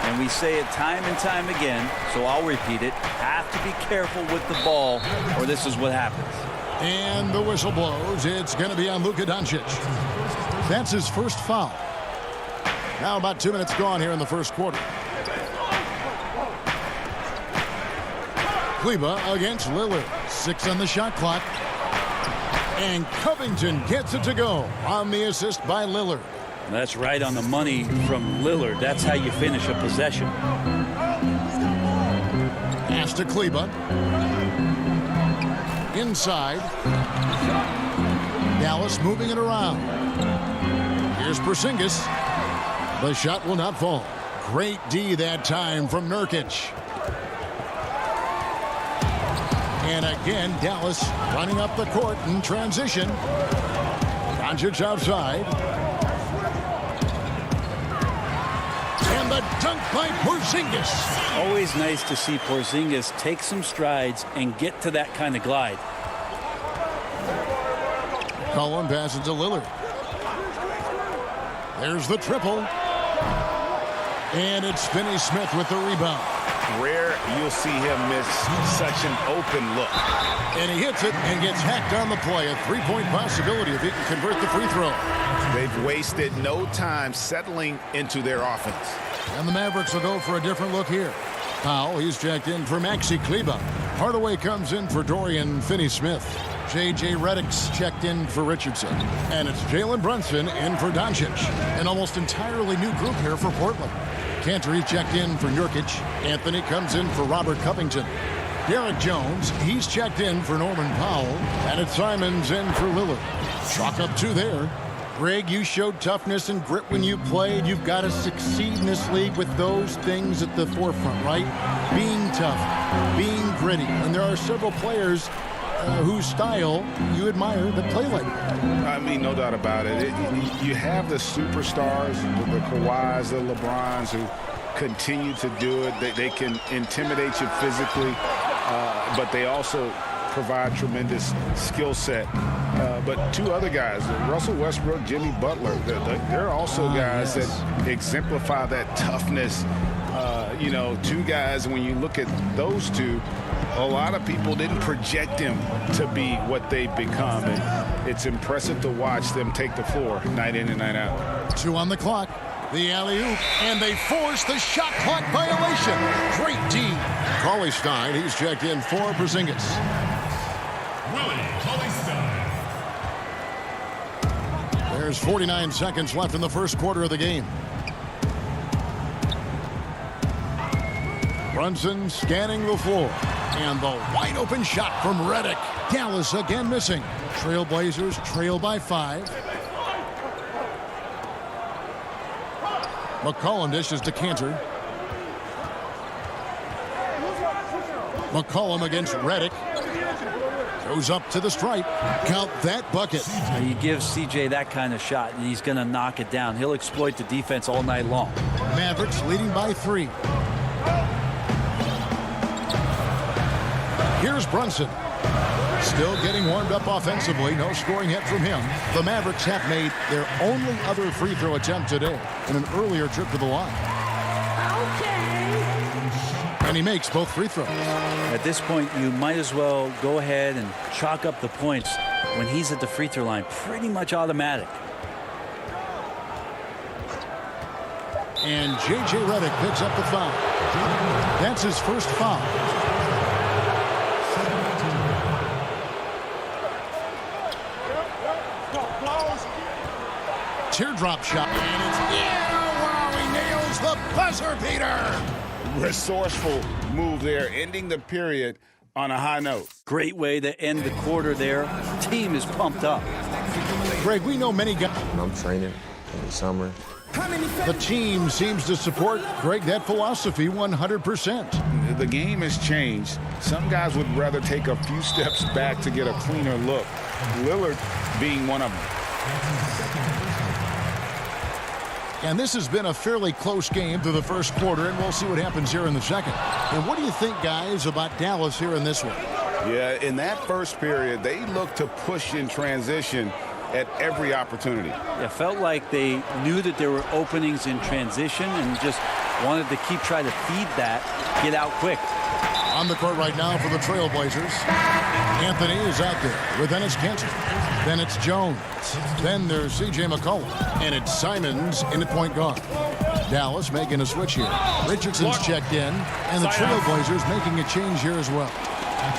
And we say it time and time again, so I'll repeat it. Have to be careful with the ball, or this is what happens. And the whistle blows. It's going to be on Luka Doncic. That's his first foul. Now about 2 minutes gone here in the first quarter. Kleba against Lillard. 6 on the shot clock. And Covington gets it to go on the assist by Lillard. And that's right on the money from Lillard. That's how you finish a possession. Pass to Kleba. Inside. Dallas moving it around. Here's Porzingis. The shot will not fall. Great D that time from Nurkic. And again, Dallas running up the court in transition. Doncic outside. And the dunk by Porzingis. Always nice to see Porzingis take some strides and get to that kind of glide. Cullen passes to Lillard. There's the triple. And it's Finney-Smith with the rebound. Rare you'll see him miss such an open look. And he hits it and gets hacked on the play. A three-point possibility if he can convert the free throw. They've wasted no time settling into their offense. And the Mavericks will go for a different look here. Powell, he's checked in for Maxi Kleba. Hardaway comes in for Dorian Finney-Smith. J.J. Redick's checked in for Richardson. And it's Jalen Brunson in for Doncic. An almost entirely new group here for Portland. Cantor checked in for Nurkic. Anthony comes in for Robert Covington. Derek Jones, he's checked in for Norman Powell. And it's Simons in for Lillard. Chalk up 2 there. Greg, you showed toughness and grit when you played. You've got to succeed in this league with those things at the forefront, right? Being tough, being gritty. And there are several players whose style you admire that play like that. I mean, no doubt about it. You have the superstars, the Kawhis, the LeBrons, who continue to do it. They can intimidate you physically, but they also provide tremendous skill set. But 2 other guys, Russell Westbrook, Jimmy Butler, they're also guys that exemplify that toughness. 2 guys, when you look at those 2, a lot of people didn't project them to be what they've become. And it's impressive to watch them take the floor night in and night out. 2 on the clock. The alley-oop, and they force the shot clock violation. Great D. Cauley Stein, he's checked in for Porzingis. There's 49 seconds left in the first quarter of the game. Brunson scanning the floor. And the wide open shot from Redick. Dallas again missing. Trailblazers trail by 5. McCollum dishes to Cantor. McCollum against Redick. Goes up to the stripe. Count that bucket. You give CJ that kind of shot, and he's going to knock it down. He'll exploit the defense all night long. Mavericks leading by 3. Here's Brunson. Still getting warmed up offensively. No scoring yet from him. The Mavericks have made their only other free throw attempt today in an earlier trip to the line. And he makes both free throws. At this point, you might as well go ahead and chalk up the points when he's at the free throw line. Pretty much automatic. And J.J. Redick picks up the foul. That's his first foul. Teardrop shot. And it's wow, he nails the buzzer beater. Resourceful move there, ending the period on a high note. Great way to end the quarter there. Team is pumped up. Greg, we know many guys. I'm training in the summer. The team seems to support, Greg, that philosophy 100%. The game has changed. Some guys would rather take a few steps back to get a cleaner look. Lillard being one of them. And this has been a fairly close game through the first quarter, and we'll see what happens here in the second. And what do you think, guys, about Dallas here in this one? Yeah, in that first period, they looked to push in transition at every opportunity. It felt like they knew that there were openings in transition and just wanted to keep trying to feed that, get out quick. On the court right now for the Trailblazers. Anthony is out there with Ennis Cantor. Then it's Jones. Then there's C.J. McCollum. And it's Simons in at point guard. Dallas making a switch here. Richardson's checked in. And the Trailblazers making a change here as well.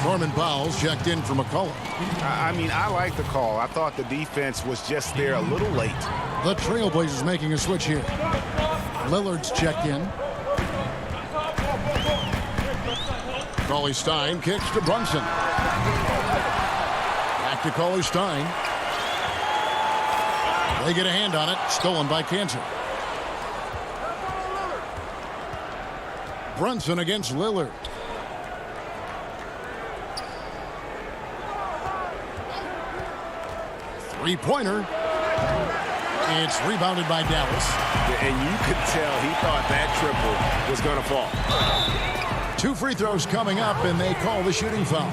Norman Powell's checked in for McCollum. I mean, I like the call. I thought the defense was just there a little late. The Trailblazers making a switch here. Lillard's checked in. Cauley Stein kicks to Brunson. Back to Cauley Stein. They get a hand on it. Stolen by Cantor. Brunson against Lillard. Three-pointer. It's rebounded by Dallas. And you could tell he thought that triple was going to fall. 2 free throws coming up, and they call the shooting foul.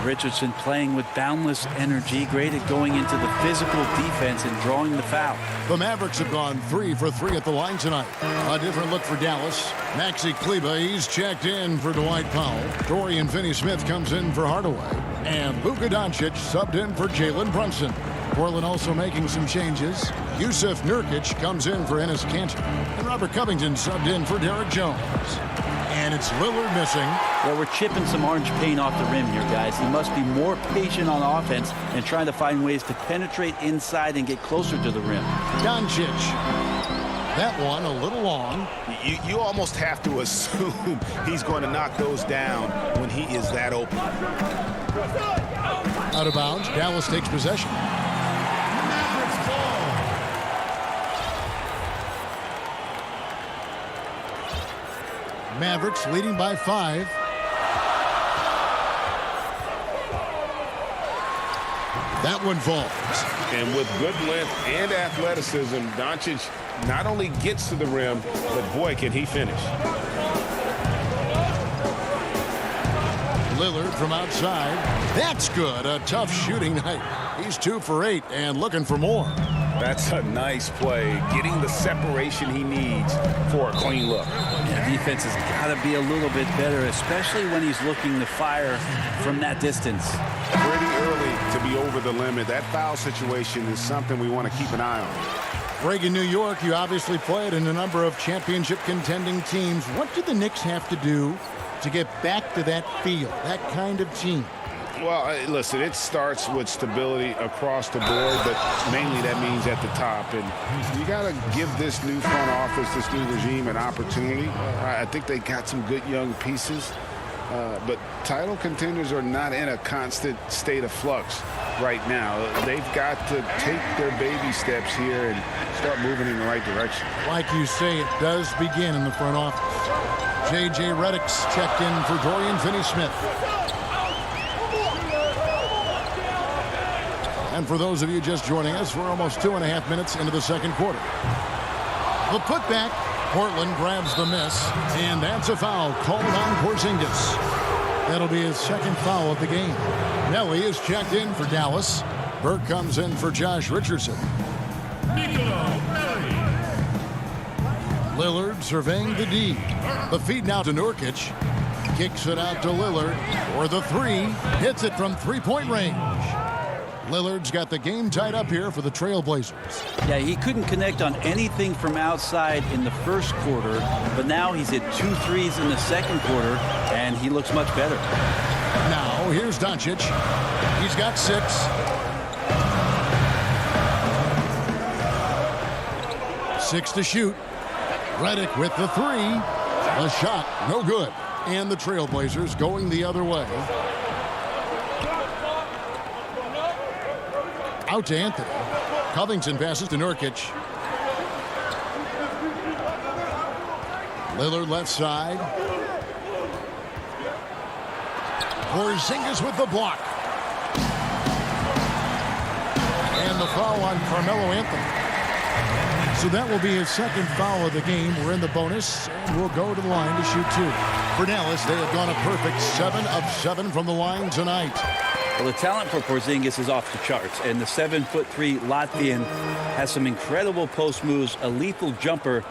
Richardson playing with boundless energy, great at going into the physical defense and drawing the foul. The Mavericks have gone 3 for 3 at the line tonight. A different look for Dallas. Maxi Kleber, he's checked in for Dwight Powell. Dorian Finney-Smith comes in for Hardaway. And Luka Doncic subbed in for Jalen Brunson. Portland also making some changes. Yusuf Nurkic comes in for Ennis Cantor. And Robert Covington subbed in for Derek Jones. And it's Lillard missing. Well, we're chipping some orange paint off the rim here, guys. He must be more patient on offense and trying to find ways to penetrate inside and get closer to the rim. Doncic. That one a little long. You almost have to assume he's going to knock those down when he is that open. Out of bounds. Dallas takes possession. Mavericks leading by 5. That one falls. And with good length and athleticism, Doncic not only gets to the rim, but boy, can he finish. Lillard from outside. That's good. A tough shooting night. He's 2 for 8 and looking for more. That's a nice play, getting the separation he needs for a clean look. Yeah, defense has got to be a little bit better, especially when he's looking to fire from that distance. Pretty early to be over the limit. That foul situation is something we want to keep an eye on. Greg, in New York, you obviously played in a number of championship contending teams. What do the Knicks have to do to get back to that feel, that kind of team? Well, listen, it starts with stability across the board, but mainly that means at the top. And you got to give this new front office, this new regime, an opportunity. I think they got some good young pieces, but title contenders are not in a constant state of flux right now. They've got to take their baby steps here and start moving in the right direction. Like you say, it does begin in the front office. J.J. Redick's checked in for Dorian Finney-Smith. And for those of you just joining us, we're almost 2.5 minutes into the second quarter. The putback, Portland grabs the miss, and that's a foul called on Porzingis. That'll be his second foul of the game. Nelly is checked in for Dallas. Burke comes in for Josh Richardson. Lillard surveying the D. The feed now to Nurkic. Kicks it out to Lillard for the three. Hits it from three-point range. Lillard's got the game tied up here for the Trailblazers. Yeah, he couldn't connect on anything from outside in the first quarter, but now he's hit 2 threes in the second quarter, and he looks much better. Now, here's Doncic. He's got 6. Six to shoot. Redick with the 3. A shot, no good. And the Trailblazers going the other way. Out to Anthony. Covington passes to Nurkic. Lillard left side. Porzingis with the block. And the foul on Carmelo Anthony. So that will be his second foul of the game. We're in the bonus, and we'll go to the line to shoot 2. For Dallas, they have gone a perfect 7 of 7 from the line tonight. Well, the talent for Porzingis is off the charts, and the 7'3" Latvian has some incredible post moves, a lethal jumper.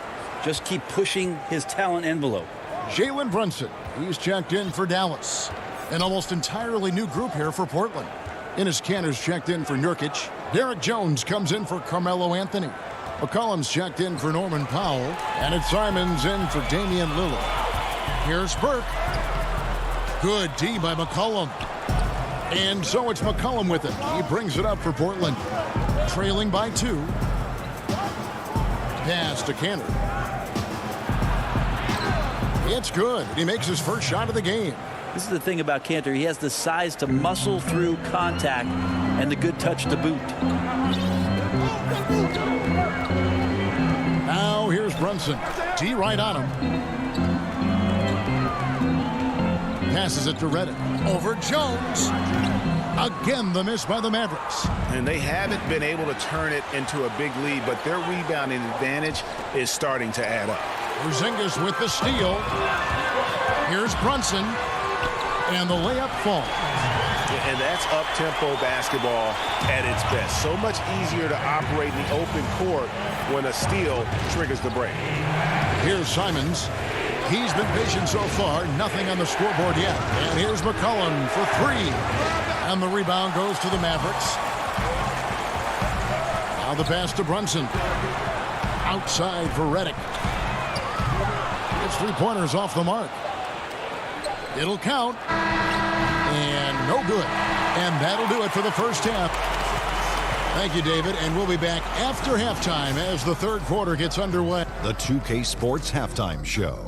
Just keep pushing his talent envelope. Jalen Brunson, he's checked in for Dallas. An almost entirely new group here for Portland. Enes Kanter's checked in for Nurkic. Derek Jones comes in for Carmelo Anthony. McCollum's checked in for Norman Powell. And it's Simons in for Damian Lillard. Here's Burke. Good D by McCollum. And so it's McCollum with it. He brings it up for Portland. Trailing by 2. Pass to Kanter. It's good. He makes his first shot of the game. This is the thing about Kanter. He has the size to muscle through contact and the good touch to boot. Now here's Brunson. D right on him. Passes it to Redick. Over Jones. Again, the miss by the Mavericks. And they haven't been able to turn it into a big lead, but their rebounding advantage is starting to add up. Porzingis with the steal. Here's Brunson. And the layup falls. And that's up-tempo basketball at its best. So much easier to operate in the open court when a steal triggers the break. Here's Simons. He's been patient so far. Nothing on the scoreboard yet. And here's McCollum for 3. And the rebound goes to the Mavericks. Now the pass to Brunson. Outside for Redick. It's 3-pointers off the mark. It'll count. And no good. And that'll do it for the first half. Thank you, David. And we'll be back after halftime as the third quarter gets underway. The 2K Sports Halftime Show.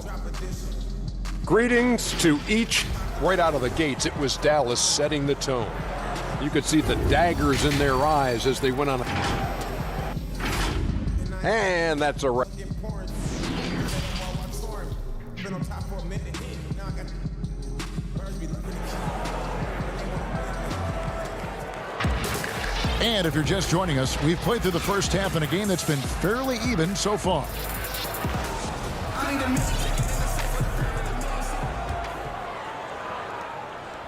Greetings to each. Right out of the gates, it was Dallas setting the tone. You could see the daggers in their eyes as they went on. And that's a wrap. And if you're just joining us, we've played through the first half in a game that's been fairly even so far.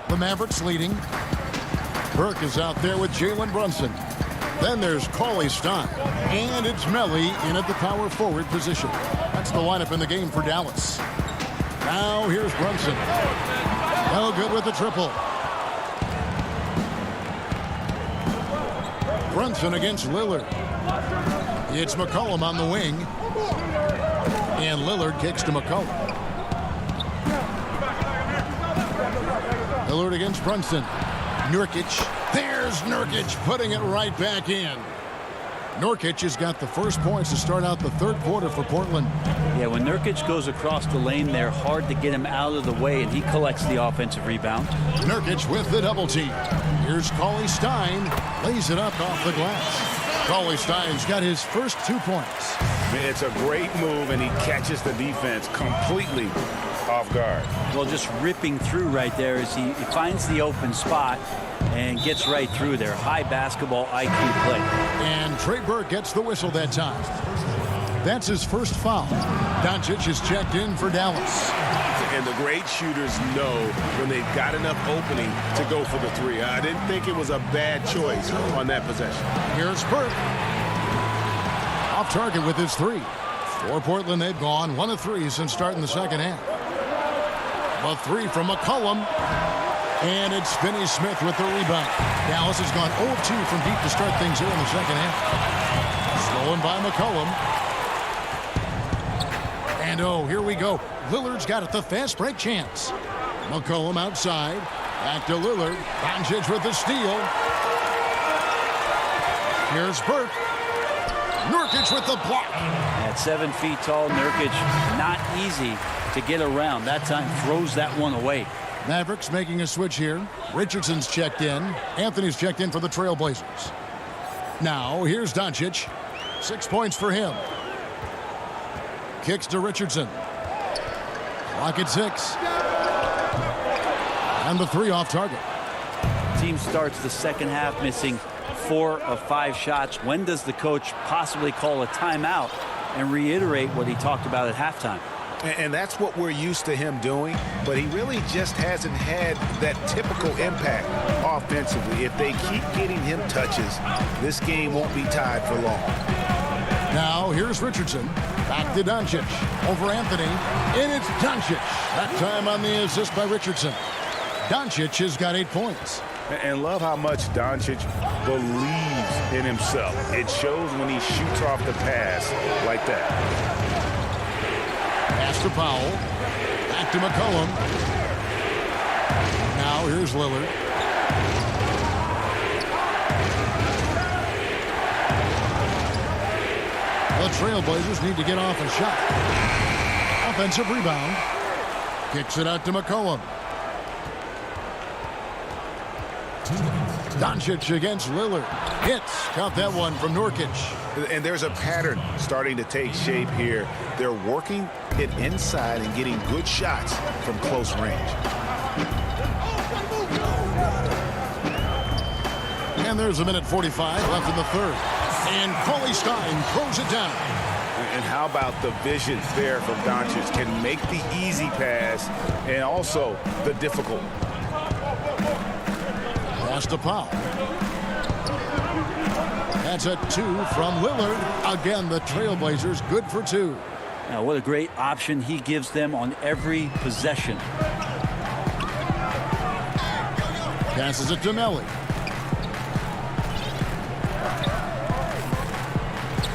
The Mavericks leading. Burke is out there with Jalen Brunson. Then there's Cauley-Stein. And it's Melly in at the power forward position. That's the lineup in the game for Dallas. Now here's Brunson. No good with the triple. Brunson against Lillard. It's McCollum on the wing. And Lillard kicks to McCollum. Lillard against Brunson. Nurkic. There's Nurkic putting it right back in. Nurkic has got the first points to start out the third quarter for Portland. Yeah, when Nurkic goes across the lane, they're hard to get him out of the way, and he collects the offensive rebound. Nurkic with the double team. Here's Cauley Stein. Lays it up off the glass. Cauley Stein's got his first 2 points. It's a great move, and he catches the defense completely off guard. Well, just ripping through right there as he finds the open spot and gets right through there. High basketball IQ play. And Trey Burke gets the whistle that time. That's his first foul. Doncic is checked in for Dallas. And the great shooters know when they've got enough opening to go for the three. I didn't think it was a bad choice on that possession. Here's Burke. Off target with his three. For Portland, they've gone 1 of 3 since starting the second half. A three from McCollum. And it's Finney-Smith with the rebound. Dallas has gone 0 of 2 from deep to start things here in the second half. Stolen by McCollum. And here we go. Lillard's got it, the fast break chance. McCollum outside. Back to Lillard. Doncic with the steal. Here's Burke. Nurkic with the block. At 7 feet tall, Nurkic, not easy to get around. That time throws that one away. Mavericks making a switch here. Richardson's checked in. Anthony's checked in for the Trailblazers. Now, here's Doncic. 6 points for him. Kicks to Richardson. Clock at 6. And the 3 off target. Team starts the second half missing 4 of 5 shots. When does the coach possibly call a timeout and reiterate what he talked about at halftime? And that's what we're used to him doing, but he really just hasn't had that typical impact offensively. If they keep getting him touches, this game won't be tied for long. Now, here's Richardson. Back to Doncic. Over Anthony. And it's Doncic. That time on the assist by Richardson. Doncic has got 8 points. And love how much Doncic believes in himself. It shows when he shoots off the pass like that. Pass to Powell. Back to McCollum. Now here's Lillard. The Trailblazers need to get off a shot. Offensive rebound. Kicks it out to McCollum. Doncic against Lillard. Hits. Count that one from Nurkic. And there's a pattern starting to take shape here. They're working it inside and getting good shots from close range. And there's 1:45 left in the third. And Cauley Stein throws it down. And how about the vision there from Doncic? Can make the easy pass and also the difficult. Pass to Powell. That's a 2 from Lillard. Again, the Trailblazers good for 2. Now, what a great option he gives them on every possession. Passes it to Melly.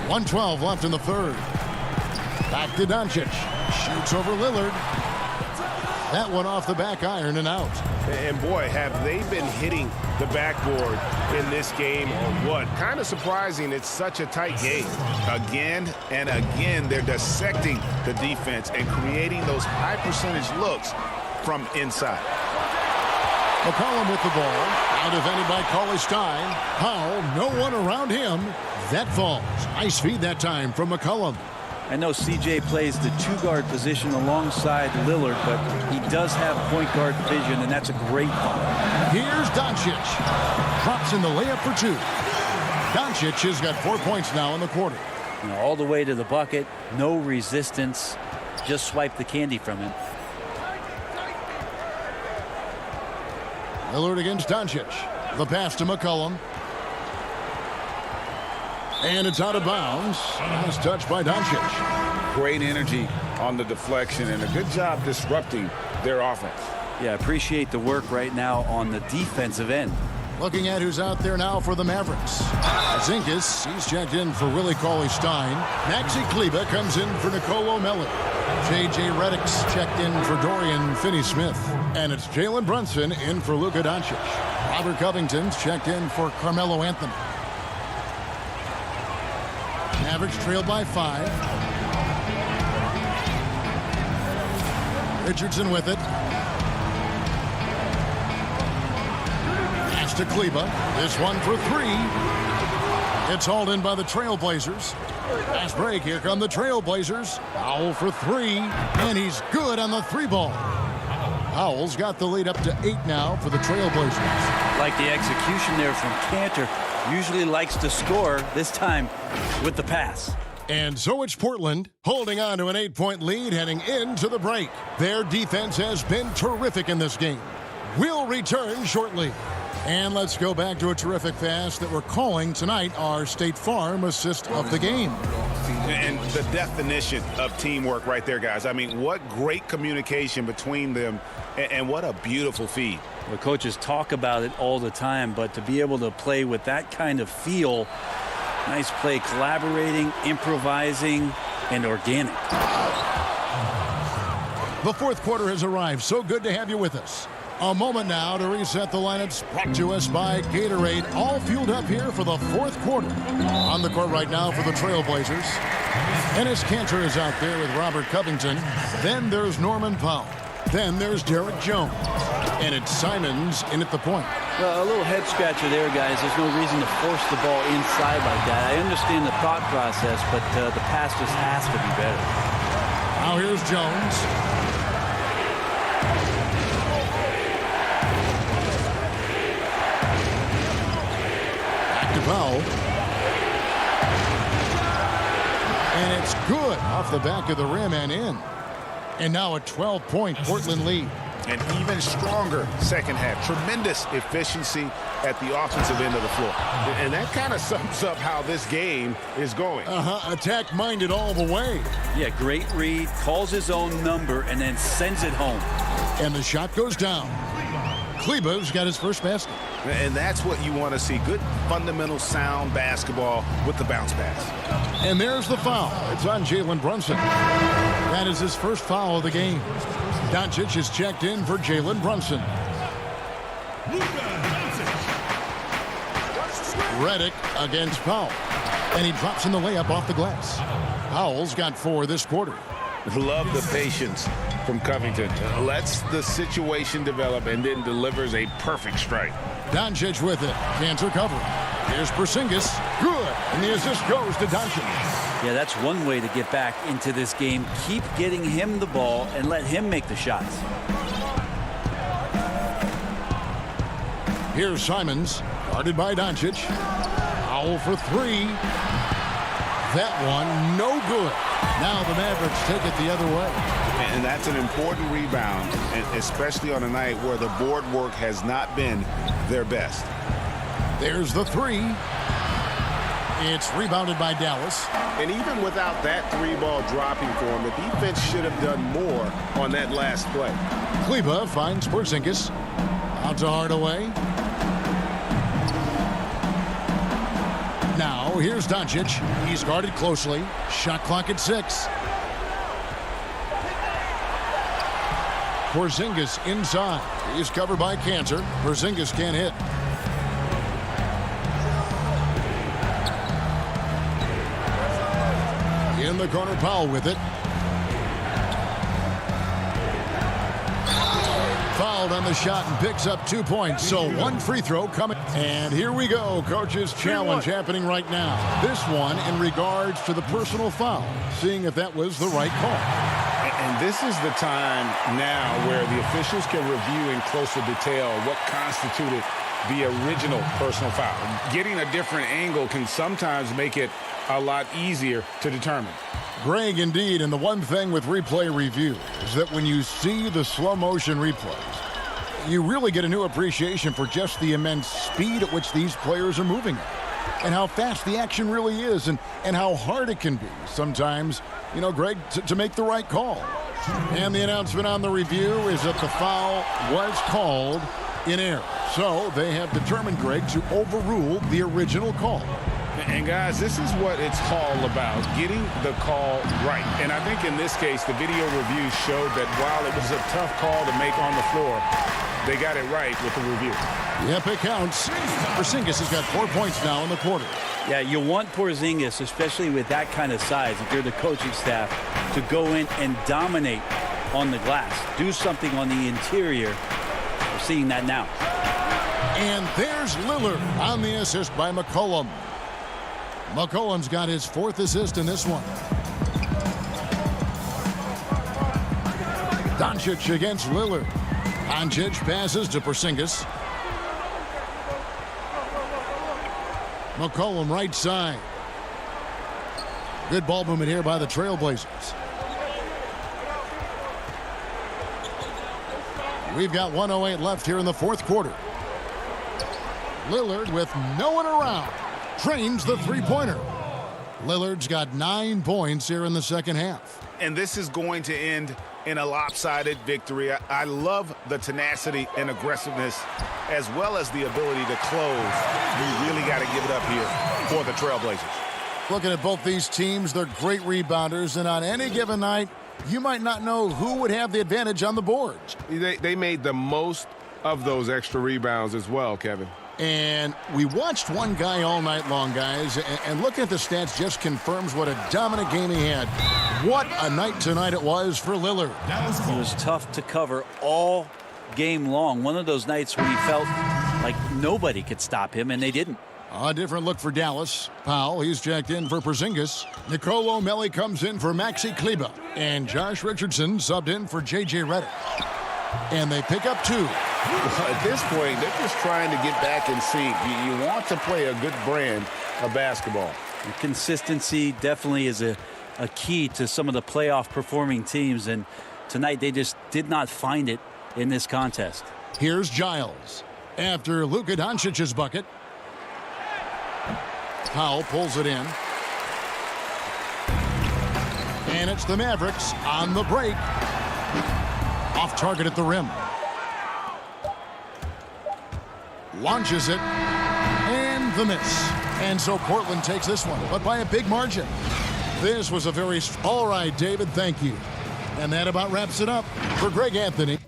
1:12 left in the third. Back to Doncic. Shoots over Lillard. That one off the back iron and out. And boy, have they been hitting the backboard in this game or what? Kind of surprising. It's such a tight game. Again and again, they're dissecting the defense and creating those high percentage looks from inside. McCollum with the ball. Out of any by Cauley Stein. Powell, no one around him. That falls. Nice feed that time from McCollum. I know CJ plays the 2-guard position alongside Lillard, but he does have point guard vision, and that's a great call. Here's Doncic. Drops in the layup for 2. Doncic has got 4 points now in the quarter. All the way to the bucket. No resistance. Just swipe the candy from him. Lillard against Doncic. The pass to McCollum. And it's out of bounds. Last touch by Doncic. Great energy on the deflection and a good job disrupting their offense. Yeah, appreciate the work right now on the defensive end. Looking at who's out there now for the Mavericks. Zingas, he's checked in for Willie Cauley-Stein. Maxi Kleber comes in for Nicolo Melli. J.J. Redick's checked in for Dorian Finney-Smith. And it's Jalen Brunson in for Luka Doncic. Robert Covington's checked in for Carmelo Anthony. Mavericks trailed by 5. Richardson with it. Pass to Kleber. This one for 3. It's hauled in by the Trailblazers. Fast break. Here come the Trailblazers. Powell for 3. And he's good on the 3-ball. Powell's got the lead up to 8 now for the Trailblazers. Like the execution there from Cantor. Usually likes to score, this time with the pass. And so it's Portland holding on to an 8-point lead heading into the break. Their defense has been terrific in this game. We'll return shortly. And let's go back to a terrific pass that we're calling tonight our State Farm assist of the game. And the definition of teamwork right there, guys. I mean, what great communication between them, and what a beautiful feed. The coaches talk about it all the time, but to be able to play with that kind of feel, nice play, collaborating, improvising, and organic. The fourth quarter has arrived. So good to have you with us. A moment now to reset the lineups, brought to us by Gatorade. All fueled up here for the fourth quarter. On the court right now for the Trailblazers. Enes Kanter is out there with Robert Covington. Then there's Norman Powell. Then there's Derek Jones. And it's Simons in at the point. Well, a little head scratcher there, guys. There's no reason to force the ball inside like that. I understand the thought process, but the pass just has to be better. Now here's Jones. Powell. And it's good off the back of the rim and in. And now a 12-point Portland lead. An even stronger second half. Tremendous efficiency at the offensive end of the floor. And that kind of sums up how this game is going. Attack-minded all the way. Yeah, great read, calls his own number, and then sends it home. And the shot goes down. Kleber's got his first basket. And that's what you want to see. Good, fundamental, sound basketball with the bounce pass. And there's the foul. It's on Jalen Brunson. That is his first foul of the game. Doncic is checked in for Jalen Brunson. Redick against Powell. And he drops in the layup off the glass. Powell's got 4 this quarter. Love the patience from Covington. Lets the situation develop and then delivers a perfect strike. Doncic with it. Cantor covering. Here's Porzingis. Good. And the assist goes to Doncic. Yeah, that's one way to get back into this game. Keep getting him the ball and let him make the shots. Here's Simons. Guarded by Doncic. Powell for 3. That one, no good. Now the Mavericks take it the other way. And that's an important rebound, especially on a night where the board work has not been their best. There's the 3. It's rebounded by Dallas. And even without that 3-ball dropping for him, the defense should have done more on that last play. Kleber finds Porzingis. Out to Hardaway. Now here's Doncic. He's guarded closely. Shot clock at 6. Porzingis inside. He's covered by Cantor. Porzingis can't hit. In the corner, Powell with it. Fouled on the shot and picks up 2 points. So 1 free throw coming. And here we go. Coach's challenge happening right now. This one in regards to the personal foul. Seeing if that was the right call. And this is the time now where the officials can review in closer detail what constituted the original personal foul. Getting a different angle can sometimes make it a lot easier to determine. Greg, indeed, and the one thing with replay review is that when you see the slow motion replays, you really get a new appreciation for just the immense speed at which these players are moving and how fast the action really is and how hard it can be sometimes, you know, Greg, to make the right call. And the announcement on the review is that the foul was called in error. So they have determined, Greg, to overrule the original call. And guys, this is what it's all about, getting the call right. And I think in this case, the video review showed that while it was a tough call to make on the floor, they got it right with the review. Yep, it counts. Porzingis has got 4 points now in the quarter. Yeah, you want Porzingis, especially with that kind of size, if you're the coaching staff, to go in and dominate on the glass. Do something on the interior. We're seeing that now. And there's Lillard on the assist by McCollum. McCollum's got his 4th assist in this one. Doncic against Lillard. Doncic passes to Porzingis. McCollum right side. Good ball movement here by the Trailblazers. We've got 1:08 left here in the 4th quarter. Lillard with no one around drains the three-pointer. Lillard's got 9 points here in the second half. And this is going to end in a lopsided victory. I love the tenacity and aggressiveness as well as the ability to close. We really got to give it up here for the Trailblazers. Looking at both these teams, they're great rebounders, and on any given night, you might not know who would have the advantage on the boards. They made the most of those extra rebounds as well, Kevin. And we watched one guy all night long, guys, and looking at the stats just confirms what a dominant game he had. What a night tonight it was for Lillard. It was tough to cover all game long. One of those nights when he felt like nobody could stop him, and they didn't. A different look for Dallas. Powell, he's checked in for Porzingis. Nicolo Melli comes in for Maxi Kleber. And Josh Richardson subbed in for J.J. Redick. And they pick up 2. At this point, they're just trying to get back in sync. You want to play a good brand of basketball. And consistency definitely is a key to some of the playoff performing teams. And tonight they just did not find it in this contest. Here's Giles. After Luka Doncic's bucket. Powell pulls it in. And it's the Mavericks on the break. Off target at the rim. Launches it. And the miss. And so Portland takes this one, but by a big margin. This was a very... All right, David, thank you. And that about wraps it up for Greg Anthony.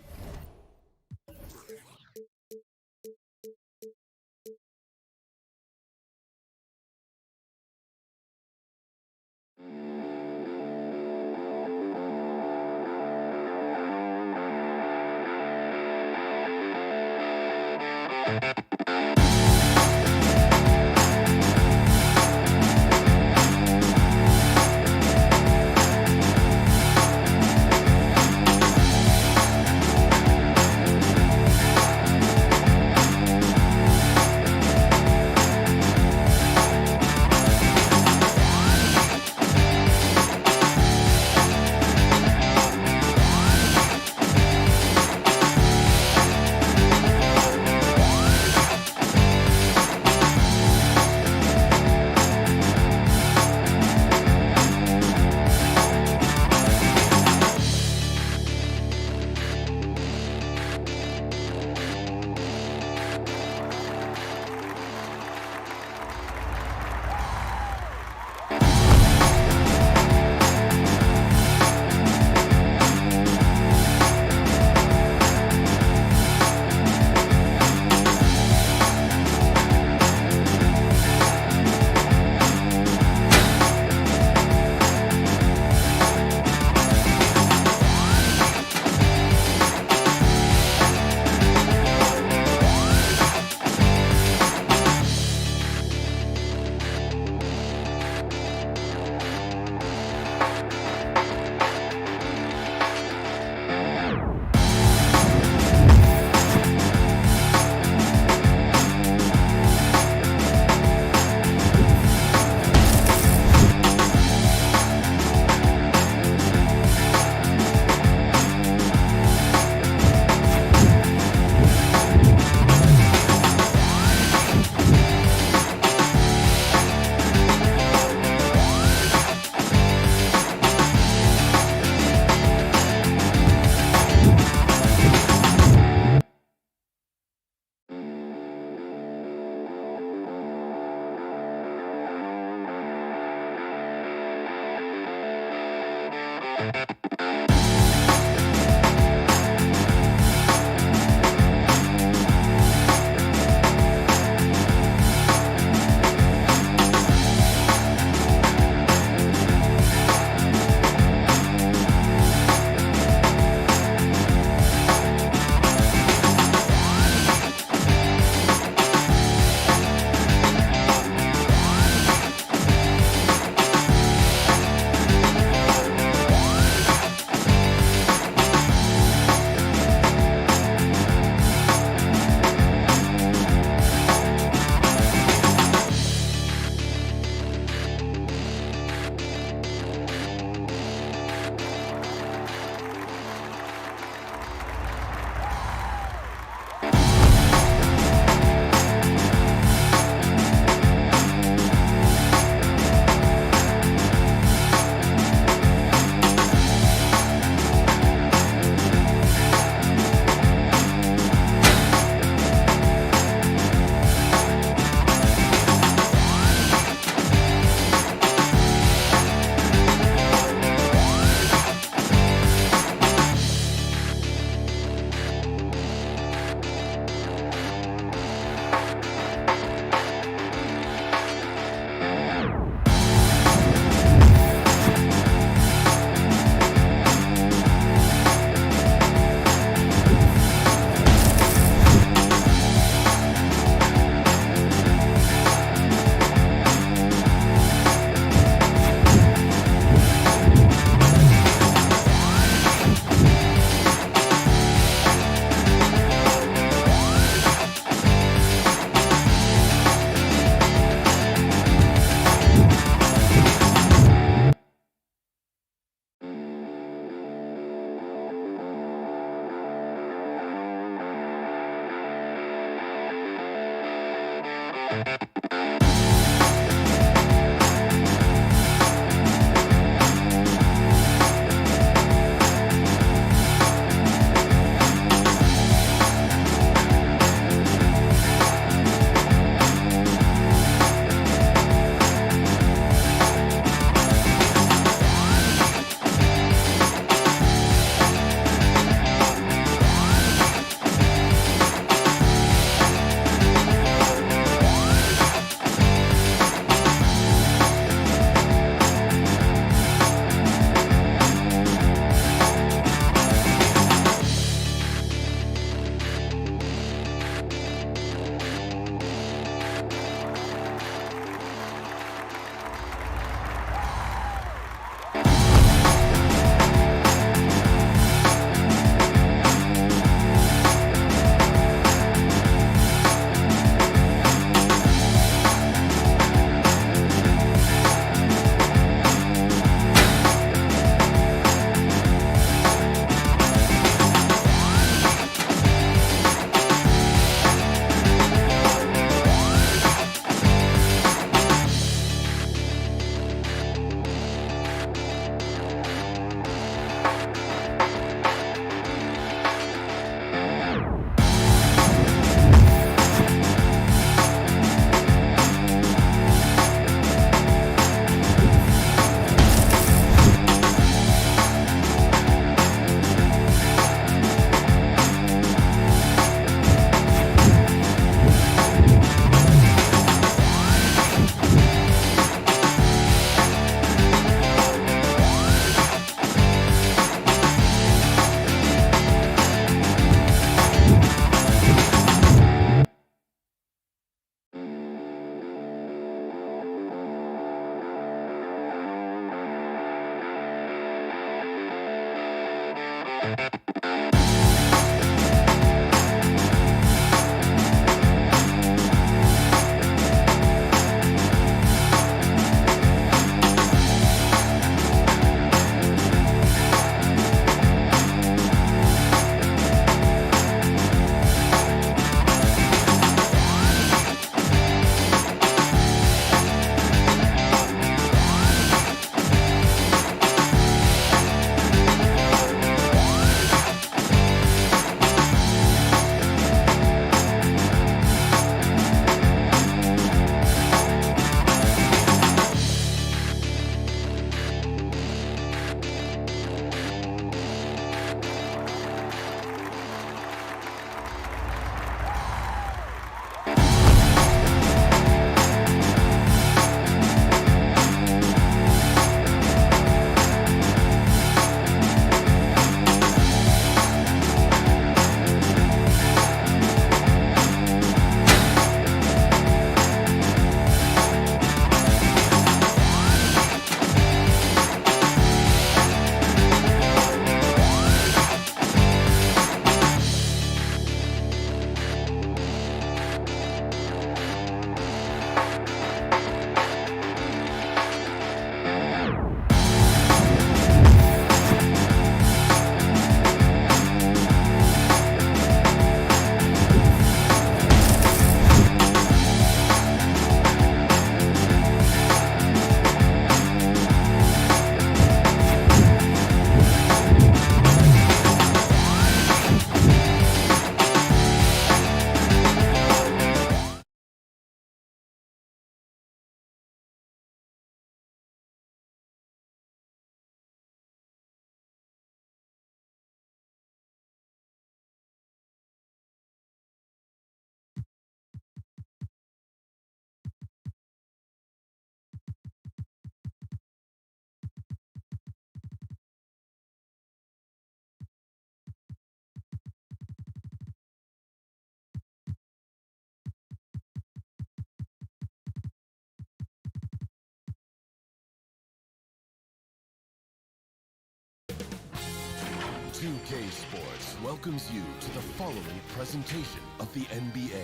welcomes you to the following presentation of the NBA.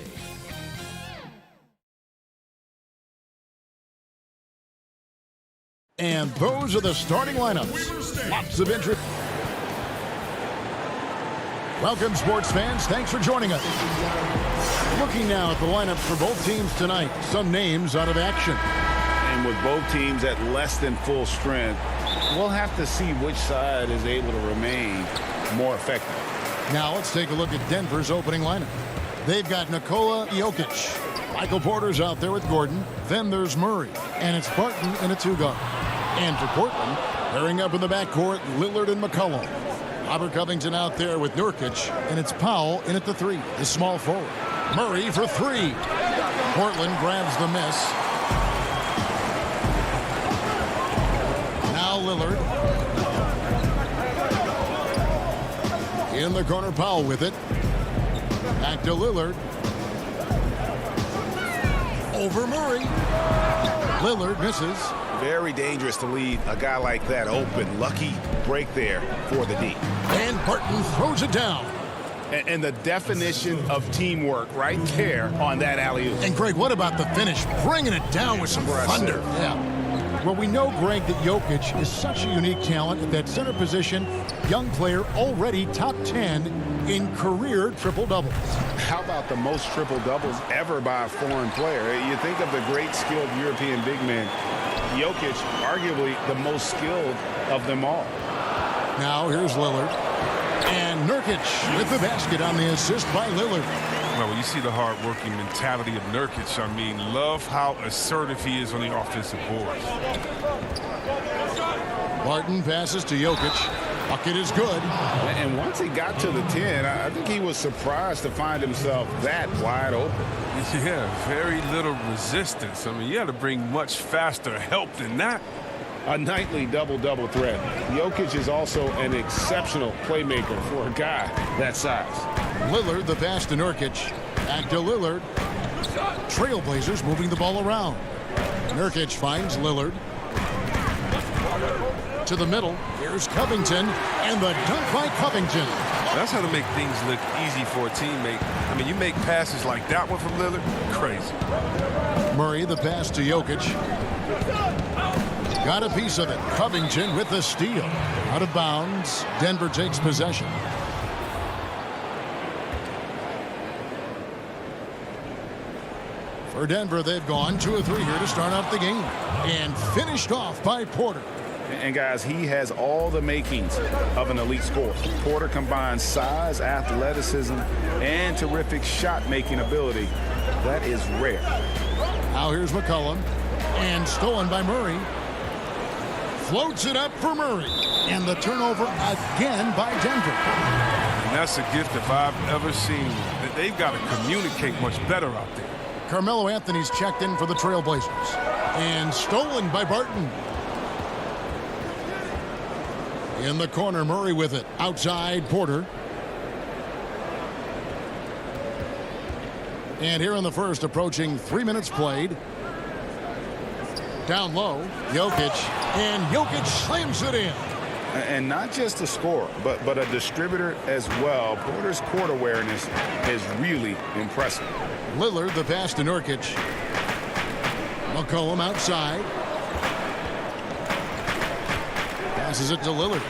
And those are the starting lineups. Lots of interest. Welcome, sports fans. Thanks for joining us. Looking now at the lineups for both teams tonight. Some names out of action. And with both teams at less than full strength, we'll have to see which side is able to remain more effective. Now let's take a look at Denver's opening lineup. They've got Nikola Jokic. Michael Porter's out there with Gordon. Then there's Murray. And it's Barton in a two-guard. And for Portland, pairing up in the backcourt, Lillard and McCollum. Robert Covington out there with Nurkic. And it's Powell in at the three, the small forward. Murray for three. Portland grabs the miss. Now Lillard. In the corner, Powell with it. Back to Lillard. Over Murray. Lillard misses. Very dangerous to leave a guy like that open. Lucky break there for the D. And Barton throws it down. And the definition of teamwork right there on that alley-oop. And Greg, what about the finish? Bringing it down with some thunder. Yeah. Well, we know, Greg, that Jokic is such a unique talent at that center position. Young player, already top 10 in career triple-doubles. How about the most triple-doubles ever by a foreign player? You think of the great skilled European big man. Jokic, arguably the most skilled of them all. Now here's Lillard. And Nurkic with the basket on the assist by Lillard. Well, when you see the hard-working mentality of Nurkic, I mean, love how assertive he is on the offensive boards. Barton passes to Jokic. Bucket is good. And once he got to the 10, I think he was surprised to find himself that wide open. Yeah, very little resistance. I mean, you had to bring much faster help than that. A nightly double-double threat. Jokic is also an exceptional playmaker for a guy that size. Lillard, the pass to Nurkic. Back to Lillard. Trailblazers moving the ball around. Nurkic finds Lillard. To the middle. Here's Covington. And the dunk by Covington. That's how to make things look easy for a teammate. I mean, you make passes like that one from Lillard, crazy. Murray, the pass to Jokic. Got a piece of it. Covington with the steal. Out of bounds. Denver takes possession. For Denver, they've gone 2 of 3 here to start off the game. And finished off by Porter. And guys, he has all the makings of an elite scorer. Porter combines size, athleticism, and terrific shot-making ability. That is rare. Now here's McCollum. And stolen by Murray. Floats it up for Murray. And the turnover again by Denver. And that's a gift if I've ever seen. They've got to communicate much better out there. Carmelo Anthony's checked in for the Trailblazers. And stolen by Barton. In the corner, Murray with it. Outside, Porter. And here in the first, approaching 3 minutes played. Down low, Jokic. And Jokic slams it in. And not just a scorer, but a distributor as well. Porter's court awareness is really impressive. Lillard, the pass to Nurkic. McCollum outside. Passes it to Lillard.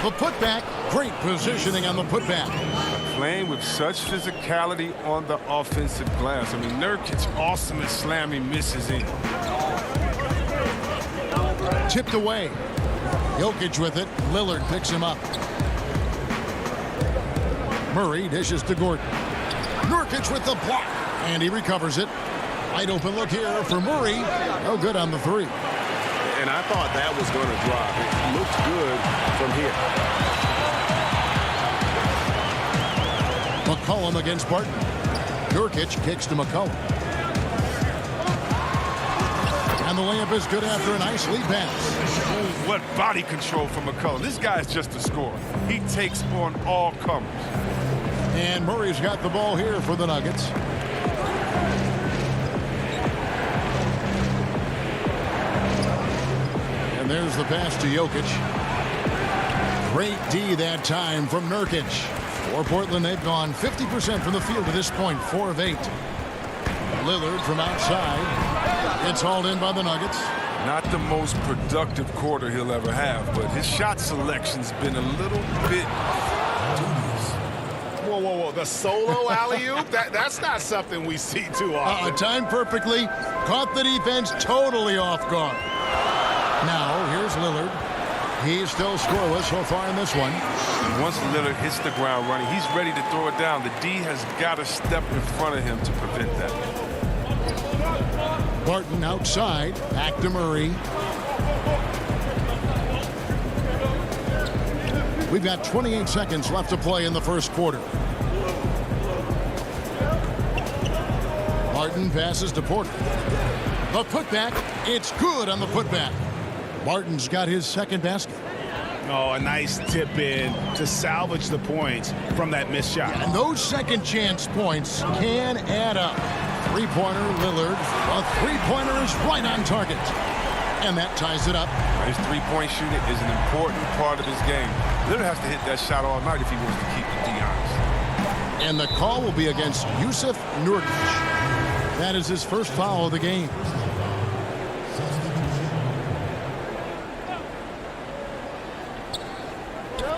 The putback. Great positioning on the putback. Playing with such physicality on the offensive glass. I mean, Nurkic awesome at slamming misses in. Tipped away. Jokic with it. Lillard picks him up. Murray dishes to Gordon. Nurkic with the block. And he recovers it. Wide open look here for Murray. No good on the three. And I thought that was going to drop. It looked good from here. McCollum against Barton. Nurkic kicks to McCollum. And the layup is good after a nice lead pass. Oh, what body control from McCollum. This guy is just a scorer. He takes on all comers. And Murray's got the ball here for the Nuggets. And there's the pass to Jokic. Great D that time from Nurkic. For Portland, they've gone 50% from the field to this point, 4 of 8. Lillard from outside. It's hauled in by the Nuggets. Not the most productive quarter he'll ever have, but his shot selection's been a little bit dubious. Whoa, whoa, whoa. The solo alley-oop? That's not something we see too often. Timed perfectly. Caught the defense totally off guard. Now, here's Lillard. He's still scoreless so far in this one. Once Lillard hits the ground running, he's ready to throw it down. The D has got to step in front of him to prevent that. Barton outside. Back to Murray. We've got 28 seconds left to play in the first quarter. Barton passes to Porter. The putback. It's good on the putback. Barton's got his second basket. Oh, a nice tip in to salvage the points from that missed shot. And those second chance points can add up. Three-pointer, Lillard. A three-pointer is right on target. And that ties it up. His three-point shooting is an important part of his game. Lillard has to hit that shot all night if he wants to keep the D honest. And the call will be against Yusuf Nurkic. That is his first foul of the game.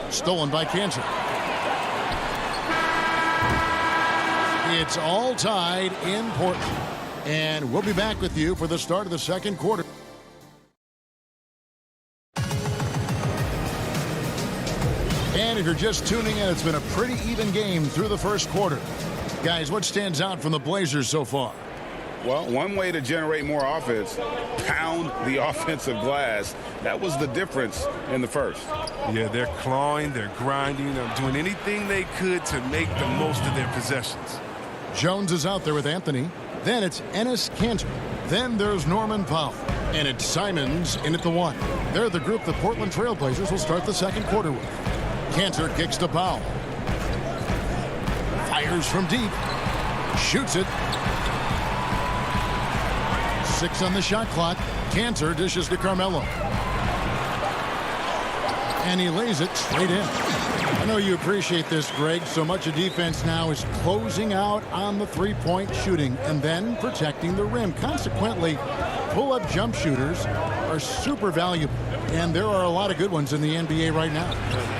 Stolen by Cantor. It's all tied in Portland. And we'll be back with you for the start of the second quarter. And if you're just tuning in, it's been a pretty even game through the first quarter. Guys, what stands out from the Blazers so far? Well, one way to generate more offense, pound the offensive glass. That was the difference in the first. Yeah, they're clawing, they're grinding, they're doing anything they could to make the most of their possessions. Jones is out there with Anthony. Then it's Enes Kanter. Then there's Norman Powell. And it's Simons in at the 1. They're the group the Portland Trail Blazers will start the second quarter with. Kanter kicks to Powell. Fires from deep. Shoots it. 6 on the shot clock. Kanter dishes to Carmelo. And he lays it straight in. I know you appreciate this, Greg. So much of defense now is closing out on the three-point shooting and then protecting the rim. Consequently, pull-up jump shooters are super valuable. And there are a lot of good ones in the NBA right now.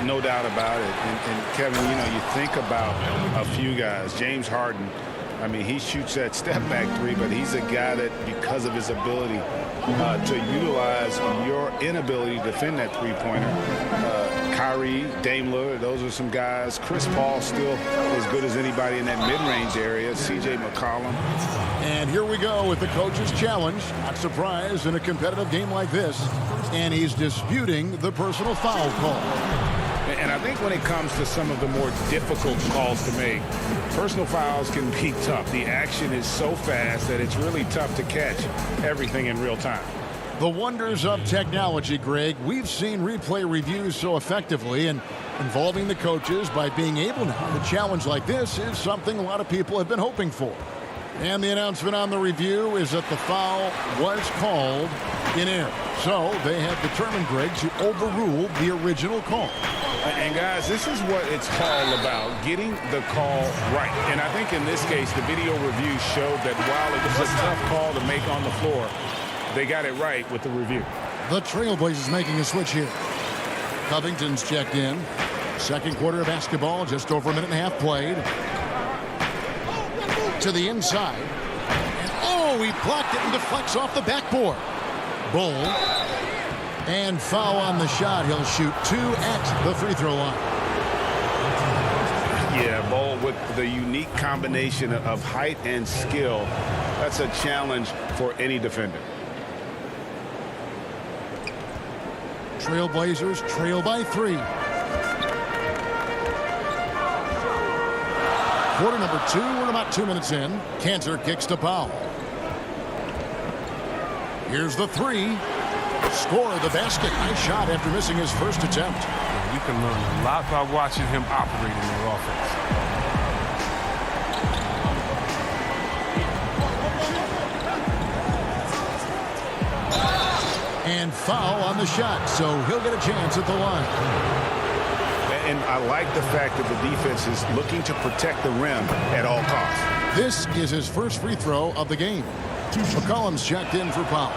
No doubt about it. And Kevin, you know, you think about a few guys. James Harden. I mean, he shoots that step-back three, but he's a guy that, because of his ability to utilize your inability to defend that three-pointer, Kyrie, Dame Lillard, those are some guys. Chris Paul still as good as anybody in that mid-range area. C.J. McCollum. And here we go with the coach's challenge. Not surprised in a competitive game like this. And he's disputing the personal foul call. And I think when it comes to some of the more difficult calls to make, personal fouls can be tough. The action is so fast that it's really tough to catch everything in real time. The wonders of technology, Greg. We've seen replay reviews so effectively, and involving the coaches by being able now to challenge like this is something a lot of people have been hoping for. And the announcement on the review is that the foul was called in error. So they have determined, Greg, to overrule the original call. And guys, this is what it's all about, getting the call right. And I think in this case, the video review showed that while it was a tough call to make on the floor, they got it right with the review. The Trailblazers making a switch here. Covington's checked in. Second quarter of basketball, just over a minute and a half played. To the inside. And oh, he blocked it and deflects off the backboard. Bull. And foul on the shot. He'll shoot 2 at the free throw line. Yeah, Bull with the unique combination of height and skill. That's a challenge for any defender. Trailblazers trail by 3. Quarter number 2. We're about 2 minutes in. Kanter kicks to Powell. Here's the 3. Score the basket. Nice shot after missing his first attempt. You can learn a lot by watching him operate in their offense. And foul on the shot, so he'll get a chance at the line. And I like the fact that the defense is looking to protect the rim at all costs. This is his first free throw of the game. McCollum's checked in for foul.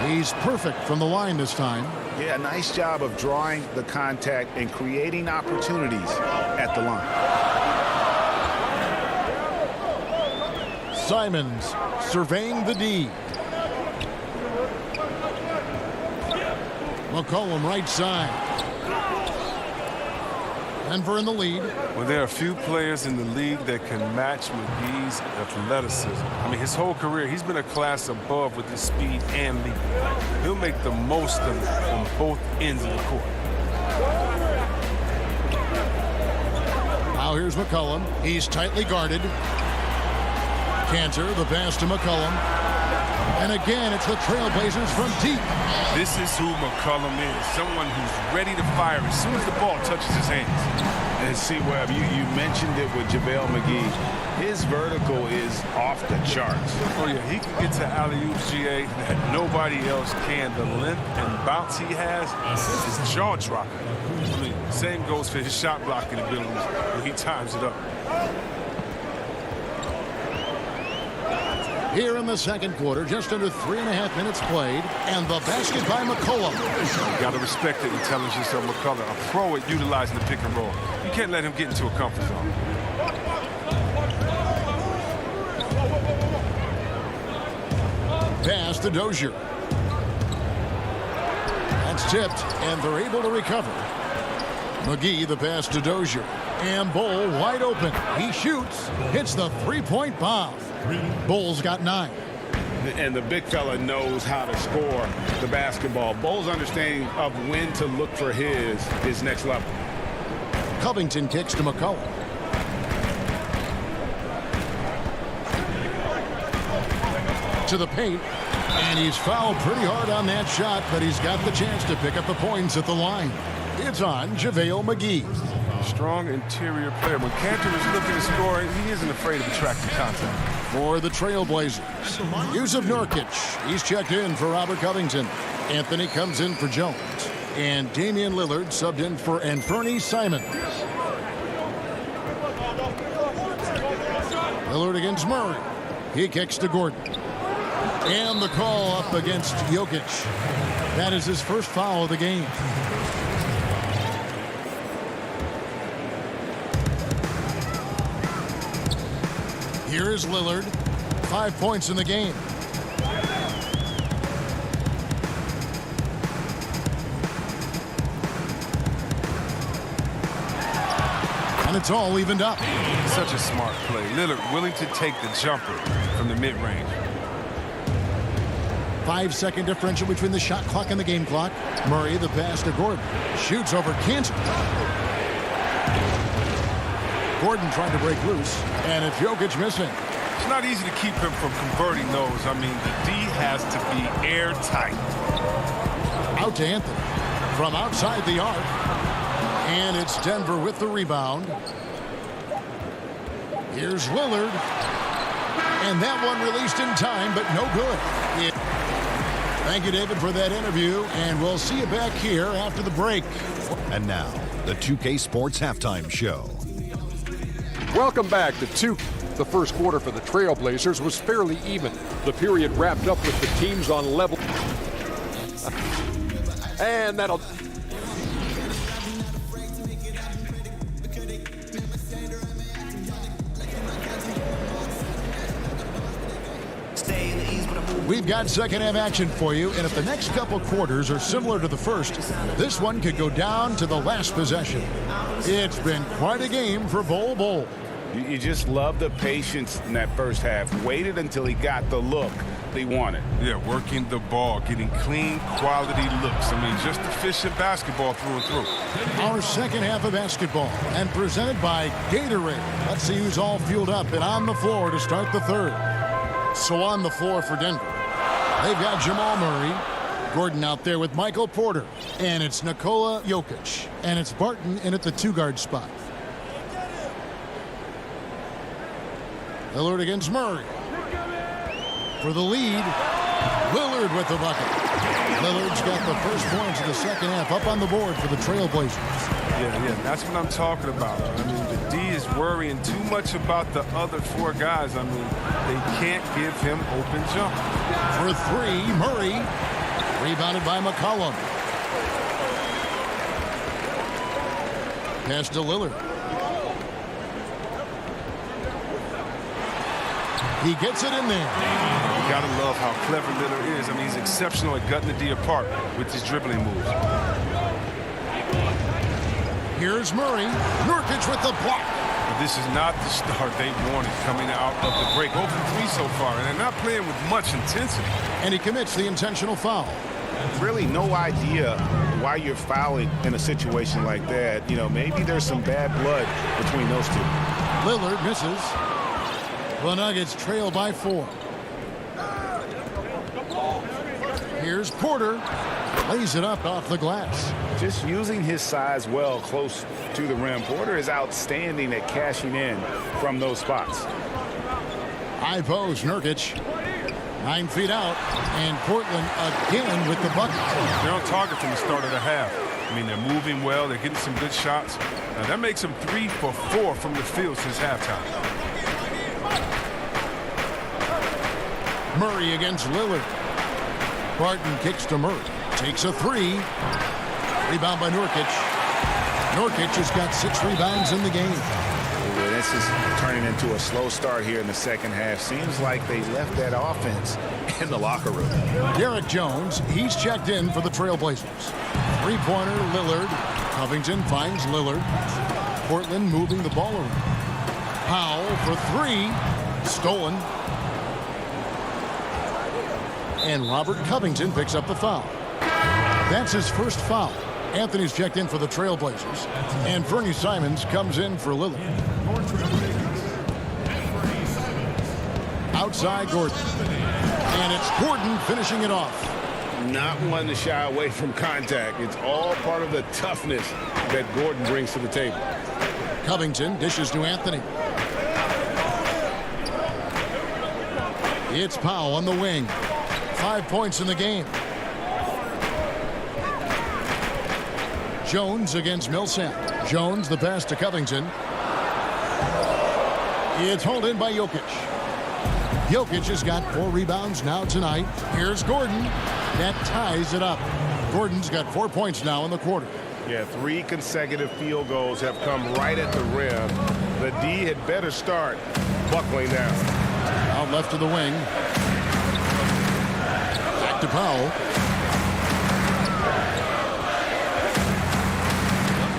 He's perfect from the line this time. Yeah, nice job of drawing the contact and creating opportunities at the line. Simons surveying the D. McCollum right side. Denver in the lead. Well, there are a few players in the league that can match McGee's athleticism. I mean, his whole career, he's been a class above with his speed and leap. He'll make the most of it on both ends of the court. Now here's McCollum. He's tightly guarded. Cantor, the pass to McCollum. And again, it's the Trailblazers from deep. This is who McCollum is, someone who's ready to fire as soon as the ball touches his hands. And see, Webb, you mentioned it with JaVale McGee. His vertical is off the charts. Oh, yeah, he can get to alley-oops, GA, that nobody else can. The length and bounce he has is jaw-dropping. I mean, same goes for his shot blocking abilities when he times it up. Here in the second quarter, just under 3.5 minutes played, and the basket by McCollum. You got to respect the intelligence of McCollum, a pro at utilizing the pick and roll. You can't let him get into a comfort zone. Pass to Dozier. That's tipped, and they're able to recover. McGee, the pass to Dozier. And Bull wide open. He shoots, hits the three-point bomb. Bull's got 9. And the big fella knows how to score the basketball. Bull's understanding of when to look for his next level. Covington kicks to McCollum. To the paint. And he's fouled pretty hard on that shot, but he's got the chance to pick up the points at the line. It's on JaVale McGee. Strong interior player. When Cantor is looking to score, he isn't afraid of attracting contact. For the Trailblazers, Yusuf Nurkic. He's checked in for Robert Covington. Anthony comes in for Jones. And Damian Lillard subbed in for Anthony Simons. Lillard against Murray. He kicks to Gordon. And the call up against Jokic. That is his first foul of the game. Here is Lillard. 5 points in the game. And it's all evened up. Such a smart play. Lillard willing to take the jumper from the mid-range. 5-second differential between the shot clock and the game clock. Murray, the pass to Gordon. Shoots over Cantor. Gordon trying to break loose, and it's Jokic missing. It's not easy to keep him from converting those. I mean, the D has to be airtight. Out to Anthony from outside the arc, and it's Denver with the rebound. Here's Lillard, and that one released in time, but no good. Thank you, David, for that interview, and we'll see you back here after the break. And now, the 2K Sports Halftime Show. Welcome back to 2. The first quarter for the Trailblazers was fairly even. The period wrapped up with the teams on level. And that'll... We've got second half action for you, and if the next couple quarters are similar to the first, this one could go down to the last possession. It's been quite a game for Bull. You just love the patience in that first half. Waited until he got the look he wanted. Yeah, working the ball, getting clean, quality looks. I mean, just efficient basketball through and through. Our second half of basketball, and presented by Gatorade. Let's see who's all fueled up and on the floor to start the third. So on the floor for Denver, they've got Jamal Murray. Gordon out there with Michael Porter. And it's Nikola Jokic. And it's Barton in at the 2-guard spot. Lillard against Murray. For the lead, Lillard with the bucket. Lillard's got the first points of the second half up on the board for the Trailblazers. Yeah, that's what I'm talking about. I mean, the D is worrying too much about the other four guys. I mean, they can't give him open jump. For three, Murray. Rebounded by McCollum. Pass to Lillard. He gets it in there. You gotta love how clever Lillard is. I mean, he's exceptional at gutting the D apart with his dribbling moves. Here's Murray. Nurkic with the block. But this is not the start they wanted coming out of the break. 0 for 3 so far, and they're not playing with much intensity. And he commits the intentional foul. Really no idea why you're fouling in a situation like that. You know, maybe there's some bad blood between those two. Lillard misses. The Nuggets trail by 4. Here's Porter. Lays it up off the glass. Just using his size well close to the rim. Porter is outstanding at cashing in from those spots. High post, Nurkic. 9 feet out, and Portland again with the bucket. They're on target from the start of the half. I mean, they're moving well. They're getting some good shots. Now, that makes them 3 for 4 from the field since halftime. Murray against Lillard. Barton kicks to Murray. Takes a 3. Rebound by Nurkic. Nurkic has got 6 rebounds in the game. Well, this is turning into a slow start here in the second half. Seems like they left that offense in the locker room. Derek Jones, he's checked in for the Trailblazers. Three-pointer, Lillard. Covington finds Lillard. Portland moving the ball around. Powell for 3. Stolen. And Robert Covington picks up the foul. That's his first foul. Anthony's checked in for the Trailblazers. And Fernie Simons comes in for Lillard. Outside Gordon. And it's Gordon finishing it off. Not one to shy away from contact. It's all part of the toughness that Gordon brings to the table. Covington dishes to Anthony. It's Powell on the wing. 5 points in the game. Jones against Millsap. Jones the pass to Covington. It's hauled in by Jokic. Jokic has got 4 rebounds now tonight. Here's Gordon. That ties it up. Gordon's got 4 points now in the quarter. Yeah, 3 consecutive field goals have come right at the rim. The D had better start buckling down. Out left to the wing. Back to Powell.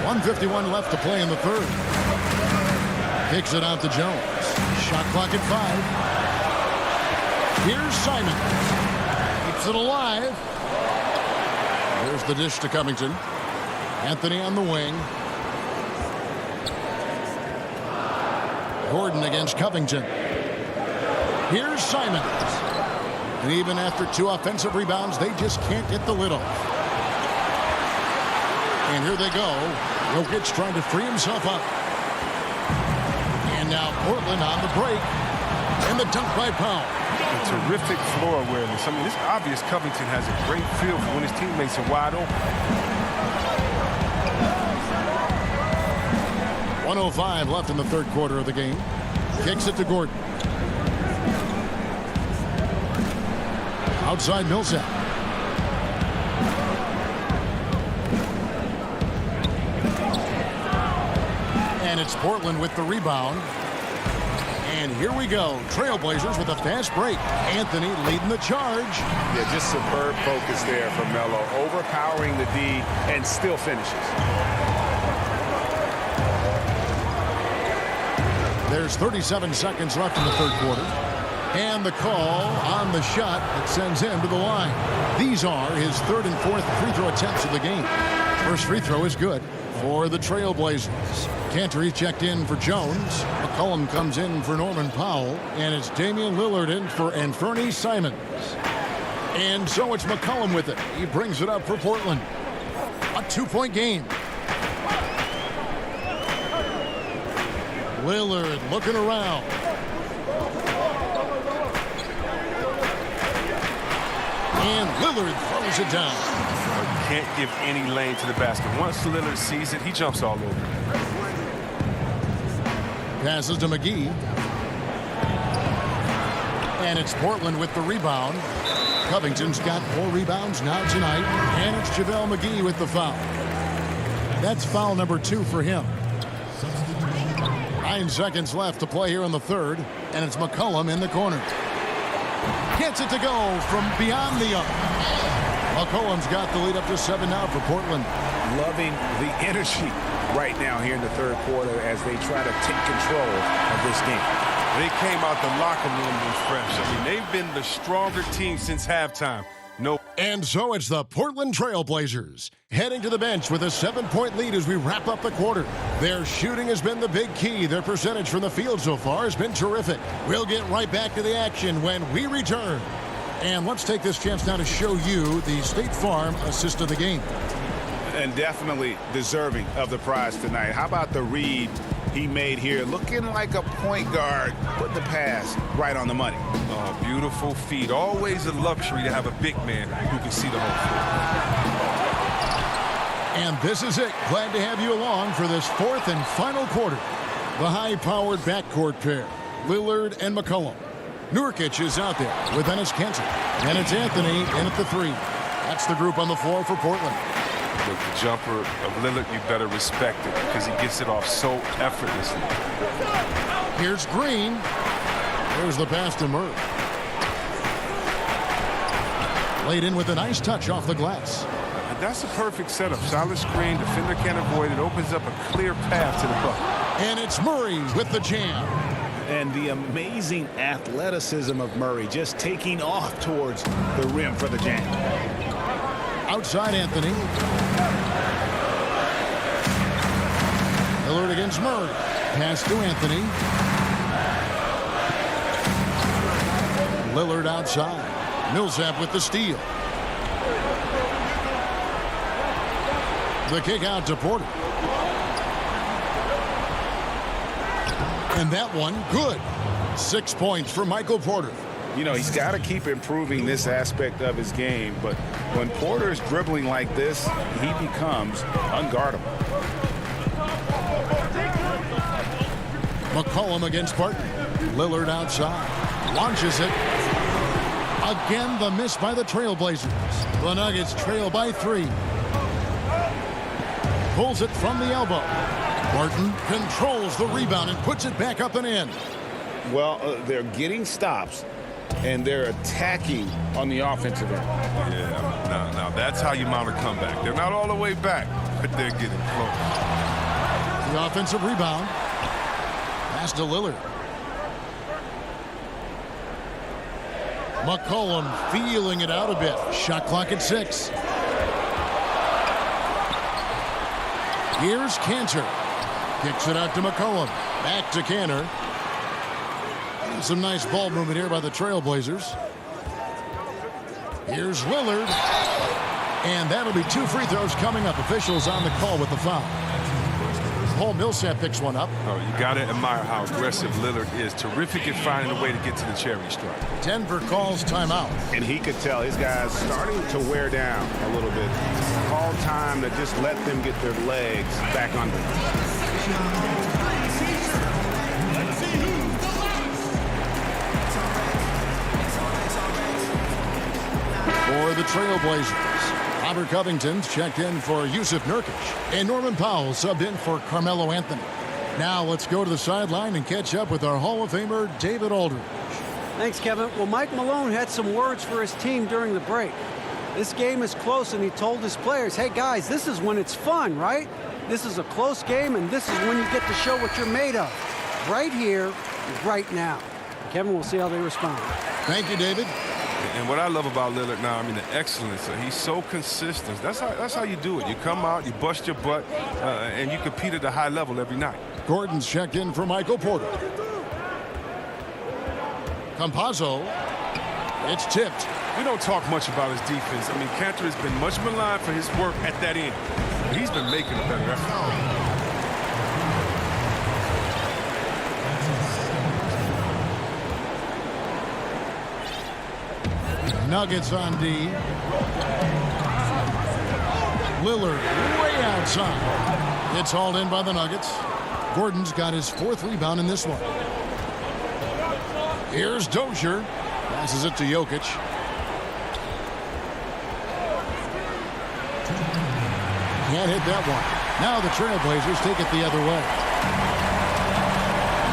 1:51 left to play in the third. Kicks it out to Jones. Shot clock at 5. Here's Simon. Keeps it alive. There's the dish to Covington. Anthony on the wing. Gordon against Covington. Here's Simons. And even after 2 offensive rebounds, they just can't get the lid off. And here they go. Jokic trying to free himself up. And now Portland on the break. And the dunk by Powell. A terrific floor awareness. I mean, it's obvious Covington has a great feel for when his teammates are wide open. 1:05 left in the third quarter of the game. Kicks it to Gordon. Outside Millsap. And it's Portland with the rebound. And here we go. Trailblazers with a fast break. Anthony leading the charge. Yeah, just superb focus there from Melo. Overpowering the D and still finishes. There's 37 seconds left in the third quarter. And the call on the shot that sends him to the line. These are his 3rd and 4th free throw attempts of the game. First free throw is good for the Trailblazers. Cantor checked in for Jones. McCollum comes in for Norman Powell. And it's Damian Lillard in for Fernie Simons. And so it's McCollum with it. He brings it up for Portland. A 2-point game. Lillard looking around. Lillard throws it down. You can't give any lane to the basket. Once Lillard sees it, he jumps all over it. Passes to McGee. And it's Portland with the rebound. Covington's got 4 rebounds now tonight. And it's JaVale McGee with the foul. That's foul number 2 for him. 9 seconds left to play here in the third. And it's McCollum in the corner. Gets it to go from beyond the arc. McCollum's got the lead up to 7 now for Portland. Loving the energy right now here in the third quarter as they try to take control of this game. They came out the locker room refreshed. I mean, they've been the stronger team since halftime. No. And so it's the Portland Trailblazers heading to the bench with a 7-point lead as we wrap up the quarter. Their shooting has been the big key. Their percentage from the field so far has been terrific. We'll get right back to the action when we return. And let's take this chance now to show you the State Farm assist of the game. And definitely deserving of the prize tonight. How about the read he made here? Looking like a point guard. Put the pass right on the money. Oh, beautiful feed. Always a luxury to have a big man who can see the whole floor. And this is it. Glad to have you along for this 4th and final quarter. The high-powered backcourt pair, Lillard and McCollum. Nurkic is out there with Enes Kanter. And it's Anthony in at the 3. That's the group on the floor for Portland. Look, the jumper of Lillard, you better respect it because he gets it off so effortlessly. Here's Green. There's the pass to Murray. Laid in with a nice touch off the glass. And that's a perfect setup. Solid screen, defender can't avoid it. Opens up a clear path to the bucket. And it's Murray with the jam. And the amazing athleticism of Murray just taking off towards the rim for the jam. Outside Anthony. Lillard against Murray. Pass to Anthony. Lillard outside. Millsap with the steal. The kick out to Porter. And that one, good. 6 points for Michael Porter. You know, he's got to keep improving this aspect of his game, but when Porter's dribbling like this, he becomes unguardable. McCollum against Barton. Lillard outside. Launches it. Again, the miss by the Trailblazers. The Nuggets trail by 3. Pulls it from the elbow. Barton controls the rebound and puts it back up and in. Well, they're getting stops, and they're attacking on the offensive end. Yeah, now that's how you mount a comeback. They're not all the way back, but they're getting close. The offensive rebound. Pass to Lillard. McCollum feeling it out a bit. Shot clock at 6. Here's Kanter. Kicks it out to McCollum. Back to Kanter. Some nice ball movement here by the Trailblazers. Here's Lillard. And that'll be 2 free throws coming up. Officials on the call with the foul. Paul Millsap picks one up. Oh, you got to admire how aggressive Lillard is. Terrific at finding a way to get to the cherry stripe. Denver calls timeout. And he could tell his guys starting to wear down a little bit. Call time to just let them get their legs back under. For the Trailblazers, Robert Covington's checked in for Yusuf Nurkic, and Norman Powell subbed in for Carmelo Anthony. Now let's go to the sideline and catch up with our Hall of Famer, David Aldridge. Thanks, Kevin. Well, Mike Malone had some words for his team during the break. This game is close, and he told his players, hey, guys, this is when it's fun, right? This is a close game, and this is when you get to show what you're made of. Right here, right now. Kevin, we'll see how they respond. Thank you, David. And what I love about Lillard now, I mean, the excellence. He's so consistent. That's how you do it. You come out, you bust your butt, and you compete at a high level every night. Gordon's checked in for Michael Porter. Campazzo. It's tipped. We don't talk much about his defense. I mean, Kanter has been much maligned for his work at that end. But he's been making a better effort. Nuggets on D. Lillard way outside. It's hauled in by the Nuggets. Gordon's got his 4th rebound in this one. Here's Dozier. Passes it to Jokic. Can't hit that one. Now the Trailblazers take it the other way.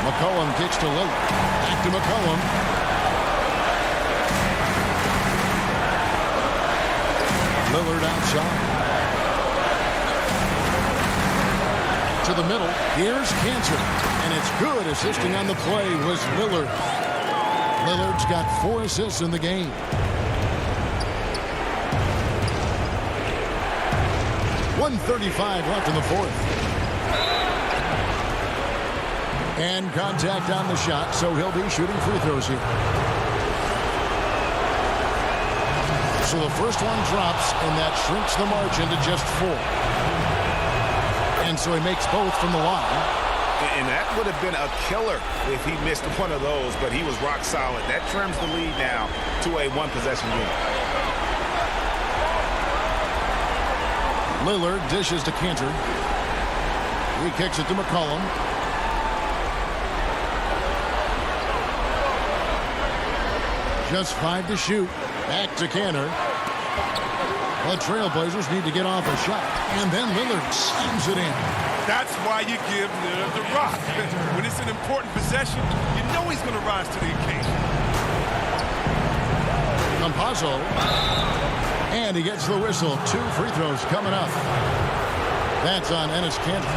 McCollum kicks to Lillard. Back to McCollum. Lillard outside. To the middle. Here's Cantor. And it's good. Assisting on the play was Lillard. Lillard's got 4 assists in the game. .135 left in the 4th. And contact on the shot, so he'll be shooting free throws here. So the first one drops, and that shrinks the margin to just 4. And so he makes both from the line. And that would have been a killer if he missed one of those, but he was rock solid. That trims the lead now to a 1-possession game. Lillard dishes to Cantor. He kicks it to McCollum. Just 5 to shoot. Back to Cantor. The Trailblazers need to get off a shot. And then Lillard slams it in. That's why you give Lillard the rock. When it's an important possession, you know he's going to rise to the occasion. Campazzo. And he gets the whistle. 2 free throws coming up. That's on Enes Kanter.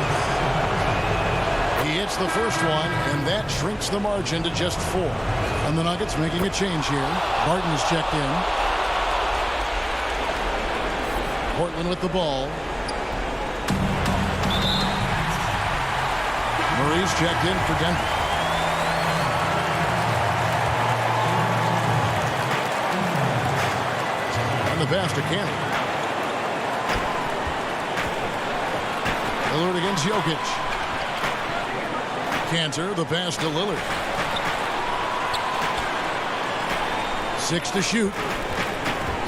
He hits the first one, and that shrinks the margin to just 4. And the Nuggets making a change here. Barton is checked in. Portland with the ball. Murray's checked in for Denver. And the pass to Cantor. Lillard against Jokic. Cantor, the pass to Lillard. 6 to shoot.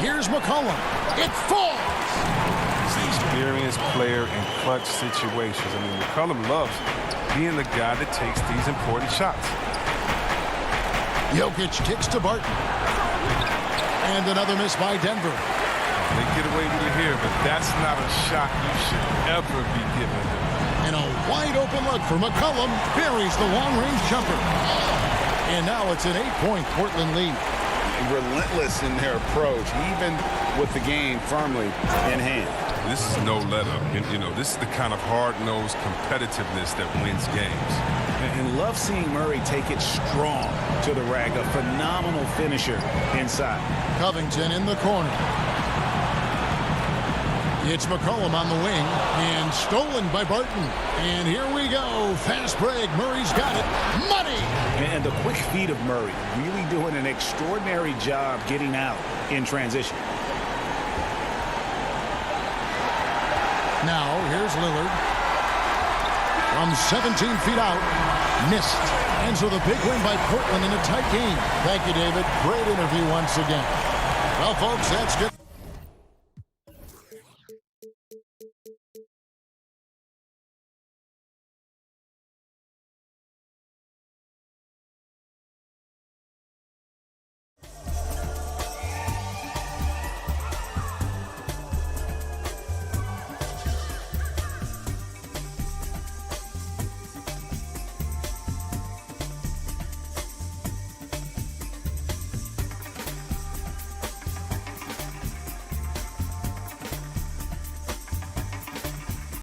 Here's McCollum. It falls. He's an experienced player in clutch situations. I mean, McCollum loves being the guy that takes these important shots. Jokic kicks to Barton. And another miss by Denver. They get away with it here, but that's not a shot you should ever be given. And a wide open look for McCollum. Buries the long-range jumper. And now it's an 8-point Portland lead. Relentless in their approach, even with the game firmly in hand. This is no let-up. You know, this is the kind of hard-nosed competitiveness that wins games. And love seeing Murray take it strong to the rack. A phenomenal finisher inside. Covington in the corner. It's McCollum on the wing, and stolen by Barton. And here we go. Fast break. Murray's got it. Money! And the quick feet of Murray, really doing an extraordinary job getting out in transition. Now, here's Lillard. From 17 feet out. Missed. And so the big win by Portland in a tight game. Thank you, David. Great interview once again. Well, folks, that's good.